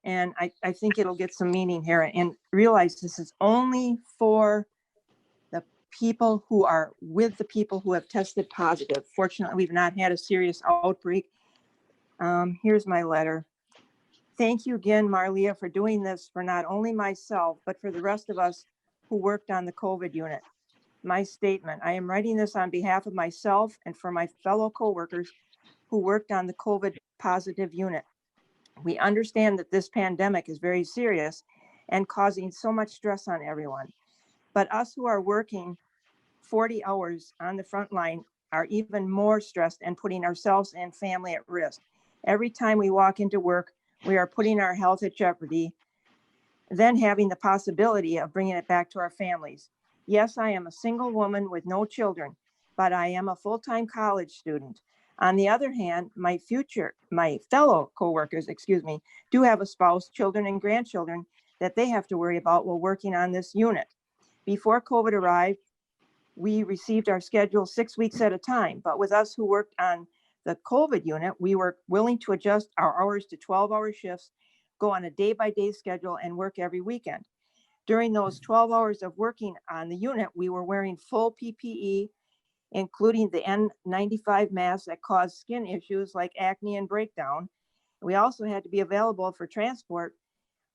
and I think it'll get some meaning here. And realize this is only for the people who are with the people who have tested positive. Fortunately, we've not had a serious outbreak. Here's my letter. Thank you again, Marlia, for doing this for not only myself, but for the rest of us who worked on the COVID unit. My statement, I am writing this on behalf of myself and for my fellow coworkers who worked on the COVID positive unit. We understand that this pandemic is very serious and causing so much stress on everyone. But us who are working 40 hours on the front line are even more stressed and putting ourselves and family at risk. Every time we walk into work, we are putting our health at jeopardy, then having the possibility of bringing it back to our families. Yes, I am a single woman with no children, but I am a full-time college student. On the other hand, my fellow coworkers, do have a spouse, children, and grandchildren that they have to worry about while working on this unit. Before COVID arrived, we received our schedule 6 weeks at a time, but with us who worked on the COVID unit, we were willing to adjust our hours to 12-hour shifts, go on a day-by-day schedule, and work every weekend. During those 12 hours of working on the unit, we were wearing full PPE, including the N95 masks that cause skin issues like acne and breakdown. We also had to be available for transport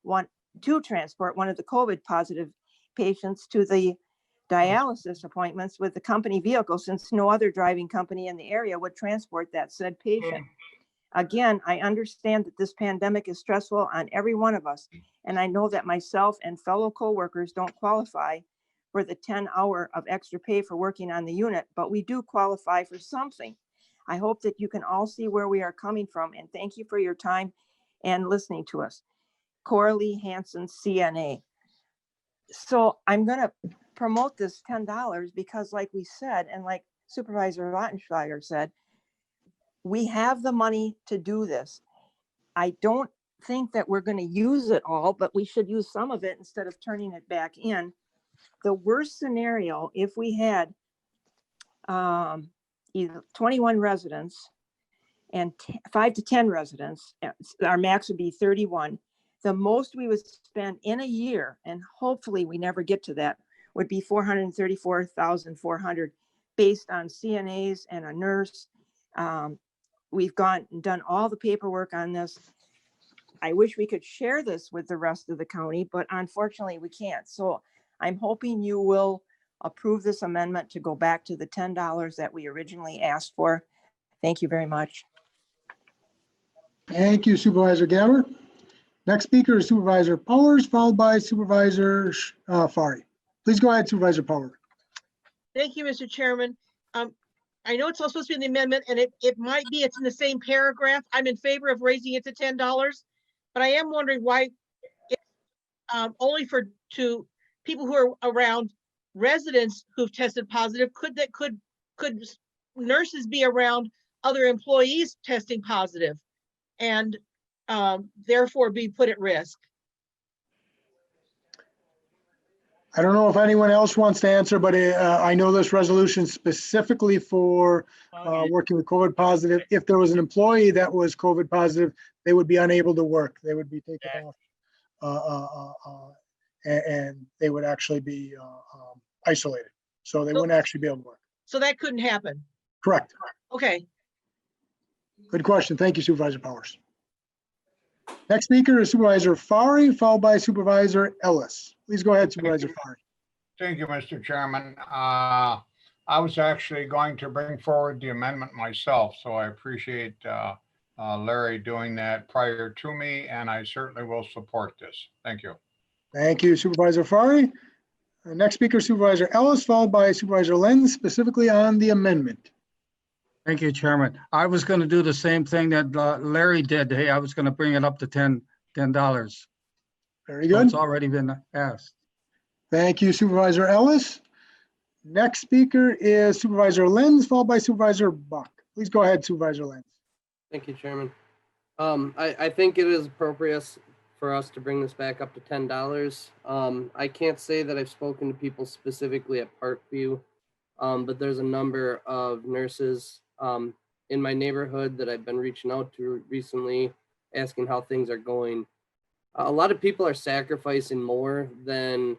one of the COVID positive patients to the dialysis appointments with the company vehicle, since no other driving company in the area would transport that said patient. Again, I understand that this pandemic is stressful on every one of us, and I know that myself and fellow coworkers don't qualify for the 10-hour of extra pay for working on the unit, but we do qualify for something. I hope that you can all see where we are coming from, and thank you for your time and listening to us. Coralie Hansen, CNA. So I'm going to promote this $10 because, like we said, and like Supervisor Rottenschlager said, we have the money to do this. I don't think that we're going to use it all, but we should use some of it instead of turning it back in. The worst scenario, if we had either 21 residents and 5 to 10 residents, our max would be 31. The most we would spend in a year, and hopefully we never get to that, would be $434,400 based on CNAs and a nurse. We've gone and done all the paperwork on this. I wish we could share this with the rest of the county, but unfortunately we can't. So I'm hoping you will approve this amendment to go back to the $10 that we originally asked for. Thank you very much. Thank you, Supervisor Gabbard. Next speaker is Supervisor Powers, followed by Supervisor Fari. Please go ahead, Supervisor Powers. Thank you, Mr. Chairman. I know it's all supposed to be in the amendment, and it might be it's in the same paragraph. I'm in favor of raising it to $10, but I am wondering why it's only to people who are around residents who've tested positive. Could nurses be around other employees testing positive and therefore be put at risk? I don't know if anyone else wants to answer, but I know this resolution specifically for working with COVID positive. If there was an employee that was COVID positive, they would be unable to work. They would be taken off and they would actually be isolated. So they wouldn't actually be able to work. So that couldn't happen? Correct. Okay. Good question. Thank you, Supervisor Powers. Next speaker is Supervisor Fari, followed by Supervisor Ellis. Please go ahead, Supervisor Fari. Thank you, Mr. Chairman. I was actually going to bring forward the amendment myself, so I appreciate Larry doing that prior to me, and I certainly will support this. Thank you. Thank you, Supervisor Fari. Next speaker, Supervisor Ellis, followed by Supervisor Lenz, specifically on the amendment. Thank you, Chairman. I was going to do the same thing that Larry did. Hey, I was going to bring it up to $10. Very So good. it's already been asked. Thank you, Supervisor Ellis. Next speaker is Supervisor Lenz, followed by Supervisor Buck. Please go ahead, Supervisor Lenz. Thank you, Chairman. I think it is appropriate for us to bring this back up to $10. I can't say that I've spoken to people specifically at Parkview, but there's a number of nurses in my neighborhood that I've been reaching out to recently, asking how things are going. A lot of people are sacrificing more than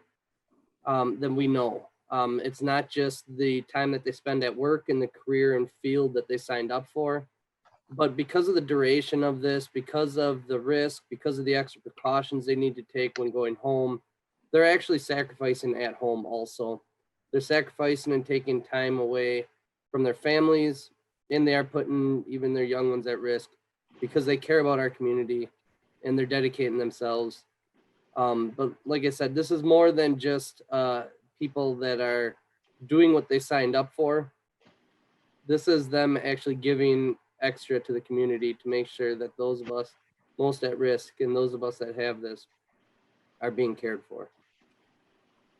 we know. It's not just the time that they spend at work and the career and field that they signed up for, but because of the duration of this, because of the risk, because of the extra precautions they need to take when going home, they're actually sacrificing at home also. They're sacrificing and taking time away from their families, and they are putting even their young ones at risk because they care about our community and they're dedicating themselves. But like I said, this is more than just people that are doing what they signed up for. This is them actually giving extra to the community to make sure that those of us most at risk and those of us that have this are being cared for.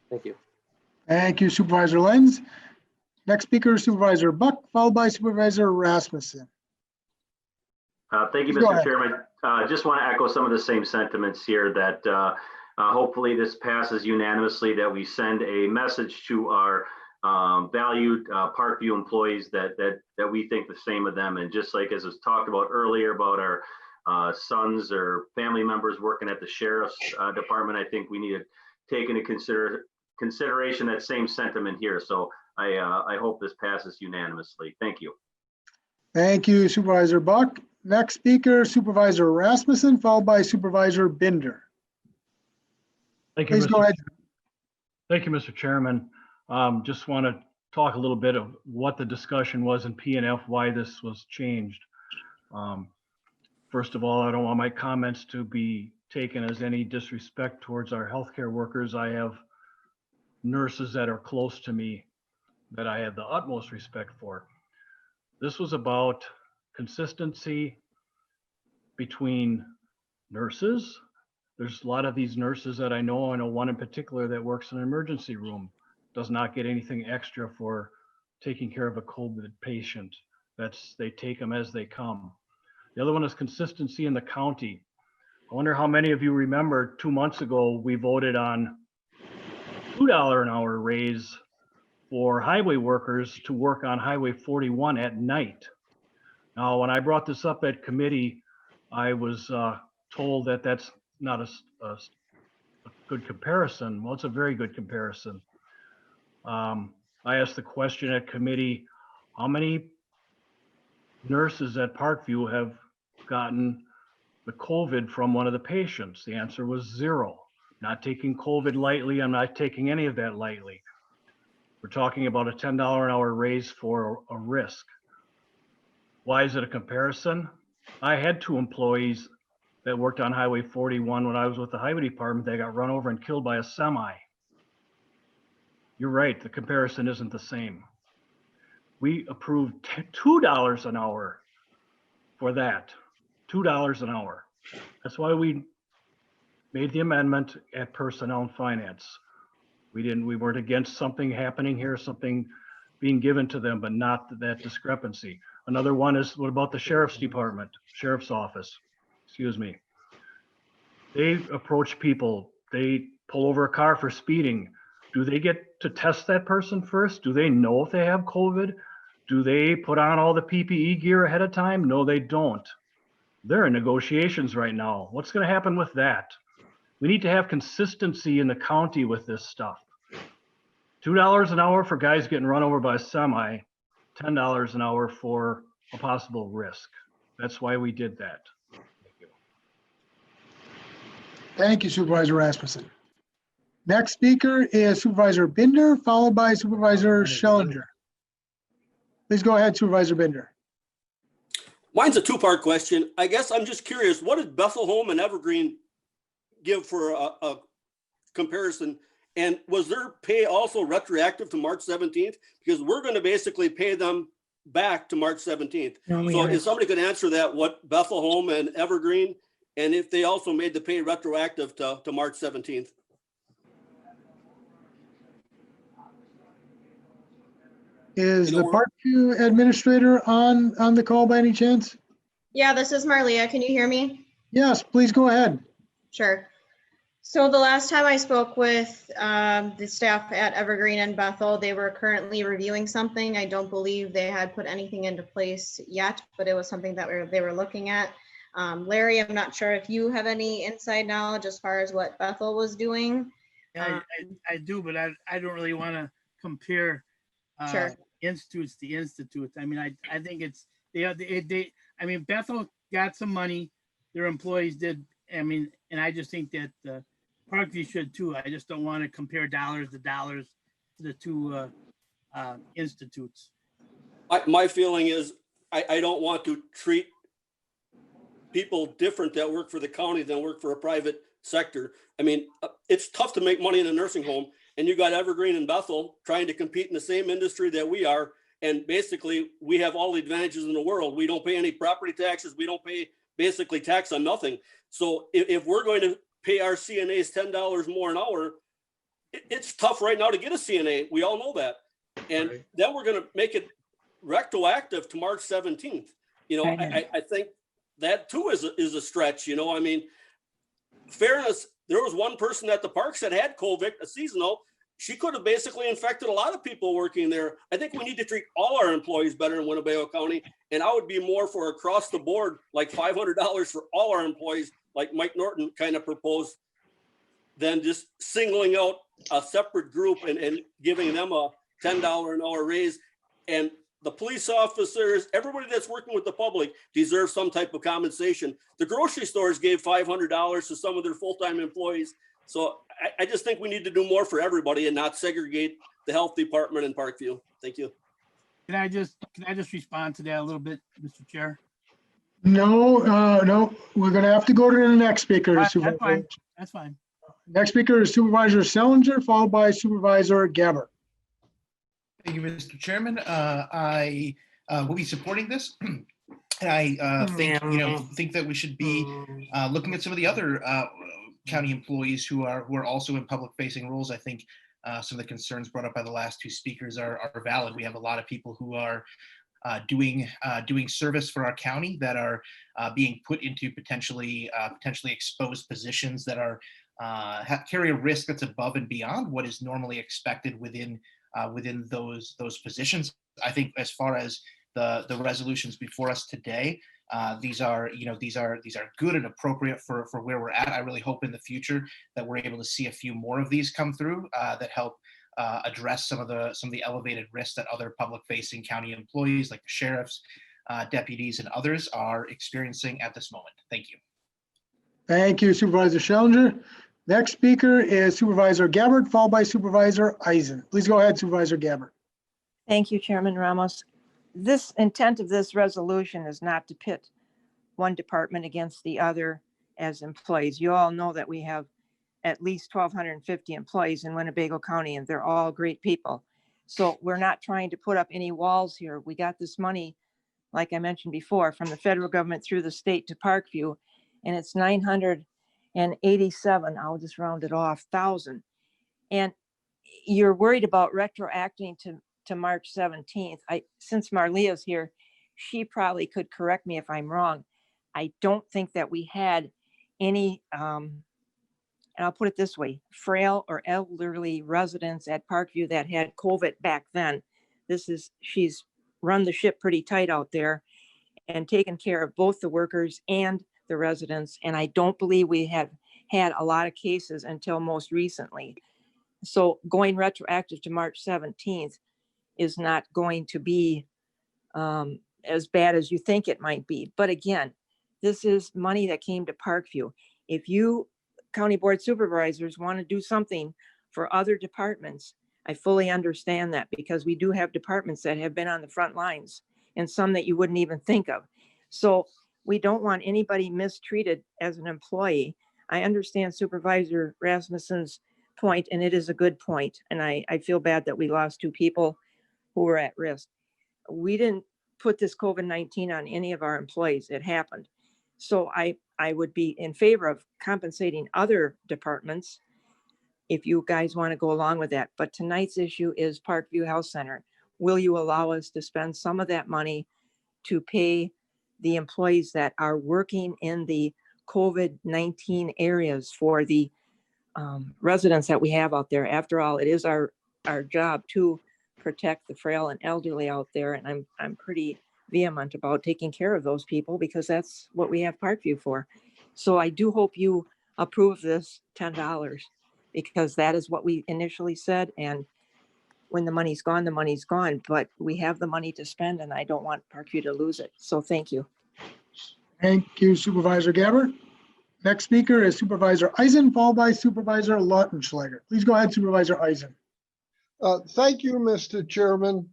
Thank you. Thank you, Supervisor Lenz. Next speaker is Supervisor Buck, followed by Supervisor Rasmussen. Thank you, Please go Mr. ahead. Chairman. Just want to echo some of the same sentiments here that hopefully this passes unanimously, that we send a message to our valued Parkview employees that we think the same of them. And just like as was talked about earlier about our sons or family members working at the sheriff's department, I think we need to take into consideration that same sentiment here. So I hope this passes unanimously. Thank you. Thank you, Supervisor Buck. Next speaker, Supervisor Rasmussen, followed by Supervisor Binder. Thank you, Please go ahead. Thank you, Mr. Chairman. Just want to talk a little bit of what the discussion was in P&F, why this was changed. First of all, I don't want my comments to be taken as any disrespect towards our healthcare workers. I have nurses that are close to me that I have the utmost respect for. This was about consistency between nurses. There's a lot of these nurses that I know one in particular that works in an emergency room, does not get anything extra for taking care of a COVID patient. They take them as they come. The other one is consistency in the county. I wonder how many of you remember 2 months ago, we voted on $2 an hour raise for highway workers to work on Highway 41 at night. Now, when I brought this up at committee, I was told that that's not a good comparison. Well, it's a very good comparison. I asked the question at committee, how many nurses at Parkview have gotten the COVID from one of the patients? The answer was 0. Not taking COVID lightly. I'm not taking any of that lightly. We're talking about a $10 an hour raise for a risk. Why is it a comparison? I had 2 employees that worked on Highway 41 when I was with the highway department. They got run over and killed by a semi. You're right, the comparison isn't the same. We approved $2 an hour for that, $2 an hour. That's why we made the amendment at Personnel and Finance. We weren't against something happening here, something being given to them, but not that discrepancy. Another one is, what about the sheriff's department, sheriff's office, excuse me. They approach people, they pull over a car for speeding. Do they get to test that person first? Do they know if they have COVID? Do they put on all the PPE gear ahead of time? No, they don't. They're in negotiations right now. What's going to happen with that? We need to have consistency in the county with this stuff. $2 an hour for guys getting run over by a semi, $10 an hour for a possible risk. That's why we did that. Thank you, Supervisor Rasmussen. Next speaker is Supervisor Binder, followed by Supervisor Schellinger. Please go ahead, Supervisor Binder. Mine's a two-part question. I guess I'm just curious, what did Bethel Home and Evergreen give for a comparison? And was their pay also retroactive to March 17th? Because we're going to basically pay them back to March 17th. So if somebody could answer that, what Bethel Home and Evergreen, and if they also made the pay retroactive to March 17th. Is the Parkview administrator on the call by any chance? Yeah, this is Marlia. Can you hear me? Yes, please go ahead. Sure. So the last time I spoke with the staff at Evergreen and Bethel, they were currently reviewing something. I don't believe they had put anything into place yet, but it was something that they were looking at. Larry, I'm not sure if you have any inside knowledge as far as what Bethel was doing. I do, but I don't really want to compare Sure. institutes to institutes. I mean, I think it's, I mean, Bethel got some money, their employees did. I mean, and I just think that Parkview should too. I just don't want to compare dollars to the two institutes. My feeling is I don't want to treat people different that work for the county than work for a private sector. I mean, it's tough to make money in a nursing home, and you got Evergreen and Bethel trying to compete in the same industry that we are. And basically we have all the advantages in the world. We don't pay any property taxes. We don't pay basically tax on nothing. So if we're going to pay our CNAs $10 more an hour, it's tough right now to get a CNA. We all know that. And then we're going to make it retroactive to March 17th. You know, I think that too is a stretch, you know. I mean, fairness, there was one person at the parks that had COVID, a seasonal. She could have basically infected a lot of people working there. I think we need to treat all our employees better in Winnebago County. And I would be more for across the board, like $500 for all our employees, like Mike Norton kind of proposed, than just singling out a separate group and giving them a $10 an hour raise. And the police officers, everybody that's working with the public deserves some type of compensation. The grocery stores gave $500 to some of their full-time employees. So I just think we need to do more for everybody and not segregate the health department in Parkview. Thank you. Can I just respond to that a little bit, Mr. Chair? No, no, we're gonna have to go to the next speaker. That's fine. That's fine. Next speaker is Supervisor Schellinger, followed by Supervisor Gabbard. Thank you, Mr. Chairman. I will be supporting this. And I think that we should be looking at some of the other county employees who are also in public facing roles. I think some of the concerns brought up by the last two speakers are valid. We have a lot of people who are doing service for our county that are being put into potentially exposed positions that are carry a risk that's above and beyond what is normally expected within those positions. I think as far as the resolutions before us today, these are good and appropriate for where we're at. I really hope in the future that we're able to see a few more of these come through that help address some of the elevated risks that other public-facing county employees, like the sheriffs, deputies, and others are experiencing at this moment. Thank you. Thank you, Supervisor Schellinger. Next speaker is Supervisor Gabbard, followed by Supervisor Eisen. Please go ahead, Supervisor Gabbard. Thank you, Chairman Ramos. This intent of this resolution is not to pit one department against the other as employees. You all know that we have at least 1,250 employees in Winnebago County, and they're all great people. So we're not trying to put up any walls here. We got this money, like I mentioned before, from the federal government through the state to Parkview, and it's 987, I'll just round it off, 1,000. And you're worried about retroacting to March 17th. Since Marlia's here, she probably could correct me if I'm wrong. I don't think that we had any, and I'll put it this way, frail or elderly residents at Parkview that had COVID back then. She's run the ship pretty tight out there and taken care of both the workers and the residents. And I don't believe we have had a lot of cases until most recently. So going retroactive to March 17th is not going to be as bad as you think it might be. But again, this is money that came to Parkview. If you county board supervisors want to do something For other departments, I fully understand that because we do have departments that have been on the front lines and some that you wouldn't even think of. So we don't want anybody mistreated as an employee. I understand Supervisor Rasmussen's point, and it is a good point. And I feel bad that we lost 2 people who were at risk. We didn't put this COVID-19 on any of our employees. It happened. So I would be in favor of compensating other departments if you guys want to go along with that. But tonight's issue is Parkview Health Center. Will you allow us to spend some of that money to pay the employees that are working in the COVID-19 areas for the residents that we have out there? After all, it is our job to protect the frail and elderly out there. And I'm pretty vehement about taking care of those people because that's what we have Parkview for. So I do hope you approve this $10 because that is what we initially said. And when the money's gone, the money's gone, but we have the money to spend and I don't want Parkview to lose it. So thank you. Thank you, Supervisor Gabbard. Next speaker is Supervisor Eisen, followed by Supervisor Lautenschlager. Please go ahead, Supervisor Eisen. Thank you, Mr. Chairman.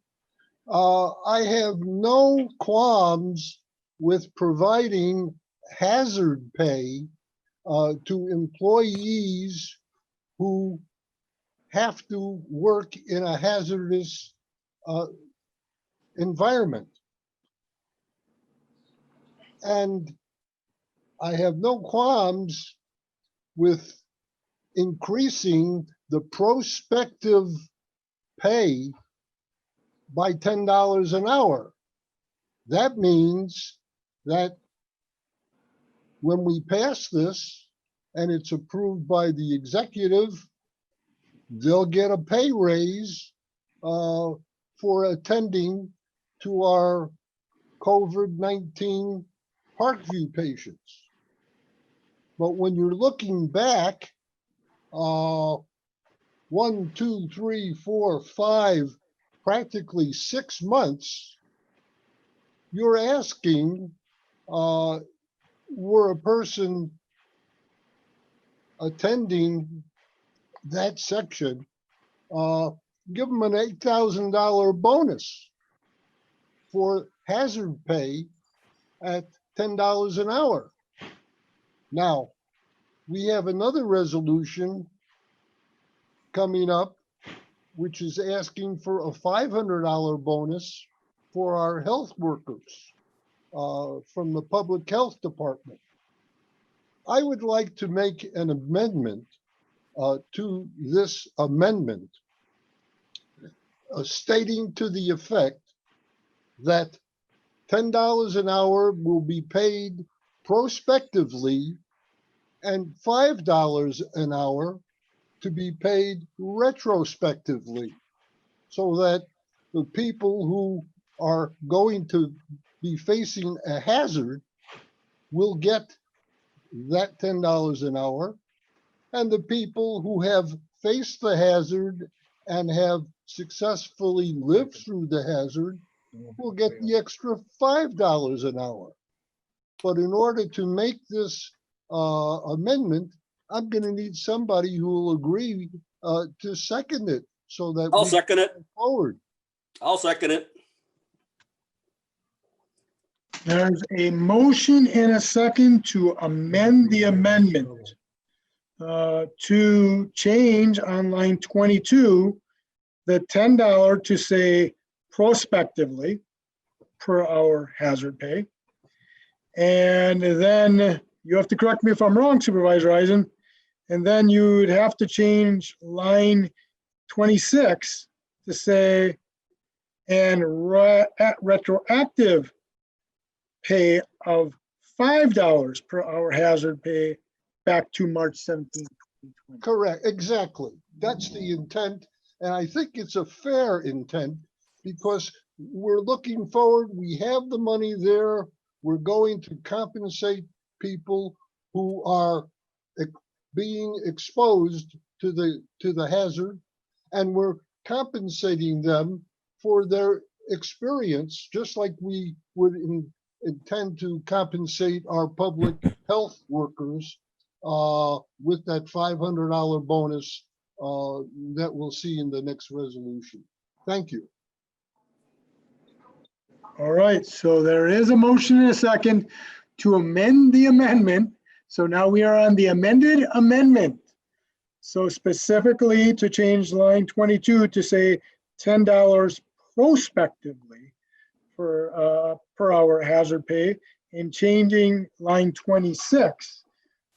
I have no qualms with providing hazard pay to employees who have to work in a hazardous environment. And I have no qualms with increasing the prospective pay by $10 an hour. That means that when we pass this and it's approved by the executive, they'll get a pay raise for attending to our COVID-19 Parkview patients. But when you're looking back, 1, 2, 3, 4, 5, practically 6 months, you're asking, were a person attending that section, give them an $8,000 bonus for hazard pay at $10 an hour. Now, we have another resolution coming up, which is asking for a $500 bonus for our health workers from the Public Health Department. I would like to make an amendment to this amendment stating to the effect that $10 an hour will be paid prospectively and $5 an hour to be paid retrospectively, so that the people who are going to be facing a hazard will get that $10 an hour, and the people who have faced the hazard and have successfully lived through the hazard will get the extra $5 an hour. But in order to make this amendment, I'm going to need somebody who will agree to second it so that I'll we second it. move forward. I'll second it. There's a motion and a second to amend the amendment to change on line 22, the $10 to say prospectively per hour hazard pay. And then you have to correct me if I'm wrong, Supervisor Eisen. And then you'd have to change line 26 to say, and retroactive pay of $5 per hour hazard pay back to March 17th. Correct, exactly. That's the intent. And I think it's a fair intent because we're looking forward. We have the money there. We're going to compensate people who are being exposed to the hazard, and we're compensating them for their experience, just like we would intend to compensate our public health workers with that $500 bonus that we'll see in the next resolution. Thank you. All right, so there is a motion and a second to amend the amendment. So now we are on the amended amendment. So specifically to change line 22 to say $10 prospectively for per hour hazard pay, and changing line 26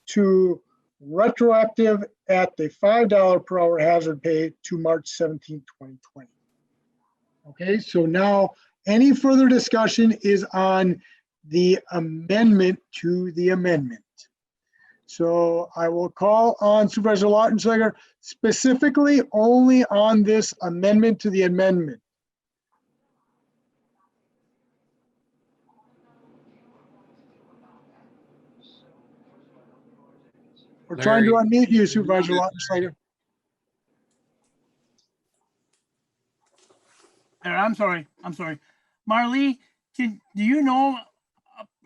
to retroactive at the $5 per hour hazard pay to March 17, 2020. Okay, so now any further discussion is on the amendment to the amendment. So I will call on Supervisor Lautenschlager specifically only on this amendment to the amendment. We're trying to Larry, unmute you, Supervisor Lautenschlager. I'm sorry. Marlee, do you know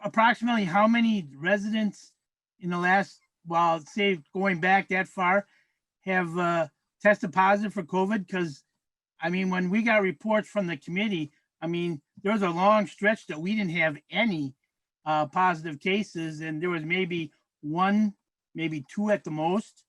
approximately how many residents in the last, well, say going back that far, have tested positive for COVID? Because, I mean, when we got reports from the committee, I mean, there was a long stretch that we didn't have any positive cases, and there was maybe one, maybe two at the most.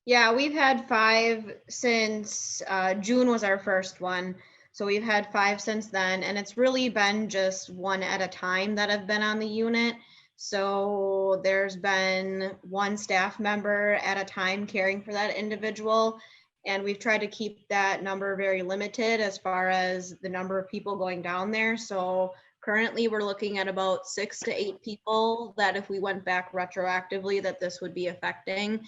Yeah, we've had 5 since June was our first one. So we've had 5 since then, and it's really been just one at a time that have been on the unit. So there's been one staff member at a time caring for that individual. And we've tried to keep that number very limited as far as the number of people going down there. So currently we're looking at about 6 to 8 people that if we went back retroactively that this would be affecting.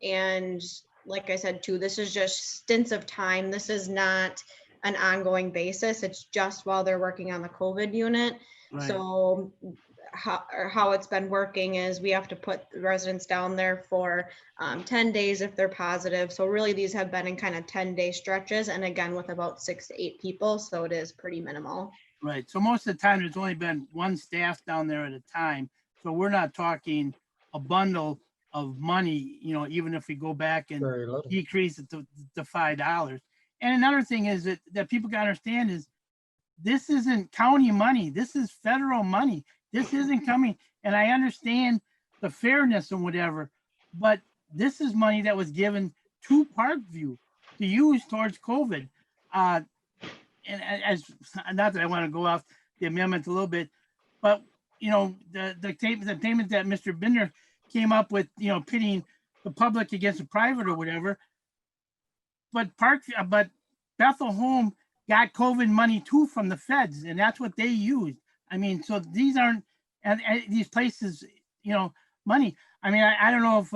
And like I said, too, this is just stints of time. This is not an ongoing basis. It's just while they're working on the COVID unit. Right. So how it's been working is we have to put the residents down there for 10 days if they're positive. So really these have been in kind of 10-day stretches, and again with about 6 to 8 people. So it is pretty minimal. Right. So most of the time there's only been one staff down there at a time. So we're not talking a bundle of money, you know, even if we go back and decrease it to $5. And another thing is that people got to understand is this isn't county money. This is federal money. This isn't coming. And I understand the fairness and whatever, but this is money that was given to Parkview to use towards COVID. And as not that I want to go off the amendment a little bit, but you know, the payment that Mr. Binder came up with, you know, pitting the public against the private or whatever. But Bethel Home got COVID money too from the feds, and that's what they used. I mean, so these aren't and these places, you know, money. I mean, I don't know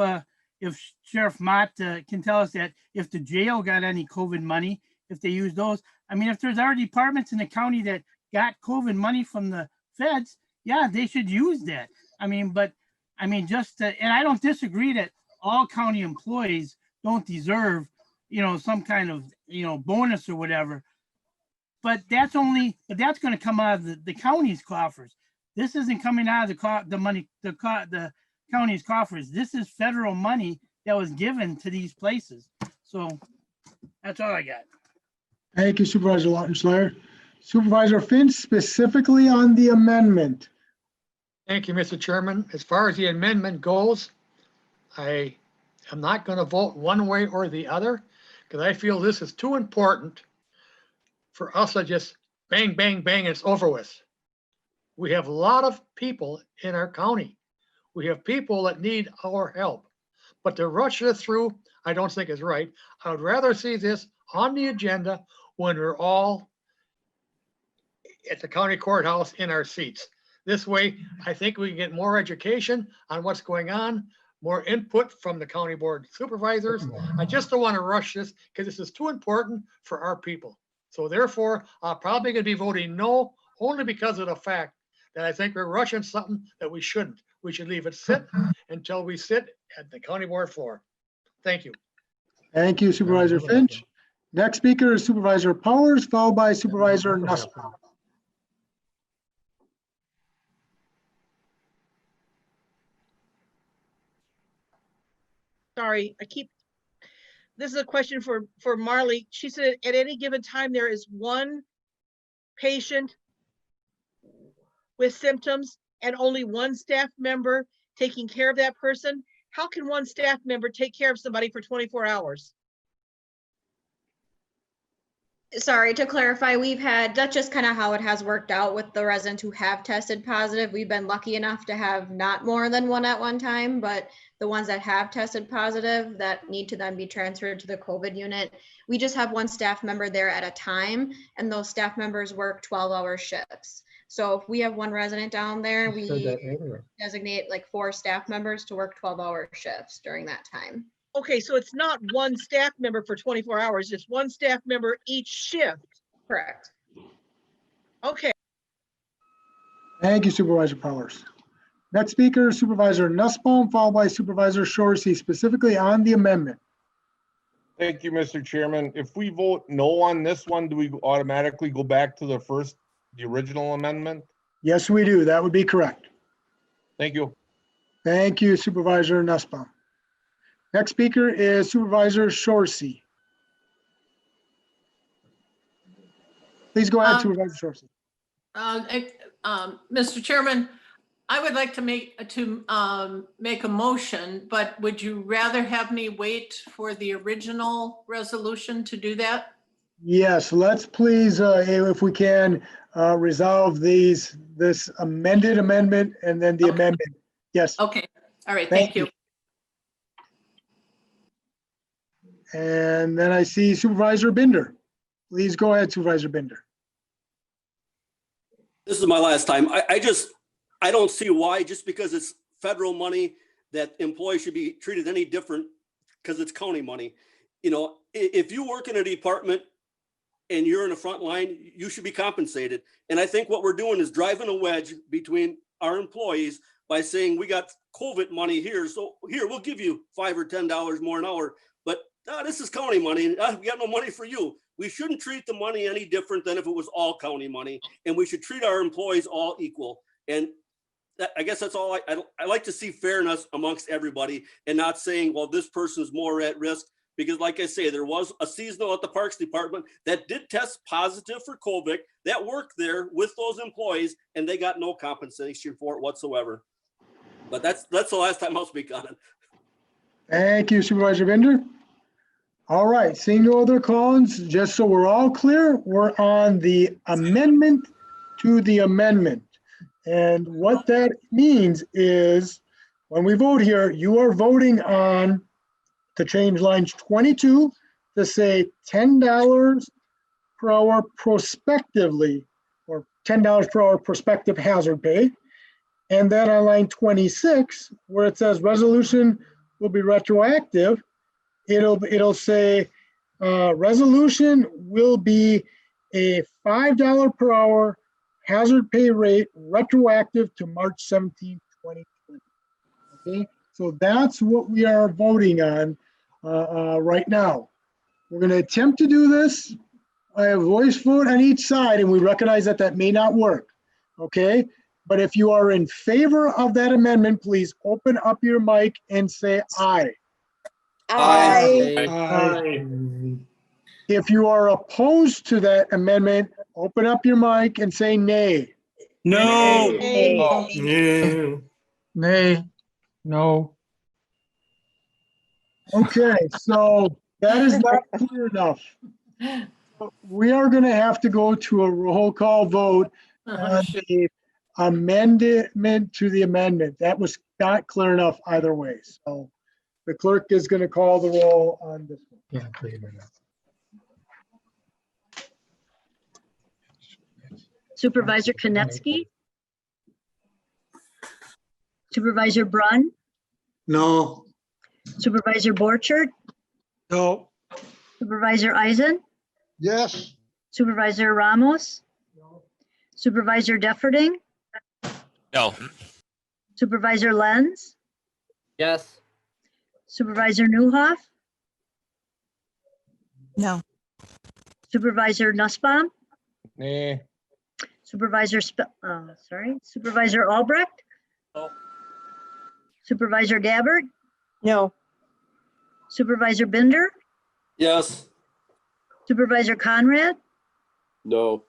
if Sheriff Mott can tell us that if the jail got any COVID money, if they use those. I mean, if there's already departments in the county that got COVID money from the feds, yeah, they should use that. I mean, but I mean, and I don't disagree that all county employees don't deserve, you know, some kind of, you know, bonus or whatever. But that's going to come out of the county's coffers. This isn't coming out of the county's coffers. This is federal money that was given to these places. So that's all I got. Thank you, Supervisor Lautenschlager. Supervisor Finch, specifically on the amendment. Thank you, Mr. Chairman. As far as the amendment goes, I am not going to vote one way or the other because I feel this is too important for us to just bang, bang, bang, it's over with. We have a lot of people in our county. We have people that need our help, but to rush it through, I don't think is right. I would rather see this on the agenda when we're all at the county courthouse in our seats. This way, I think we can get more education on what's going on, more input from the county board supervisors. I just don't want to rush this because this is too important for our people. So therefore, I'm probably going to be voting no, only because of the fact that I think we're rushing something that we shouldn't. We should leave it sit until we sit at the county board floor. Thank you. Thank you, Supervisor Finch. Next speaker is Supervisor Powers, followed by Supervisor Nussbaum. Sorry, this is a question for Marley. She said at any given time, there is one patient with symptoms and only one staff member taking care of that person. How can one staff member take care of somebody for 24 hours? Sorry, to clarify, that's just kind of how it has worked out with the residents who have tested positive. We've been lucky enough to have not more than one at one time, but the ones that have tested positive that need to then be transferred to the COVID unit, we just have one staff member there at a time, and those staff members work 12-hour shifts. So if we have one resident down there, we designate like 4 staff members to work 12-hour shifts during that time. Okay, so it's not one staff member for 24 hours, it's one staff member each shift. Correct. Okay. Thank you, Supervisor Powers. Next speaker, Supervisor Nussbaum, followed by Supervisor Shorsey, specifically on the amendment. Thank you, Mr. Chairman. If we vote no on this one, do we automatically go back to the original amendment? Yes, we do. That would be correct. Thank you. Thank you, Supervisor Nussbaum. Next speaker is Supervisor Shorsey. Please go ahead, Supervisor Shorsey. Mr. Chairman, I would like to make a motion, but would you rather have me wait for the original resolution to do that? Yes, let's please, if we can, resolve this amended amendment and then the amendment. Yes. Okay. All right. Thank you. And then I see Supervisor Binder. Please go ahead, Supervisor Binder. This is my last time. I don't see why, just because it's federal money, that employees should be treated any different because it's county money. You know, if you work in a department and you're in the front line, you should be compensated. And I think what we're doing is driving a wedge between our employees by saying we got COVID money here, so here, we'll give you $5 or $10 more an hour. But this is county money. We got no money for you. We shouldn't treat the money any different than if it was all county money, and we should treat our employees all equal. And I guess that's all. I like to see fairness amongst everybody and not saying, well, this person's more at risk, because like I say, there was a seasonal at the Parks Department that did test positive for COVID that worked there with those employees, and they got no compensation for it whatsoever. But that's the last time I'll speak on it. Thank you, Supervisor Binder. All right, seeing no other calls, just so we're all clear, we're on the amendment to the amendment. And what that means is when we vote here, you are voting on to change lines 22 to say $10 per hour prospectively, or $10 per hour prospective hazard pay. And then on line 26, where it says resolution will be retroactive, it'll say resolution will be a $5 per hour hazard pay rate retroactive to March 17, 2020. Okay, so that's what we are voting on right now. We're going to attempt to do this. I have voice vote on each side, and we recognize that that may not work. Okay, but if you are in favor of that amendment, please open up your mic and say aye. Aye. Aye. If you are opposed to that amendment, open up your mic and say nay. No. Nay. Nay. No. Okay, so that is not clear enough. We are going to have to go to a roll call vote on the amendment to the amendment. That was not clear enough either way. So the clerk is going to call the roll on this one. Yeah, clear enough. Supervisor Konecki? Supervisor Brunn? No. Supervisor Borchert? No. Supervisor Eisen? Yes. Supervisor Ramos? Supervisor Defferding? No. Supervisor Lenz? Yes. Supervisor Newhoff? No. Supervisor Nussbaum? Nay. Supervisor Supervisor Albrecht? No. Supervisor Gabbard? No. Supervisor Binder? Yes. Supervisor Conrad, No.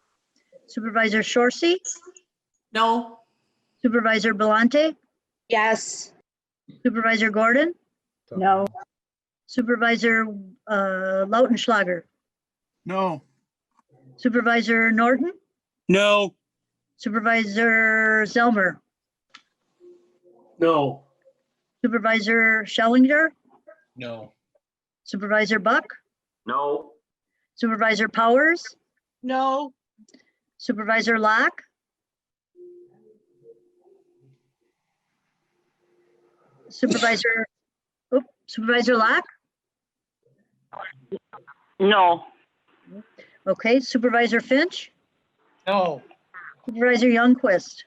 Supervisor Shorsey, No. Supervisor Belante, Yes. Supervisor Gordon, No. Supervisor Lautenschlager, No. Supervisor Norton, No. Supervisor Zelmer, No. Supervisor Schellinger, No. Supervisor Buck, No. Supervisor Powers, No. Supervisor Locke, Supervisor Locke, No. okay, Supervisor Finch, No. Supervisor Youngquist,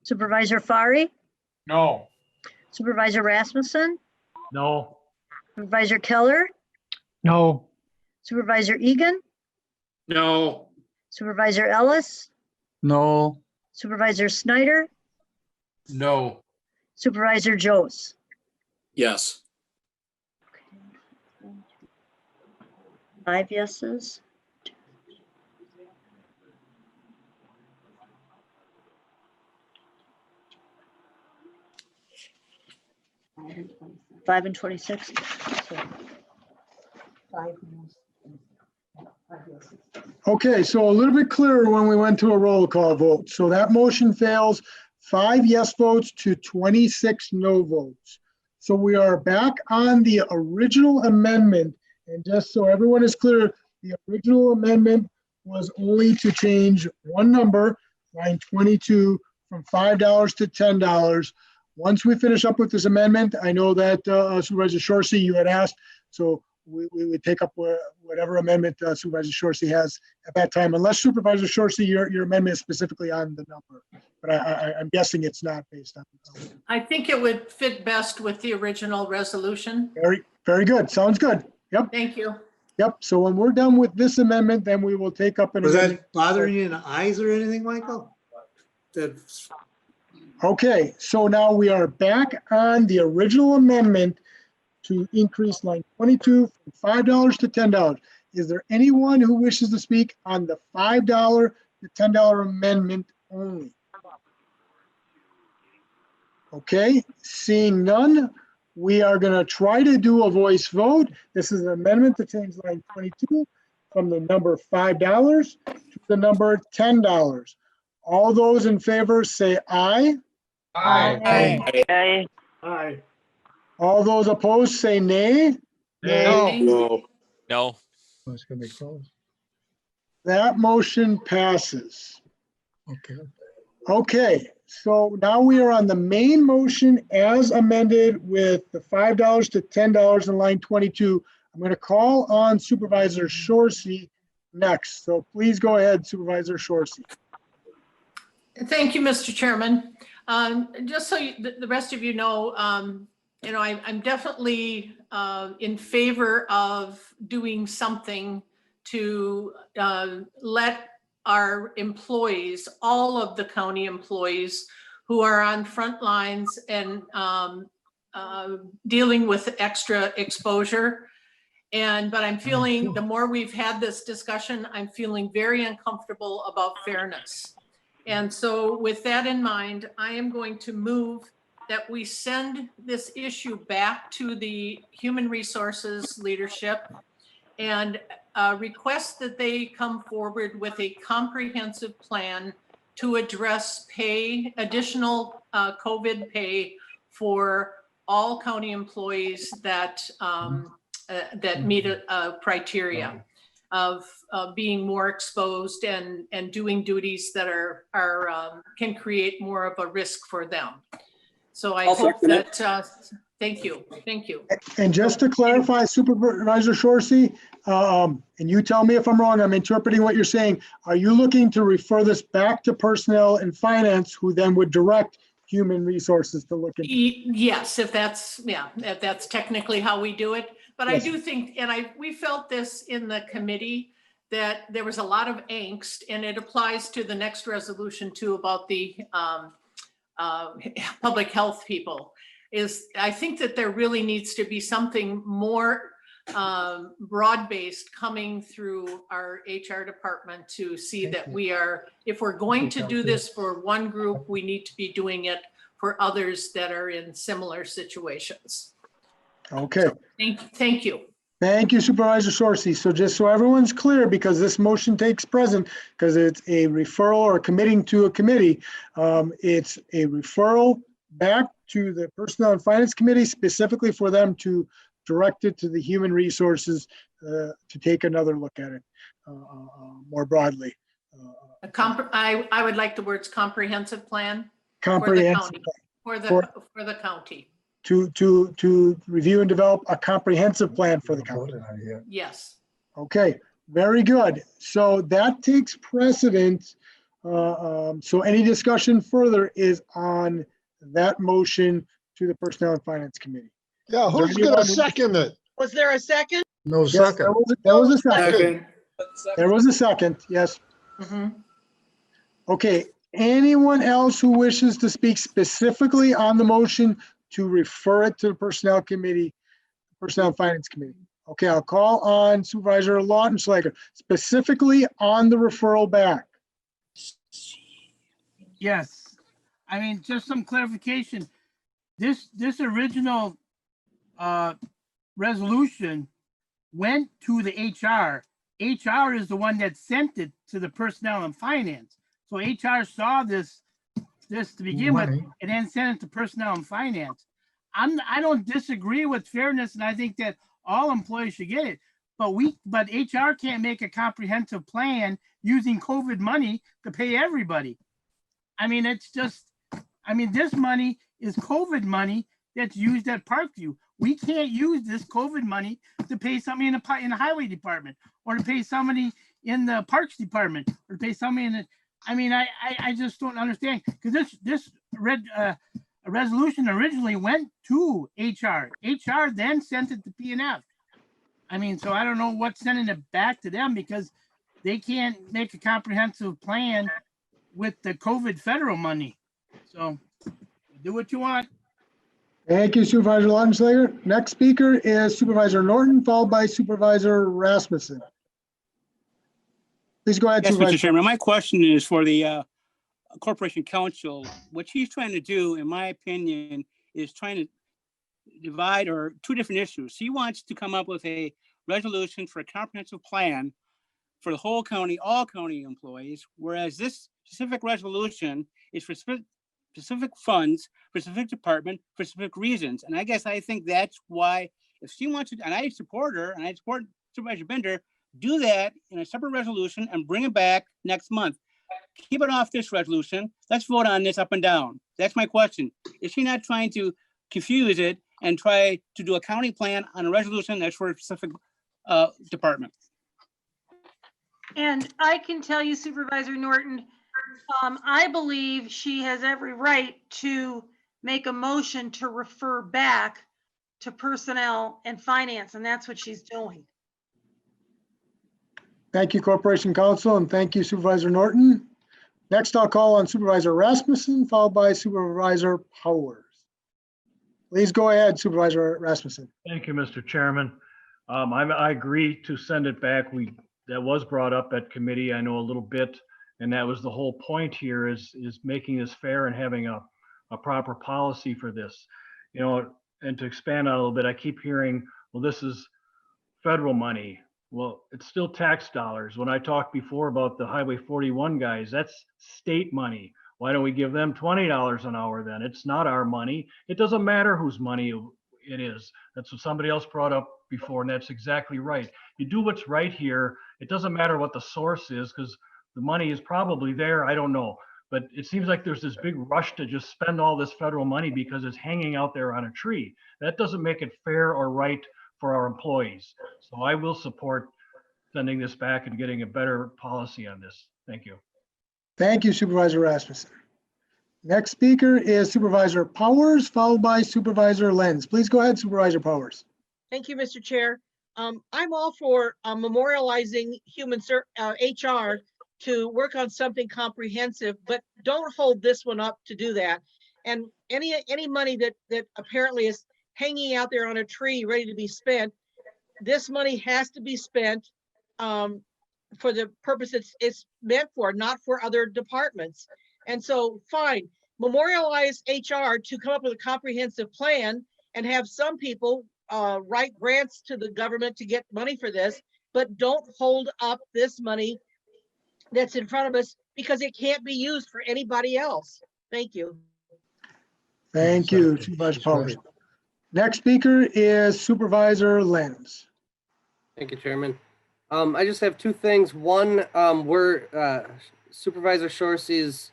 Supervisor Fari, No. Supervisor Rasmussen, No. Supervisor Keller, No. Supervisor Egan, No. Supervisor Ellis, No. Supervisor Snyder, No. Supervisor Joes. Yes. 5 yeses. Five and 26. Okay, so a little bit clearer when we went to a roll call vote. So that motion fails, 5 yes votes to 26 no votes. So we are back on the original amendment. And just so everyone is clear, the original amendment was only to change one number, line 22, from $5 to $10. Once we finish up with this amendment, I know that Supervisor Shorsey, you had asked, so we would take up whatever amendment Supervisor Shorsey has at that time, unless Supervisor Shorsey, your amendment is specifically on the number. But I'm guessing it's not based on. I think it would fit best with the original resolution. Very good. Sounds good. Yep. Thank you. Yep. So when we're done with this amendment, then we will take up an. Was that bothering you in the eyes or anything, Michael? That's Okay, so now we are back on the original amendment to increase line 22 from $5 to $10. Is there anyone who wishes to speak on the $5 to $10 amendment only? Okay, seeing none, we are going to try to do a voice vote. This is an amendment to change line 22 from the number $5 to the number $10. All those in favor say aye. Aye. Aye. Aye. All those opposed say nay. No. No. It's going to be closed. That motion passes. Okay. Okay, so now we are on the main motion as amended with the $5 to $10 in line 22. I'm going to call on Supervisor Shorsey next. So please go ahead, Supervisor Shorsey. Thank you, Mr. Chairman. Just so the rest of you know, I'm definitely in favor of doing something to let our employees, all of the county employees who are on front lines and dealing with extra exposure. But I'm feeling, the more we've had this discussion, I'm feeling very uncomfortable about fairness. And so with that in mind, I am going to move that we send this issue back to the Human Resources leadership and request that they come forward with a comprehensive plan to address additional COVID pay for all county employees that meet a criteria of being more exposed and doing duties that can create more of a risk for them. So I hope that, thank you. And just to clarify, Supervisor Shorsey, and you tell me if I'm wrong, I'm interpreting what you're saying. Are you looking to refer this back to personnel and finance, who then would direct human resources to look into? Yes, if that's technically how we do it. But Yes. I do think, and we felt this in the committee, that there was a lot of angst, and it applies to the next resolution too about the public health people, I think that there really needs to be something more broad-based coming through our HR department to see that we are, if we're going to do this for one group, we need to be doing it for others that are in similar situations. Okay. Thank you. Thank you, Supervisor Sorcy. So just so everyone's clear, because this motion takes precedent, because it's a referral or committing to a committee, it's a referral back to the Personnel and Finance Committee, specifically for them to direct it to the Human Resources to take another look at it more broadly. I would like the words comprehensive plan Comprehensive for the county. To review and develop a comprehensive plan for the county. Yes. Okay, very good. So that takes precedence. So any discussion further is on that motion to the Personnel and Finance Committee. Yeah, who's gonna second it? Was there a second? No Yes, second. there was a second. There was a second, yes. Okay, anyone else who wishes to speak specifically on the motion to refer it to the Personnel Committee, Personnel and Finance Committee? Okay, I'll call on Supervisor Lautenschlager, specifically on the referral back. Yes, I mean, just some clarification. This original resolution went to the HR. HR is the one that sent it to the Personnel and Finance. So HR saw this to begin with, and then sent it to Personnel and Finance. I don't disagree with fairness, and I think that all employees should get it. But HR can't make a comprehensive plan using COVID money to pay everybody. I mean, it's just, this money is COVID money that's used at Parkview. We can't use this COVID money to pay somebody in the highway department, or to pay somebody in the parks department, or to pay somebody in the, I just don't understand, because this resolution originally went to HR. HR then sent it to P&F. So I don't know what's sending it back to them, because they can't make a comprehensive plan with the COVID federal money. So do what you want. Thank you, Supervisor Lautenschlager. Next speaker is Supervisor Norton, followed by Supervisor Rasmussen. Please go ahead, Yes, Supervisor. Mr. Chairman, my question is for the Corporation Council. What she's trying to do, in my opinion, is trying to divide two different issues. She wants to come up with a resolution for a comprehensive plan for the whole county, all county employees, whereas this specific resolution is for specific funds, for specific department, for specific reasons. And I think that's why, if she wants to, and I support her, and I support Supervisor Bender, do that in a separate resolution and bring it back next month. Keep it off this resolution. Let's vote on this up and down. That's my question. Is she not trying to confuse it and try to do a county plan on a resolution that's for a specific department? And I can tell you, Supervisor Norton, I believe she has every right to make a motion to refer back to Personnel and Finance, and that's what she's doing. Thank you, Corporation Counsel, and thank you, Supervisor Norton. Next, I'll call on Supervisor Rasmussen, followed by Supervisor Powers. Please go ahead, Supervisor Rasmussen. Thank you, Mr. Chairman. I agree to send it back. That was brought up at committee, I know a little bit, and that was the whole point here is making this fair and having a proper policy for this. And to expand on a little bit, I keep hearing, well, this is federal money. Well, it's still tax dollars. When I talked before about the Highway 41 guys, that's state money. Why don't we give them $20 an hour then? It's not our money. It doesn't matter whose money it is. That's what somebody else brought up before, and that's exactly right. You do what's right here. It doesn't matter what the source is, because the money is probably there. I don't know. But it seems like there's this big rush to just spend all this federal money because it's hanging out there on a tree. That doesn't make it fair or right for our employees. So I will support sending this back and getting a better policy on this. Thank you. Thank you, Supervisor Rasmussen. Next speaker is Supervisor Powers, followed by Supervisor Lenz. Please go ahead, Supervisor Powers. Thank you, Mr. Chair. I'm all for memorializing HR to work on something comprehensive, but don't hold this one up to do that. And any money that apparently is hanging out there on a tree ready to be spent, this money has to be spent for the purpose it's meant for, not for other departments. And so, fine, memorialize HR to come up with a comprehensive plan and have some people write grants to the government to get money for this, but don't hold up this money that's in front of us because it can't be used for anybody else. Thank you. Thank you, Supervisor Powers. Next speaker is Supervisor Lenz. Thank you, Chairman. I just have two things. One, where Supervisor Shorsey's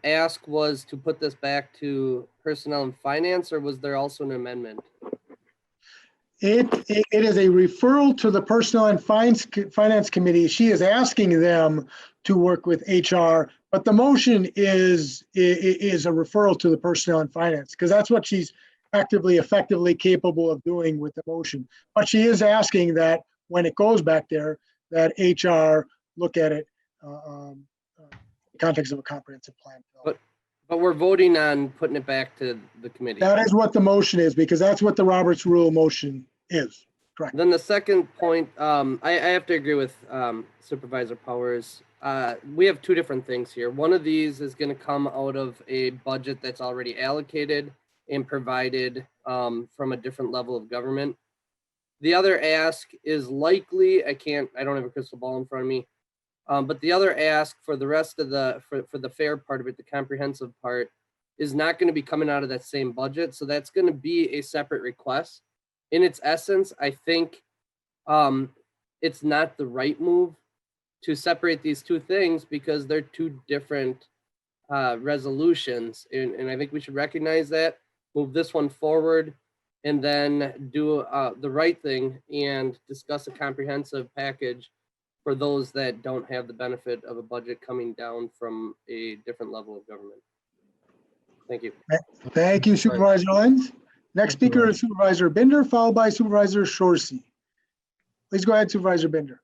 ask was to put this back to Personnel and Finance, or was there also an amendment? It is a referral to the Personnel and Finance Committee. She is asking them to work with HR, but the motion is a referral to the Personnel and Finance, because that's what she's effectively capable of doing with the motion. But she is asking that when it goes back there, that HR look at it in the context of a comprehensive plan. But we're voting on putting it back to the committee. That is what the motion is, because that's what the Roberts Rule motion is. Correct. Then the second point, I have to agree with Supervisor Powers. We have two different things here. One of these is going to come out of a budget that's already allocated and provided from a different level of government. The other ask is likely, I don't have a crystal ball in front of me, but the other ask for the rest of for the fair part of it, the comprehensive part, is not going to be coming out of that same budget. So that's going to be a separate request. In its essence, I think it's not the right move to separate these two things because they're two different resolutions. And I think we should recognize that, move this one forward, and then do the right thing and discuss a comprehensive package for those that don't have the benefit of a budget coming down from a different level of government. Thank you. Thank you, Supervisor Lenz. Next speaker is Supervisor Binder, followed by Supervisor Shorsey. Please go ahead, Supervisor Binder.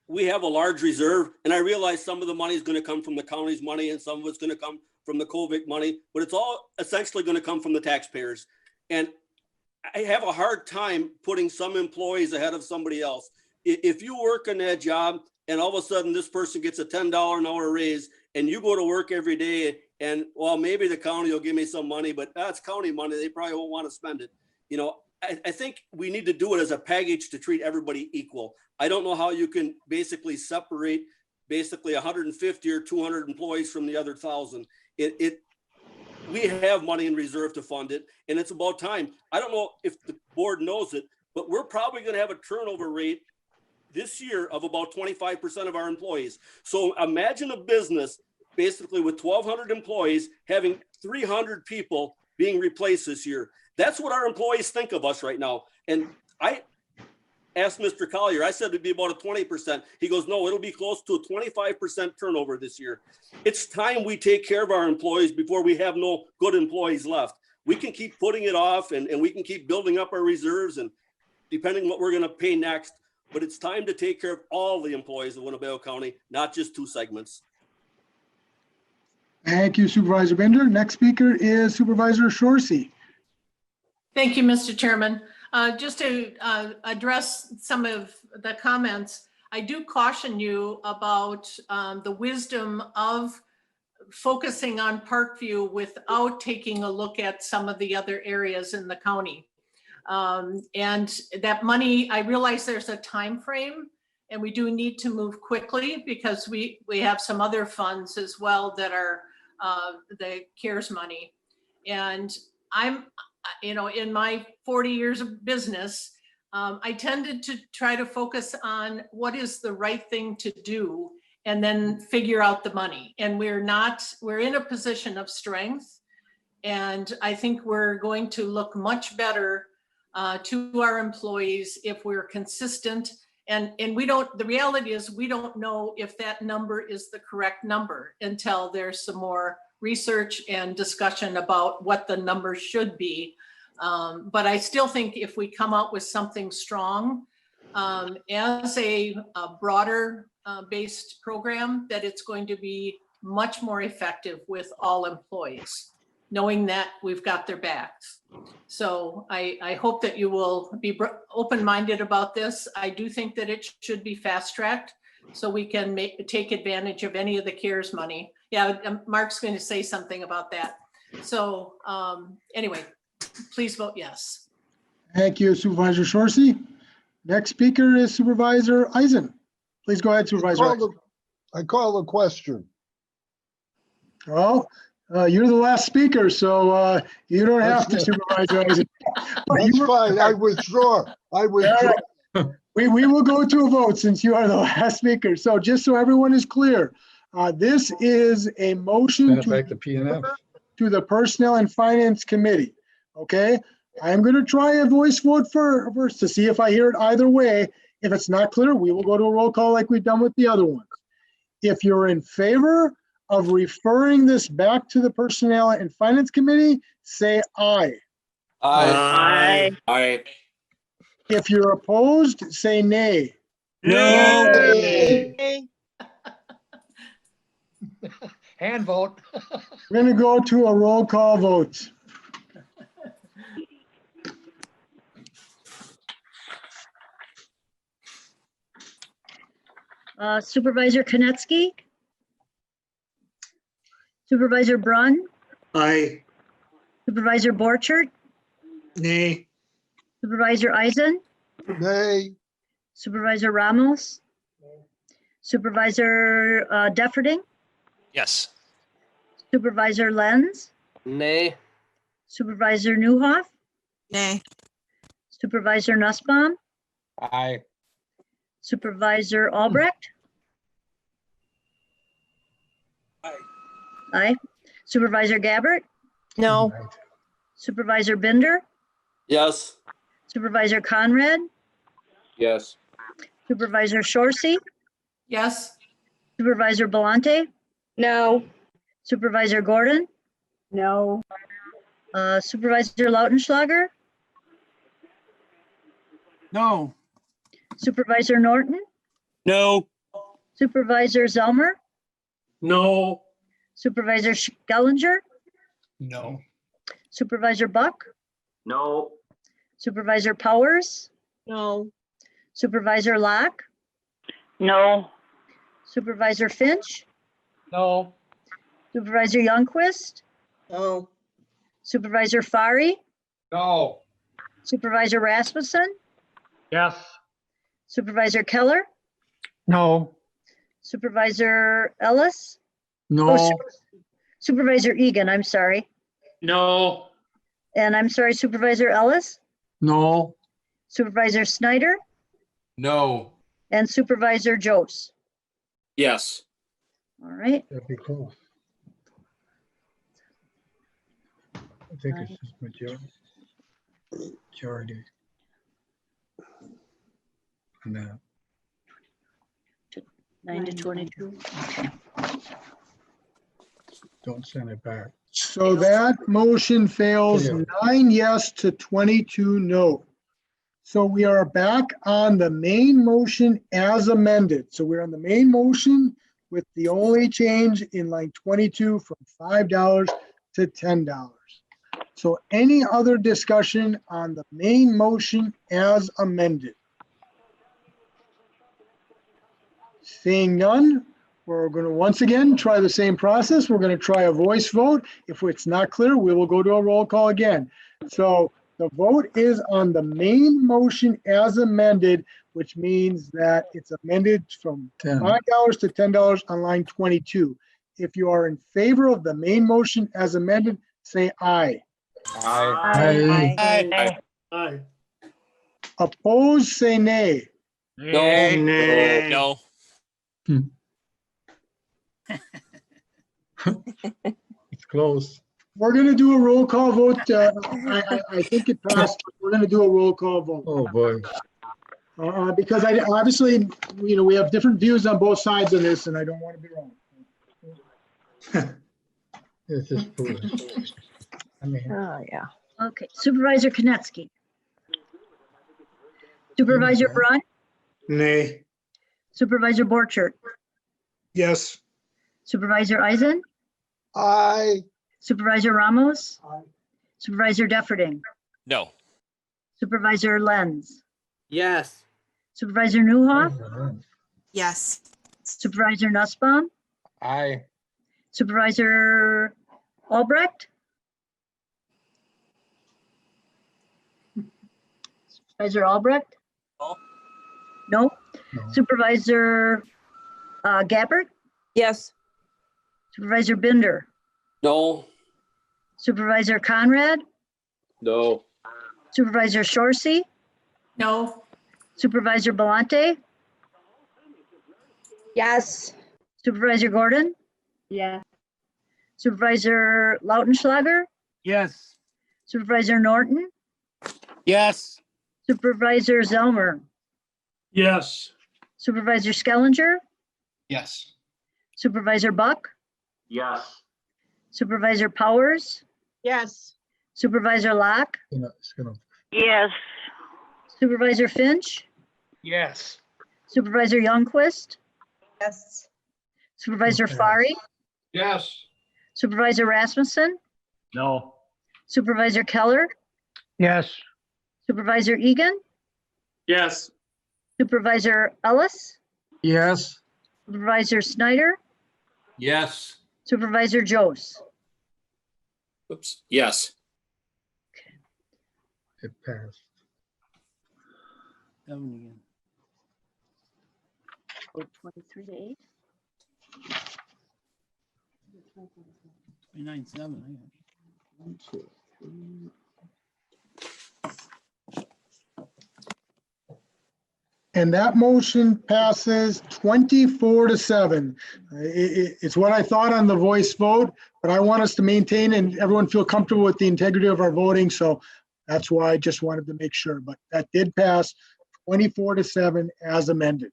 We have a large reserve, and I realize some of the money is going to come from the county's money and some of it's going to come from the COVID money, but it's all essentially going to come from the taxpayers. And I have a hard time putting some employees ahead of somebody else. If you work in that job and all of a sudden this person gets a $10 an hour raise and you go to work every day and, well, maybe the county will give me some money, but that's county money. They probably won't want to spend it. You know, I think we need to do it as a package to treat everybody equal. I don't know how you can basically separate basically 150 or 200 employees from the other 1,000. We have money in reserve to fund it, and it's about time. I don't know if the board knows it, but we're probably going to have a turnover rate this year of about 25% of our employees. So imagine a business basically with 1,200 employees having 300 people being replaced this year. That's what our employees think of us right now. And I asked Mr. Collier, I said it'd be about a 20%. He goes, no, it'll be close to a 25% turnover this year. It's time we take care of our employees before we have no good employees left. We can keep putting it off and we can keep building up our reserves and depending what we're going to pay next. But it's time to take care of all the employees of Winnebago County, not just two segments. Thank you, Supervisor Binder. Next speaker is Supervisor Shorsey. Thank you, Mr. Chairman. Just to address some of the comments, I do caution you about the wisdom of focusing on Parkview without taking a look at some of the other areas in the county. And that money, I realize there's a time frame and we do need to move quickly because we have some other funds as well that are the CARES money. And I'm, you know, in my 40 years of business, I tended to try to focus on what is the right thing to do and then figure out the money. And we're in a position of strength. And I think we're going to look much better to our employees if we're consistent. And the reality is we don't know if that number is the correct number until there's some more research and discussion about what the number should be. But I still think if we come out with something strong as a broader based program, that it's going to be much more effective with all employees, knowing that we've got their backs. So I hope that you will be open-minded about this. I do think that it should be fast-tracked so we can take advantage of any of the CARES money. Yeah, Mark's going to say something about that. So anyway, please vote yes. Thank you, Supervisor Shorsey. Next speaker is Supervisor Eisen. Please go ahead, Supervisor. I call the question. Well, you're the last speaker, so you don't have to, Supervisor Eisen. That's fine. I withdraw. I withdraw. We will go to a vote since you are the last speaker. So just so everyone is clear, this is a motion to the Personnel and Finance Committee. Okay, I'm going to try a voice vote first to see if I hear it either way. If it's not clear, we will go to a roll call like we've done with the other ones. If you're in favor of referring this back to the Personnel and Finance Committee, say aye. Aye. Aye. If you're opposed, say nay. Nay. Hand vote. We're going to go to a roll call vote. Supervisor Konetsky? Supervisor Brunn? Aye. Supervisor Borchert? Nay. Supervisor Eisen? Nay. Supervisor Ramos? Supervisor Defferting? Yes. Supervisor Lenz? Nay. Supervisor Newhoff? Nay. Supervisor Nussbaum? Aye. Supervisor Albrecht? Aye. Supervisor Gabbard? No. Supervisor Binder? Yes. Supervisor Conrad? Yes. Supervisor Shorsey? Yes. Supervisor Belante? No. Supervisor Gordon? No. Supervisor Lautenschlager? No. Supervisor Norton? No. Supervisor Zelmer? No. Supervisor Schellinger? No. Supervisor Buck? No. Supervisor Powers? No. Supervisor Locke? No. Supervisor Finch? No. Supervisor Youngquist? No. Supervisor Fari? No. Supervisor Rasmussen? Yes. Supervisor Keller? No. Supervisor Ellis? No. Oh, Supervisor Egan, I'm sorry. No. And I'm sorry, Supervisor Ellis? No. Supervisor Snyder? No. And Supervisor Jose? Yes. All right. That'd be close. I think it's just majority. No. 9 to 22. Okay. Don't send it back. So that motion fails 9 yes to 22 no. So we are back on the main motion as amended. So we're on the main motion with the only change in line 22 from $5 to $10. So any other discussion on the main motion as amended? Seeing none, we're going to once again try the same process. We're going to try a voice vote. If it's not clear, we will go to a roll call again. So the vote is on the main motion as amended, which means that it's amended from $5 to $10 on line 22. If you are in favor of the main motion as amended, say aye. Aye. Aye. Aye. Opposed, say nay. No. No. It's close. We're going to do a roll call vote. I think it passed. We're going to do a roll call vote. Oh, boy. Because I obviously, we have different views on both sides of this, and I don't want to be wrong. This is foolish. Oh, yeah. Okay, Supervisor Konetsky. Supervisor Braun? Nay. Supervisor Borchert? Yes. Supervisor Eisen, Aye. Supervisor Ramos, Supervisor Deferding, No. Supervisor Lenz, Yes. Supervisor Newhoff, Yes. Supervisor Nussbaum, Aye. Supervisor Albrecht, Supervisor Albrecht? No. Supervisor Gabbard, Yes. Supervisor Binder, No. Supervisor Conrad, No. Supervisor Shorsey, No. Supervisor Belante, Yes. Supervisor Gordon, Yes. Supervisor Lautenschlager, Yes. Supervisor Norton, Yes. Supervisor Zelmer, Yes. Supervisor Skellinger, Yes. Supervisor Buck, Yes. Supervisor Powers, Yes. Supervisor Locke, Yes. Supervisor Finch, Yes. Supervisor Youngquist, Yes. Supervisor Fari, Yes. Supervisor Rasmussen, No. Supervisor Keller, Yes. Supervisor Egan, Yes. Supervisor Ellis, Yes. Supervisor Snyder, Yes. Supervisor Jose. Oops. Yes. It passed. 7 again. 23 to 8. 29-7. And that motion passes 24-7. It's what I thought on the voice vote, but I want us to maintain and everyone feel comfortable with the integrity of our voting. So that's why I just wanted to make sure, but that did pass 24-7 as amended.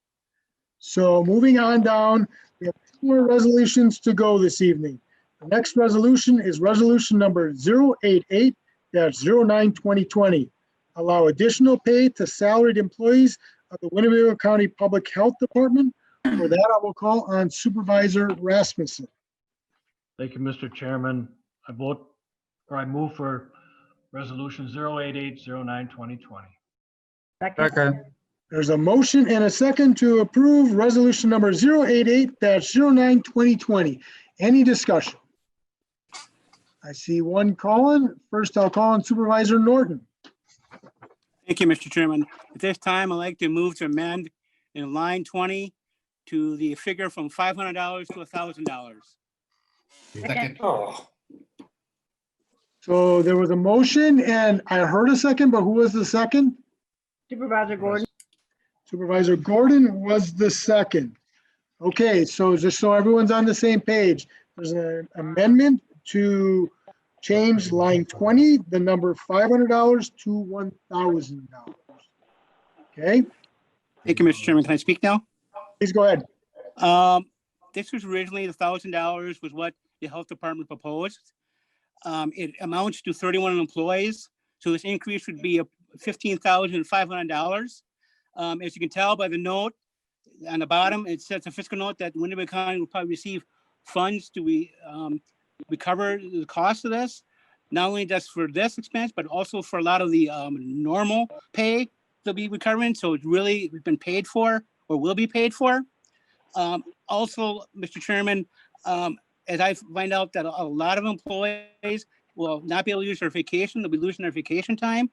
So moving on down, we have 2 more resolutions to go this evening. The next resolution is resolution number 088-09-2020. Allow additional pay to salaried employees of the Winnebago County Public Health Department. For that, I will call on Supervisor Rasmussen. Thank you, Mr. Chairman. I move for resolution 088-09-2020. Second. There's a motion and a second to approve resolution number 088-09-2020. Any discussion? I see one calling. First, I'll call on Supervisor Norton. Thank you, Mr. Chairman. At this time, I'd like to move to amend in line 20 to the figure from $500 to $1,000. Second. Oh. So there was a motion and I heard a second, but who was the second? Supervisor Gordon. Supervisor Gordon was the second. Okay, so just so everyone's on the same page, there's an amendment to change line 20, the number $500 to $1,000. Okay, Thank you, Mr. Chairman. Can I speak now? please go ahead. This was originally the $1,000 was what the health department proposed. It amounts to 31 employees, so this increase would be $15,500. As you can tell by the note on the bottom, it says a fiscal note that Winnebago County will probably receive funds to recover the cost of this. Not only just for this expense, but also for a lot of the normal pay they'll be recovering. So it's really been paid for or will be paid for. Also, Mr. Chairman, as I find out that a lot of employees will not be able to use their vacation, they'll be losing their vacation time.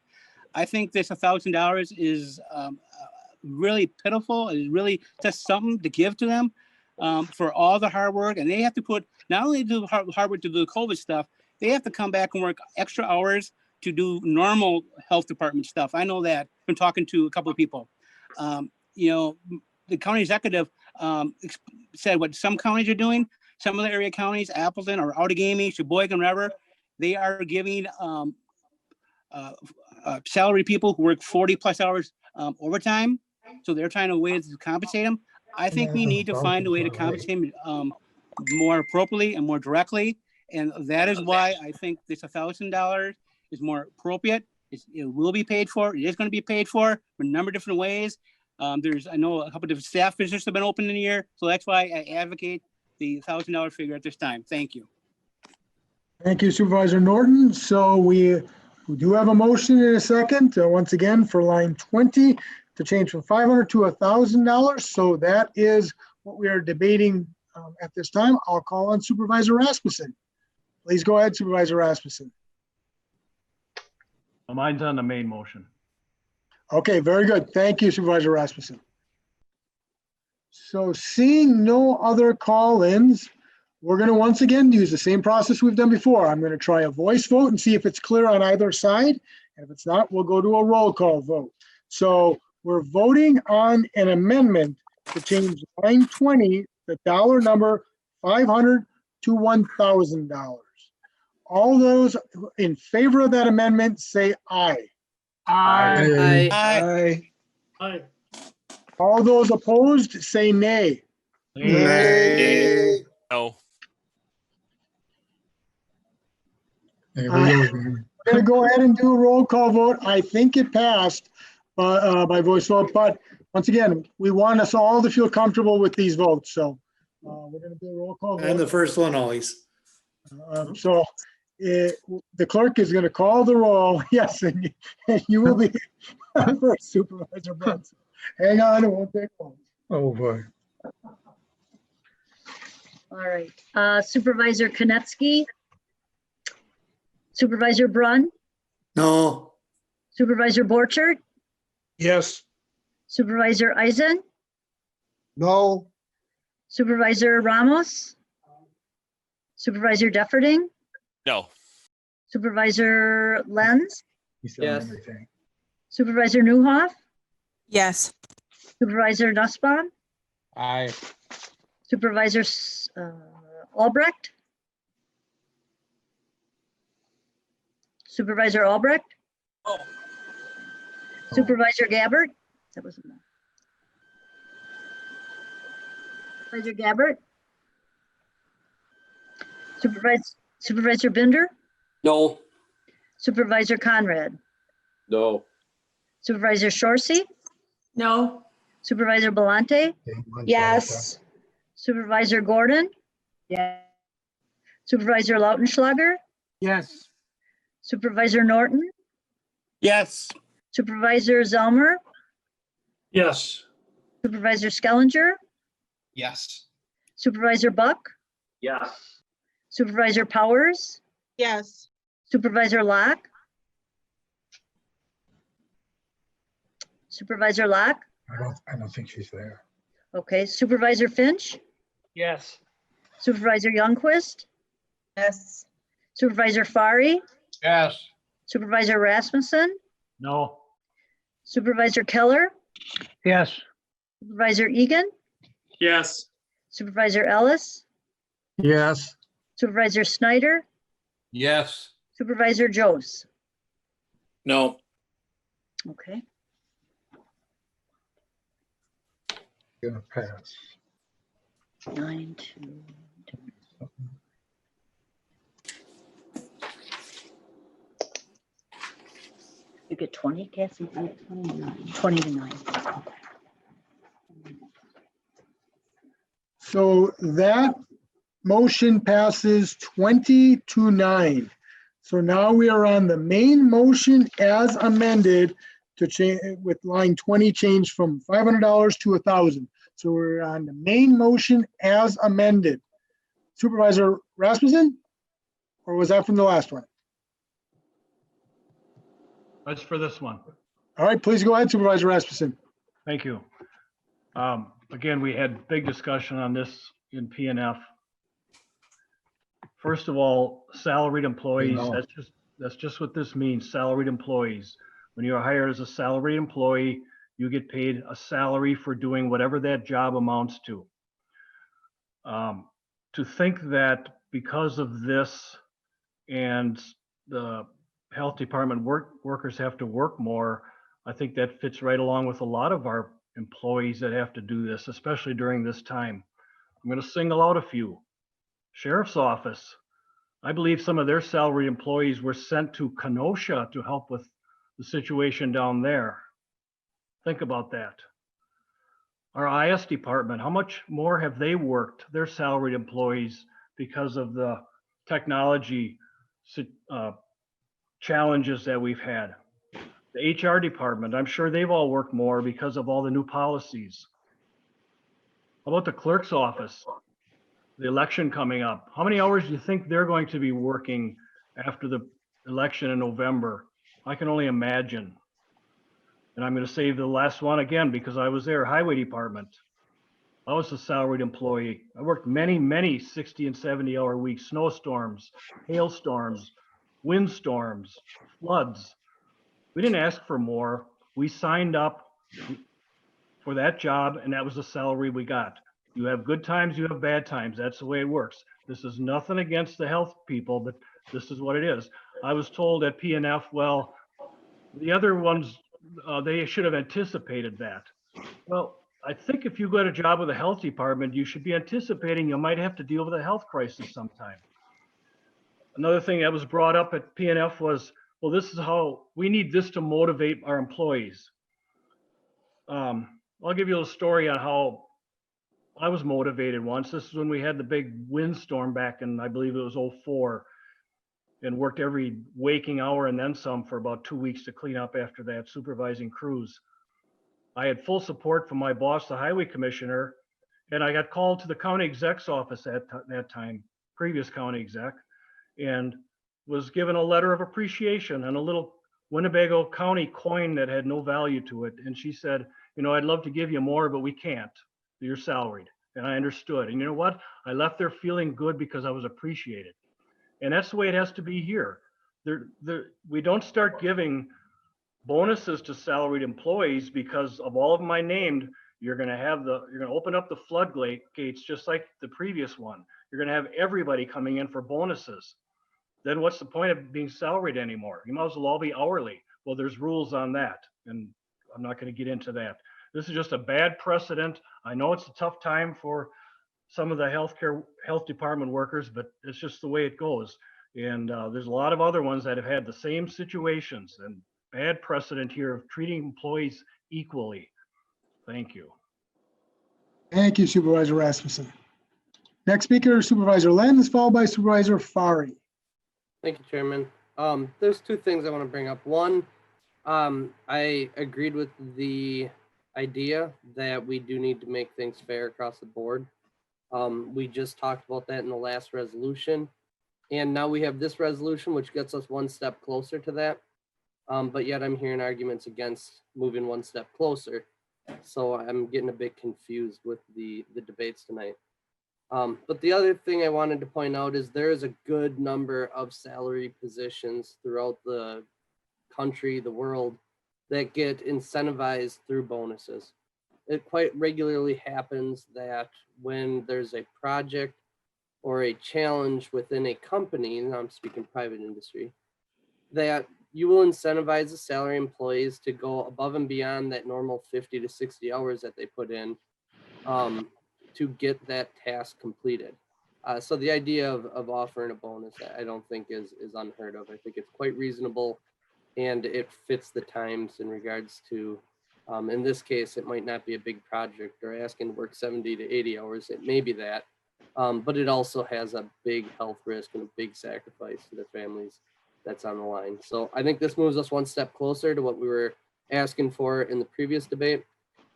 I think this $1,000 is really pitiful. It's really just something to give to them for all the hard work. And they have to put, not only do hard work to do the COVID stuff, they have to come back and work extra hours to do normal health department stuff. I know that from talking to a couple of people. You know, the county executive said what some counties are doing. Some of the area counties, Appleton or Outagamie, Sheboygan, wherever, they are giving salary people who work 40+ hours overtime. So they're trying to ways to compensate them. I think we need to find a way to compensate them more appropriately and more directly. And that is why I think this $1,000 is more appropriate. It will be paid for. It is going to be paid for in a number of different ways. I know a couple of different staff positions have been open in the year. So that's why I advocate the $1,000 figure at this time. Thank you. Thank you, Supervisor Norton. So we do have a motion in a second, once again, for line 20 to change from $500 to $1,000. So that is what we are debating at this time. I'll call on Supervisor Rasmussen. Please go ahead, Supervisor Rasmussen. Mine's on the main motion. Okay, very good. Thank you, Supervisor Rasmussen. So seeing no other call-ins, we're going to once again use the same process we've done before. I'm going to try a voice vote and see if it's clear on either side. And if it's not, we'll go to a roll call vote. So we're voting on an amendment to change line 20, the dollar number 500 to $1,000. All those in favor of that amendment say aye. Aye. Aye. Aye. All those opposed say nay. Nay. No. I'm going to go ahead and do a roll call vote. I think it passed by voice vote, but once again, we want us all to feel comfortable with these votes. So we're going to do a roll call vote. And the first one always. The clerk is going to call the roll. Yes, and you will be first, Supervisor Brunson. Hang on, it won't take long. Oh, boy. All right. Supervisor Konetsky. Supervisor Brunn. No. Supervisor Borchert. Yes. Supervisor Eisen. No. Supervisor Ramos. Supervisor Defferding. No. Supervisor Lenz. Yes. Supervisor Newhoff. Yes. Supervisor Nussbaum. Aye. Supervisor Albrecht. Supervisor Albrecht. Oh. Supervisor Gabbard. That wasn't that. Supervisor Gabbard. Supervisor Binder. No. Supervisor Conrad. No. Supervisor Shorsey. No. Supervisor Belante. Yes. Supervisor Gordon. Yeah. Supervisor Lautenschlager. Yes. Supervisor Norton. Yes. Supervisor Zelmer. Yes. Supervisor Skellinger. Yes. Supervisor Buck. Yes. Supervisor Powers. Yes. Supervisor Locke. Supervisor Locke. I don't think she's there. Okay. Supervisor Finch. Yes. Supervisor Youngquist. Yes. Supervisor Fari. Yes. Supervisor Rasmussen. No. Supervisor Keller. Yes. Supervisor Egan. Yes. Supervisor Ellis. Yes. Supervisor Snyder. Yes. Supervisor Joes. No. Okay. Gonna pass. 9-2. You get 20, Cassie? 20 to 9. So that motion passes 20 to 9. So now we are on the main motion as amended to change with line 20 changed from $500 to $1,000. So we're on the main motion as amended. Supervisor Rasmussen? Or was that from the last one? That's for this one. All right, please go ahead, Supervisor Rasmussen. Thank you. Again, we had big discussion on this in P&F. First of all, salaried employees, that's just what this means, salaried employees. When you're hired as a salaried employee, you get paid a salary for doing whatever that job amounts to. To think that because of this and the health department workers have to work more, I think that fits right along with a lot of our employees that have to do this, especially during this time. I'm going to single out a few. Sheriff's Office. I believe some of their salary employees were sent to Kenosha to help with the situation down there. Think about that. Our IS department, how much more have they worked, their salaried employees, because of the technology challenges that we've had? The HR department, I'm sure they've all worked more because of all the new policies. How about the clerk's office? The election coming up. How many hours do you think they're going to be working after the election in November? I can only imagine. And I'm going to save the last one again because I was there. Highway department. I was a salaried employee. I worked many 60 and 70-hour weeks, snowstorms, hailstorms, windstorms, floods. We didn't ask for more. We signed up for that job, and that was the salary we got. You have good times, you have bad times. That's the way it works. This is nothing against the health people, but this is what it is. I was told at PNF, well, the other ones, they should have anticipated that. Well, I think if you got a job with the health department, you should be anticipating you might have to deal with a health crisis sometime. Another thing that was brought up at PNF was, well, this is how we need this to motivate our employees. I'll give you a little story on how I was motivated once. This is when we had the big windstorm back in, I believe it was 2004, and worked every waking hour and then some for about 2 weeks to clean up after that, supervising crews. I had full support from my boss, the highway commissioner, and I got called to the county exec's office at that time, previous county exec, and was given a letter of appreciation and a little Winnebago County coin that had no value to it. And she said, you know, I'd love to give you more, but we can't. You're salaried. And I understood. And you know what? I left there feeling good because I was appreciated. And that's the way it has to be here. We don't start giving bonuses to salaried employees because of all of them I named. You're going to open up the floodgates just like the previous one. You're going to have everybody coming in for bonuses. Then what's the point of being salaried anymore? You might as well all be hourly. Well, there's rules on that, and I'm not going to get into that. This is just a bad precedent. I know it's a tough time for some of the health department workers, but it's just the way it goes. And there's a lot of other ones that have had the same situations, and bad precedent here of treating employees equally. Thank you. Thank you, Supervisor Rasmussen. Next speaker, Supervisor Lenz, followed by Supervisor Fari. Thank you, Chairman. There's two things I want to bring up. One, I agreed with the idea that we do need to make things fair across the board. We just talked about that in the last resolution. And now we have this resolution, which gets us one step closer to that. But yet I'm hearing arguments against moving one step closer. So I'm getting a bit confused with the debates tonight. But the other thing I wanted to point out is there is a good number of salary positions throughout the country, the world, that get incentivized through bonuses. It quite regularly happens that when there's a project or a challenge within a company, and I'm speaking private industry, that you will incentivize the salary employees to go above and beyond that normal 50 to 60 hours that they put in to get that task completed. So the idea of offering a bonus, I don't think is unheard of. I think it's quite reasonable, and it fits the times in regards to, in this case, it might not be a big project or asking to work 70 to 80 hours. It may be that, but it also has a big health risk and a big sacrifice to their families that's on the line. So I think this moves us one step closer to what we were asking for in the previous debate.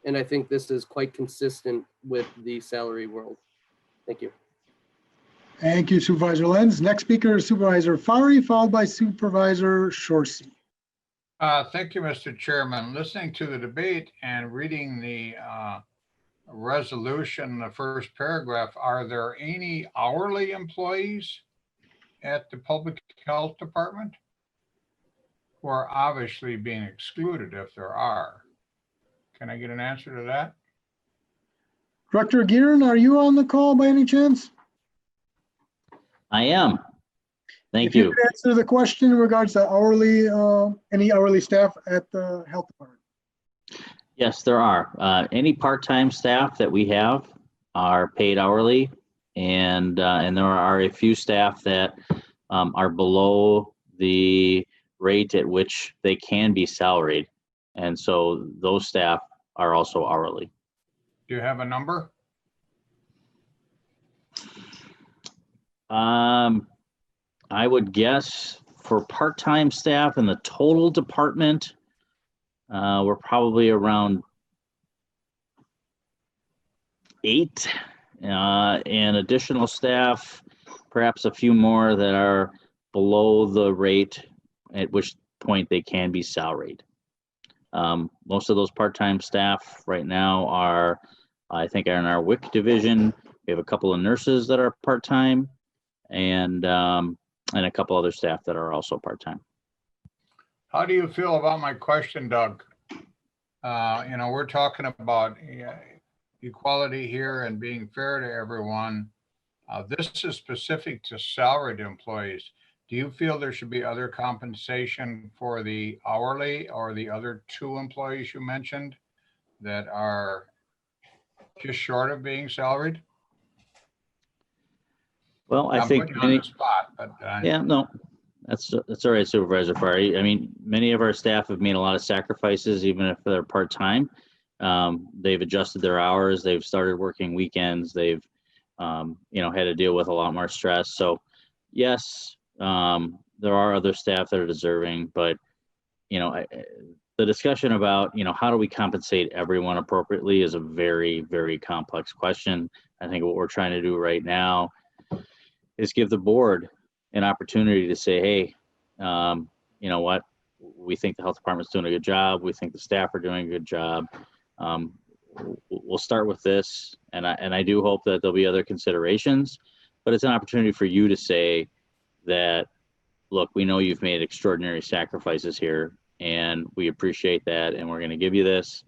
And I think this is quite consistent with the salary world. Thank you. Thank you, Supervisor Lenz. Next speaker is Supervisor Fari, followed by Supervisor Shorsey. Thank you, Mr. Chairman. Listening to the debate and reading the resolution, the first paragraph, are there any hourly employees at the Public Health Department who are obviously being excluded if there are? Can I get an answer to that? Director Gearin, are you on the call by any chance? I am. Thank If you you. could answer the question in regards to hourly, any hourly staff at the health department. Yes, there are. Any part-time staff that we have are paid hourly, and there are a few staff that are below the rate at which they can be salaried, and so those staff are also hourly. Do you have a number? I would guess for part-time staff in the total department, we're probably around 8, and additional staff, perhaps a few more that are below the rate, at which point they can be salaried. Most of those part-time staff right now are, I think, are in our WIC division. We have a couple of nurses that are part-time, and a couple other staff that are also part-time. How do you feel about my question, Doug? We're talking about equality here and being fair to everyone. This is specific to salaried employees. Do you feel there should be other compensation for the hourly or the other 2 employees you mentioned that are just short of being salaried? Well, I I'm think putting you on the spot, but yeah, no, that's all right, Supervisor Fari. I mean, many of our staff have made a lot of sacrifices, even if they're part-time. They've adjusted their hours. They've started working weekends. They've, had to deal with a lot more stress. So yes, there are other staff that are deserving, but, the discussion about, how do we compensate everyone appropriately is a very, very complex question. I think what we're trying to do right now is give the board an opportunity to say, hey, you know what, we think the health department's doing a good job. We think the staff are doing a good job. We'll start with this, and I do hope that there'll be other considerations, but it's an opportunity for you to say that, look, we know you've made extraordinary sacrifices here, and we appreciate that, and we're going to give you this,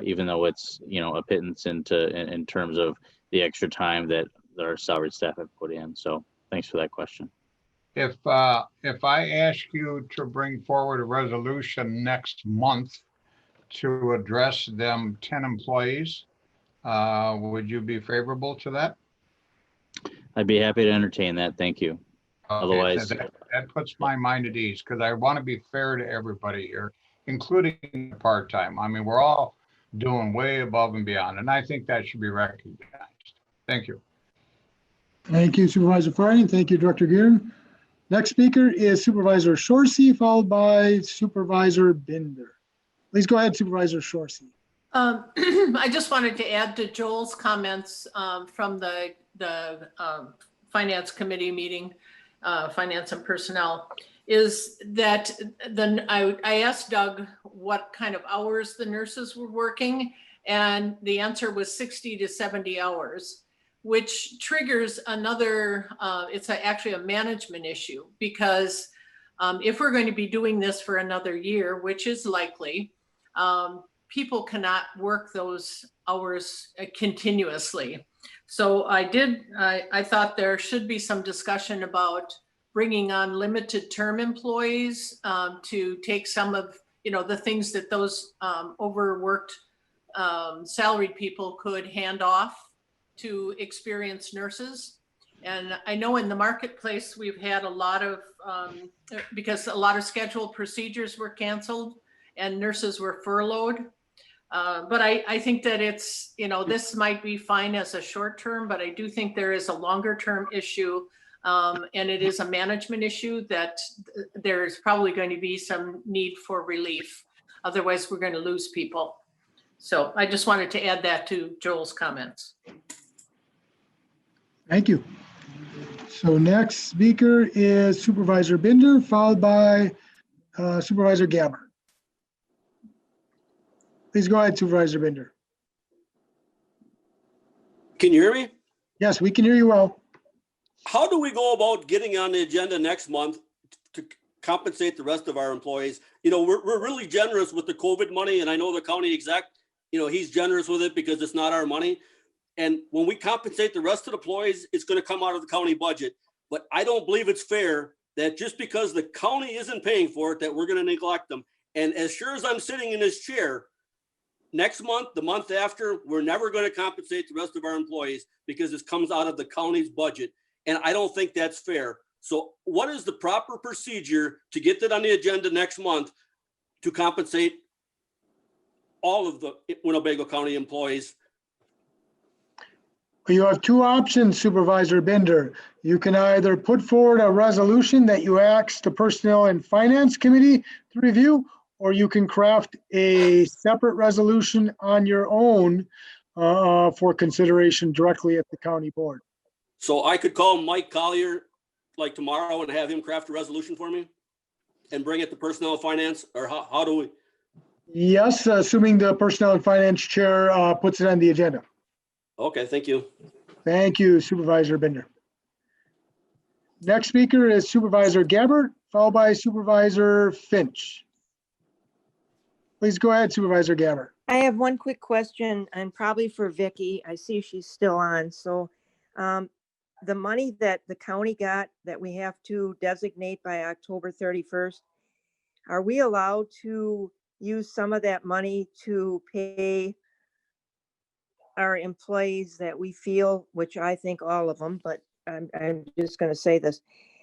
even though it's, a pittance in terms of the extra time that our salaried staff have put in. So thanks for that question. if I ask you to bring forward a resolution next month to address them 10 employees, would you be favorable to that? I'd be happy to entertain that. Thank you. Okay, Otherwise, so that puts my mind at ease, because I want to be fair to everybody here, including part-time. I mean, we're all doing way above and beyond, and I think that should be recognized. Thank you. Thank you, Supervisor Friday. Thank you, Director Gearin. Next speaker is Supervisor Shorsey, followed by Supervisor Binder. Please go ahead, Supervisor Shorsey. I just wanted to add to Joel's comments from the Finance Committee meeting, Finance and Personnel, is that I asked Doug what kind of hours the nurses were working, and the answer was 60 to 70 hours, which triggers another, it's actually a management issue, because if we're going to be doing this for another year, which is likely, people cannot work those hours continuously. So I thought there should be some discussion about bringing on limited term employees to take some of, the things that those overworked salaried people could hand off to experienced nurses. And I know in the marketplace, we've had a lot of, because a lot of scheduled procedures were canceled and nurses were furloughed. But I think that it's, this might be fine as a short term, but I do think there is a longer term issue. And it is a management issue that there's probably going to be some need for relief. Otherwise, we're going to lose people. So I just wanted to add that to Joel's comments. Thank you. So next speaker is Supervisor Binder, followed by Supervisor Gammer. Please go ahead, Supervisor Binder. Can you hear me? Yes, we can hear you well. How do we go about getting on the agenda next month to compensate the rest of our employees? We're really generous with the COVID money, and I know the county exec, he's generous with it because it's not our money. And when we compensate the rest of the employees, it's going to come out of the county budget. But I don't believe it's fair that just because the county isn't paying for it, that we're going to neglect them. And as sure as I'm sitting in this chair, next month, the month after, we're never going to compensate the rest of our employees because this comes out of the county's budget. And I don't think that's fair. So what is the proper procedure to get that on the agenda next month to compensate all of the Winnebago County employees You have two options, Supervisor Bender. You can either put forward a resolution that you ask the Personnel and Finance Committee to review, or you can craft a separate resolution on your own for consideration directly at the county board. So I could call Mike Collier like tomorrow and have him craft a resolution for me and bring it to Personnel and Finance, or how do we? Yes, assuming the Personnel and Finance Chair puts it on the agenda. Okay, thank you. Thank you, Supervisor Bender. Next speaker is Supervisor Gabbard, followed by Supervisor Finch. Please go ahead, Supervisor Gabbard. I have one quick question, and probably for Vicky. I see she's still on. So the money that the county got that we have to designate by October 31st, are we allowed to use some of that money to pay our employees that we feel, which I think all of them, but I'm just going to say this.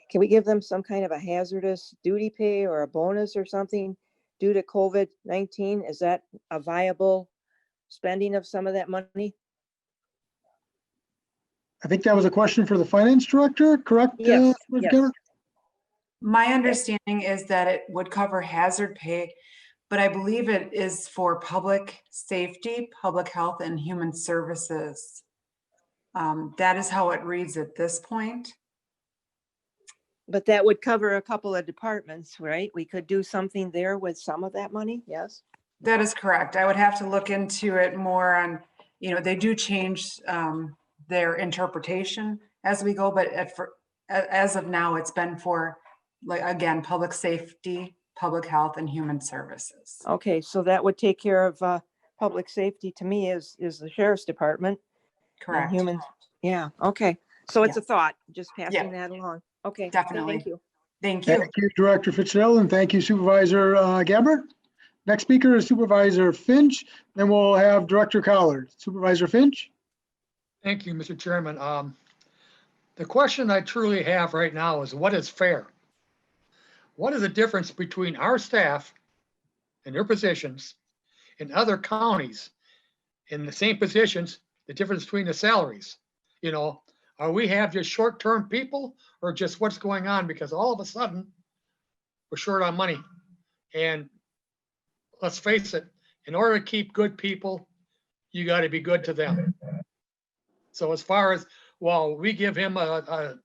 Can we give them some kind of a hazardous duty pay or a bonus or something due to COVID-19? Is that a viable spending of some of that money? I think that was a question for the Finance Director, correct? Yes, Ms. yes. Gabbard? My understanding is that it would cover hazard pay, but I believe it is for public safety, public health, and human services. That is how it reads at this point. But that would cover a couple of departments, right? We could do something there with some of that money, yes? That is correct. I would have to look into it more on, they do change their interpretation as we go, but as of now, it's been for, like, again, public safety, public health, and human services. Okay, so that would take care of public safety. To me is the Sheriff's Department. Correct. And human, yeah, okay. So it's a Yes. thought, just passing Yeah. that along. Okay. Definitely. Thank you. Thank you. Thank you, Director Fitzgerald, and thank you, Supervisor Gabbard. Next speaker is Supervisor Finch, then we'll have Director Collard. Supervisor Finch? Thank you, Mr. Chairman. The question I truly have right now is, what is fair? What is the difference between our staff and their positions in other counties in the same positions, the difference between the salaries? Are we have just short-term people or just what's going on? Because all of a sudden we're short on money. And let's face it, in order to keep good people, you got to be good to them. So as far as, well, we give him a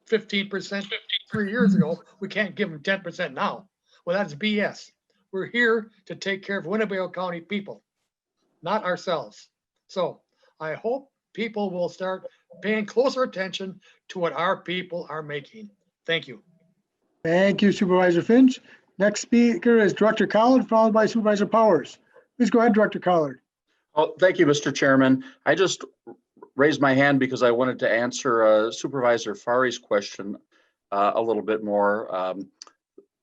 15% 3 years ago, we can't give him 10% now. Well, that's BS. We're here to take care of Winnebago County people, not ourselves. So I hope people will start paying closer attention to what our people are making. Thank you. Thank you, Supervisor Finch. Next speaker is Director Collard, followed by Supervisor Powers. Please go ahead, Director Collard. Oh, thank you, Mr. Chairman. I just raised my hand because I wanted to answer Supervisor Fari's question a little bit more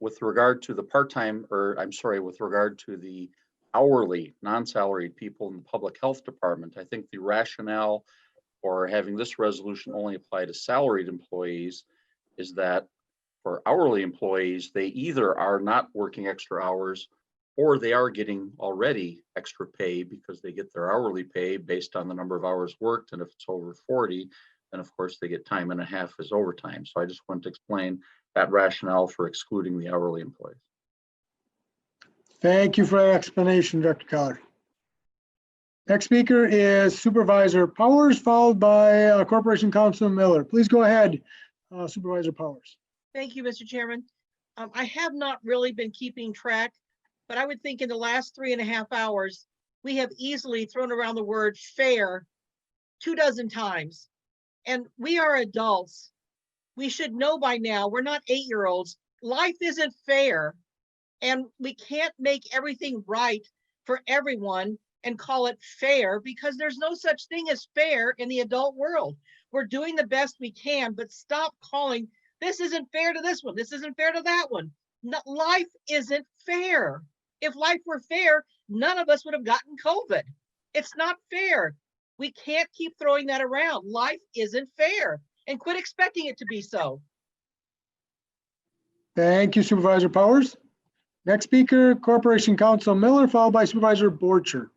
with regard to the part-time, with regard to the hourly, non-salaried people in the Public Health Department. I think the rationale for having this resolution only apply to salaried employees is that for hourly employees, they either are not working extra hours or they are getting already extra pay because they get their hourly pay based on the number of hours worked. And if it's over 40, then of course they get time and a half as overtime. So I just want to explain that rationale for excluding the hourly employees. Thank you for that explanation, Director Collard. Next speaker is Supervisor Powers, followed by Corporation Counsel Miller. Please go ahead, Supervisor Powers. Thank you, Mr. Chairman. I have not really been keeping track, but I would think in the last 3.5 hours, we have easily thrown around the word fair 24 times. And we are adults. We should know by now, we're not 8-year-olds. Life isn't fair. And we can't make everything right for everyone and call it fair, because there's no such thing as fair in the adult world. We're doing the best we can, but stop calling, this isn't fair to this one, this isn't fair to that one. No, life isn't fair. If life were fair, none of us would have gotten COVID. It's not fair. We can't keep throwing that around. Life isn't fair, and quit expecting it to be so. Thank you, Supervisor Powers. Next speaker, Corporation Counsel Miller, followed by Supervisor Borcher.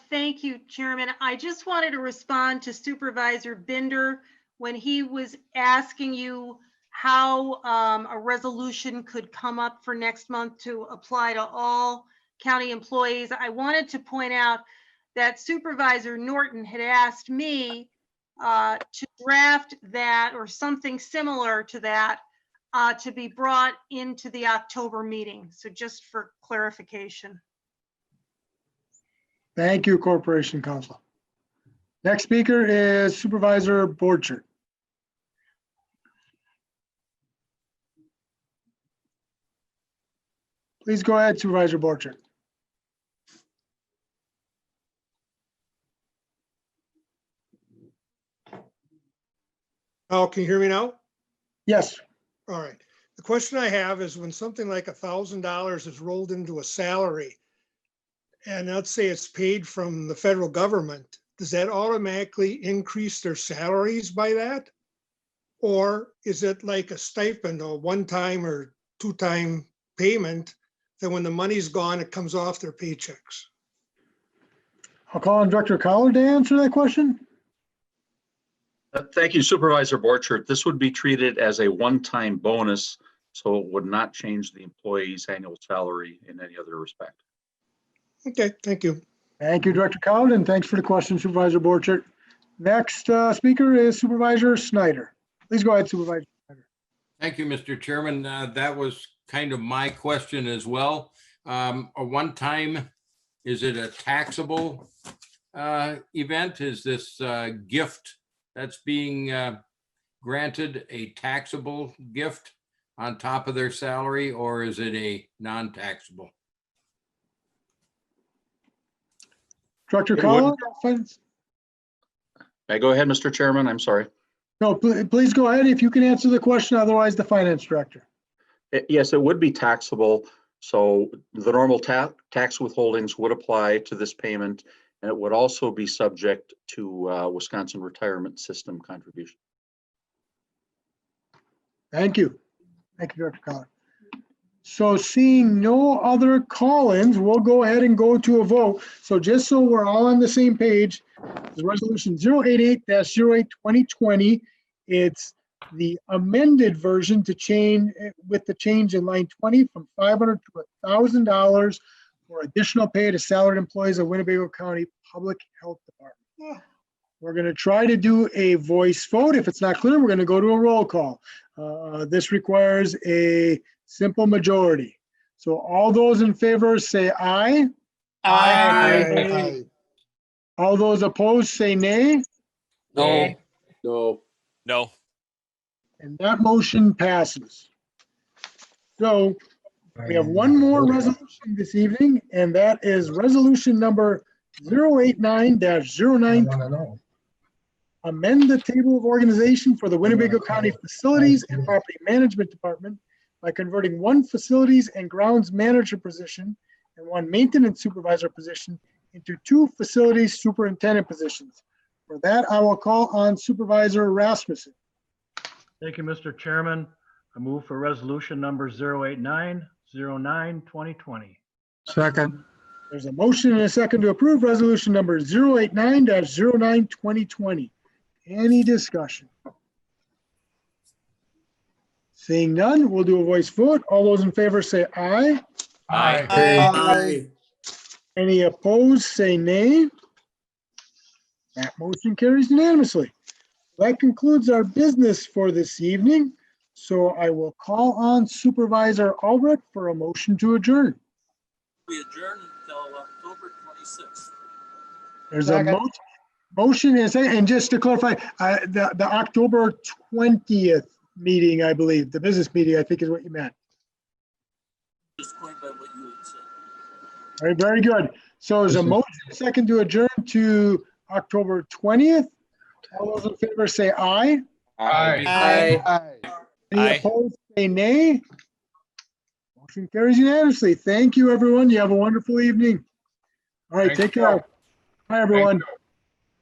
Thank you, Chairman. I just wanted to respond to Supervisor Binder when he was asking you how a resolution could come up for next month to apply to all county employees. I wanted to point out that Supervisor Norton had asked me to draft that or something similar to that to be brought into the October meeting. So just for clarification. Thank you, Corporation Counsel. Next speaker is Supervisor Borchert. Please go ahead, Supervisor Borchert. Oh, can you hear me now? Yes. All right. The question I have is when something like $1,000 is rolled into a salary, and let's say it's paid from the federal government, does that automatically increase their salaries by that? Or is it like a stipend, a one-time or two-time payment that when the money's gone, it comes off their paychecks? I'll call on Director Collard to answer that question. Thank you, Supervisor Borchert. This would be treated as a one-time bonus, so it would not change the employee's annual salary in any other respect. Okay, thank you. Thank you, Director Collard, and thanks for the question, Supervisor Borchert. Next speaker is Supervisor Snyder. Please go ahead, Supervisor Snyder. Thank you, Mr. Chairman. That was kind of my question as well. A one-time, is it a taxable event? Is this gift that's being granted a taxable gift on top of their salary, or is it a non-taxable? Director Collard? May I go ahead, Mr. Chairman? I'm sorry. No, please go ahead if you can answer the question, otherwise the Finance Director. Yes, it would be taxable. So the normal tax withholdings would apply to this payment, and it would also be subject to Wisconsin Retirement System contribution. Thank you. Thank you, Director Collard. So seeing no other call-ins, we'll go ahead and go to a vote. So just so we're all on the same page, the resolution 088-08-2020, it's the amended version to change with the change in line 20 from $500 to $1,000 for additional pay to salaried employees of Winnebago County Public Health Department. We're going to try to do a voice vote. If it's not clear, we're going to go to a roll call. This requires a simple majority. So all those in favor say aye. Aye. All those opposed say nay. No. No. No. And that motion passes. So we have one more resolution this evening, and that is resolution number 089-09. Amend the table of organization for the Winnebago County Facilities and Property Management Department by converting one facilities and grounds manager position and one maintenance supervisor position into two facilities superintendent positions. For that, I will call on Supervisor Rasmussen. Thank you, Mr. Chairman. I move for resolution number 089-09-2020. Second. There's a motion and a second to approve resolution number 089-09-2020. Any discussion? Seeing none, we'll do a voice vote. All those in favor say aye. Aye. Any opposed, say nay. That motion carries unanimously. That concludes our business for this evening. So I will call on Supervisor Albrecht for a motion to adjourn. We adjourn until October 26th. There's a motion and just to clarify, the October 20th meeting, I believe, the business meeting, I think is what you meant. Just going by what you had said. All right, very good. So there's a motion second to adjourn to October 20th. All those in favor say aye. Aye. Any opposed, say nay. Motion carries unanimously. Thank you, everyone. You have a wonderful evening. All right, take care. Bye, everyone.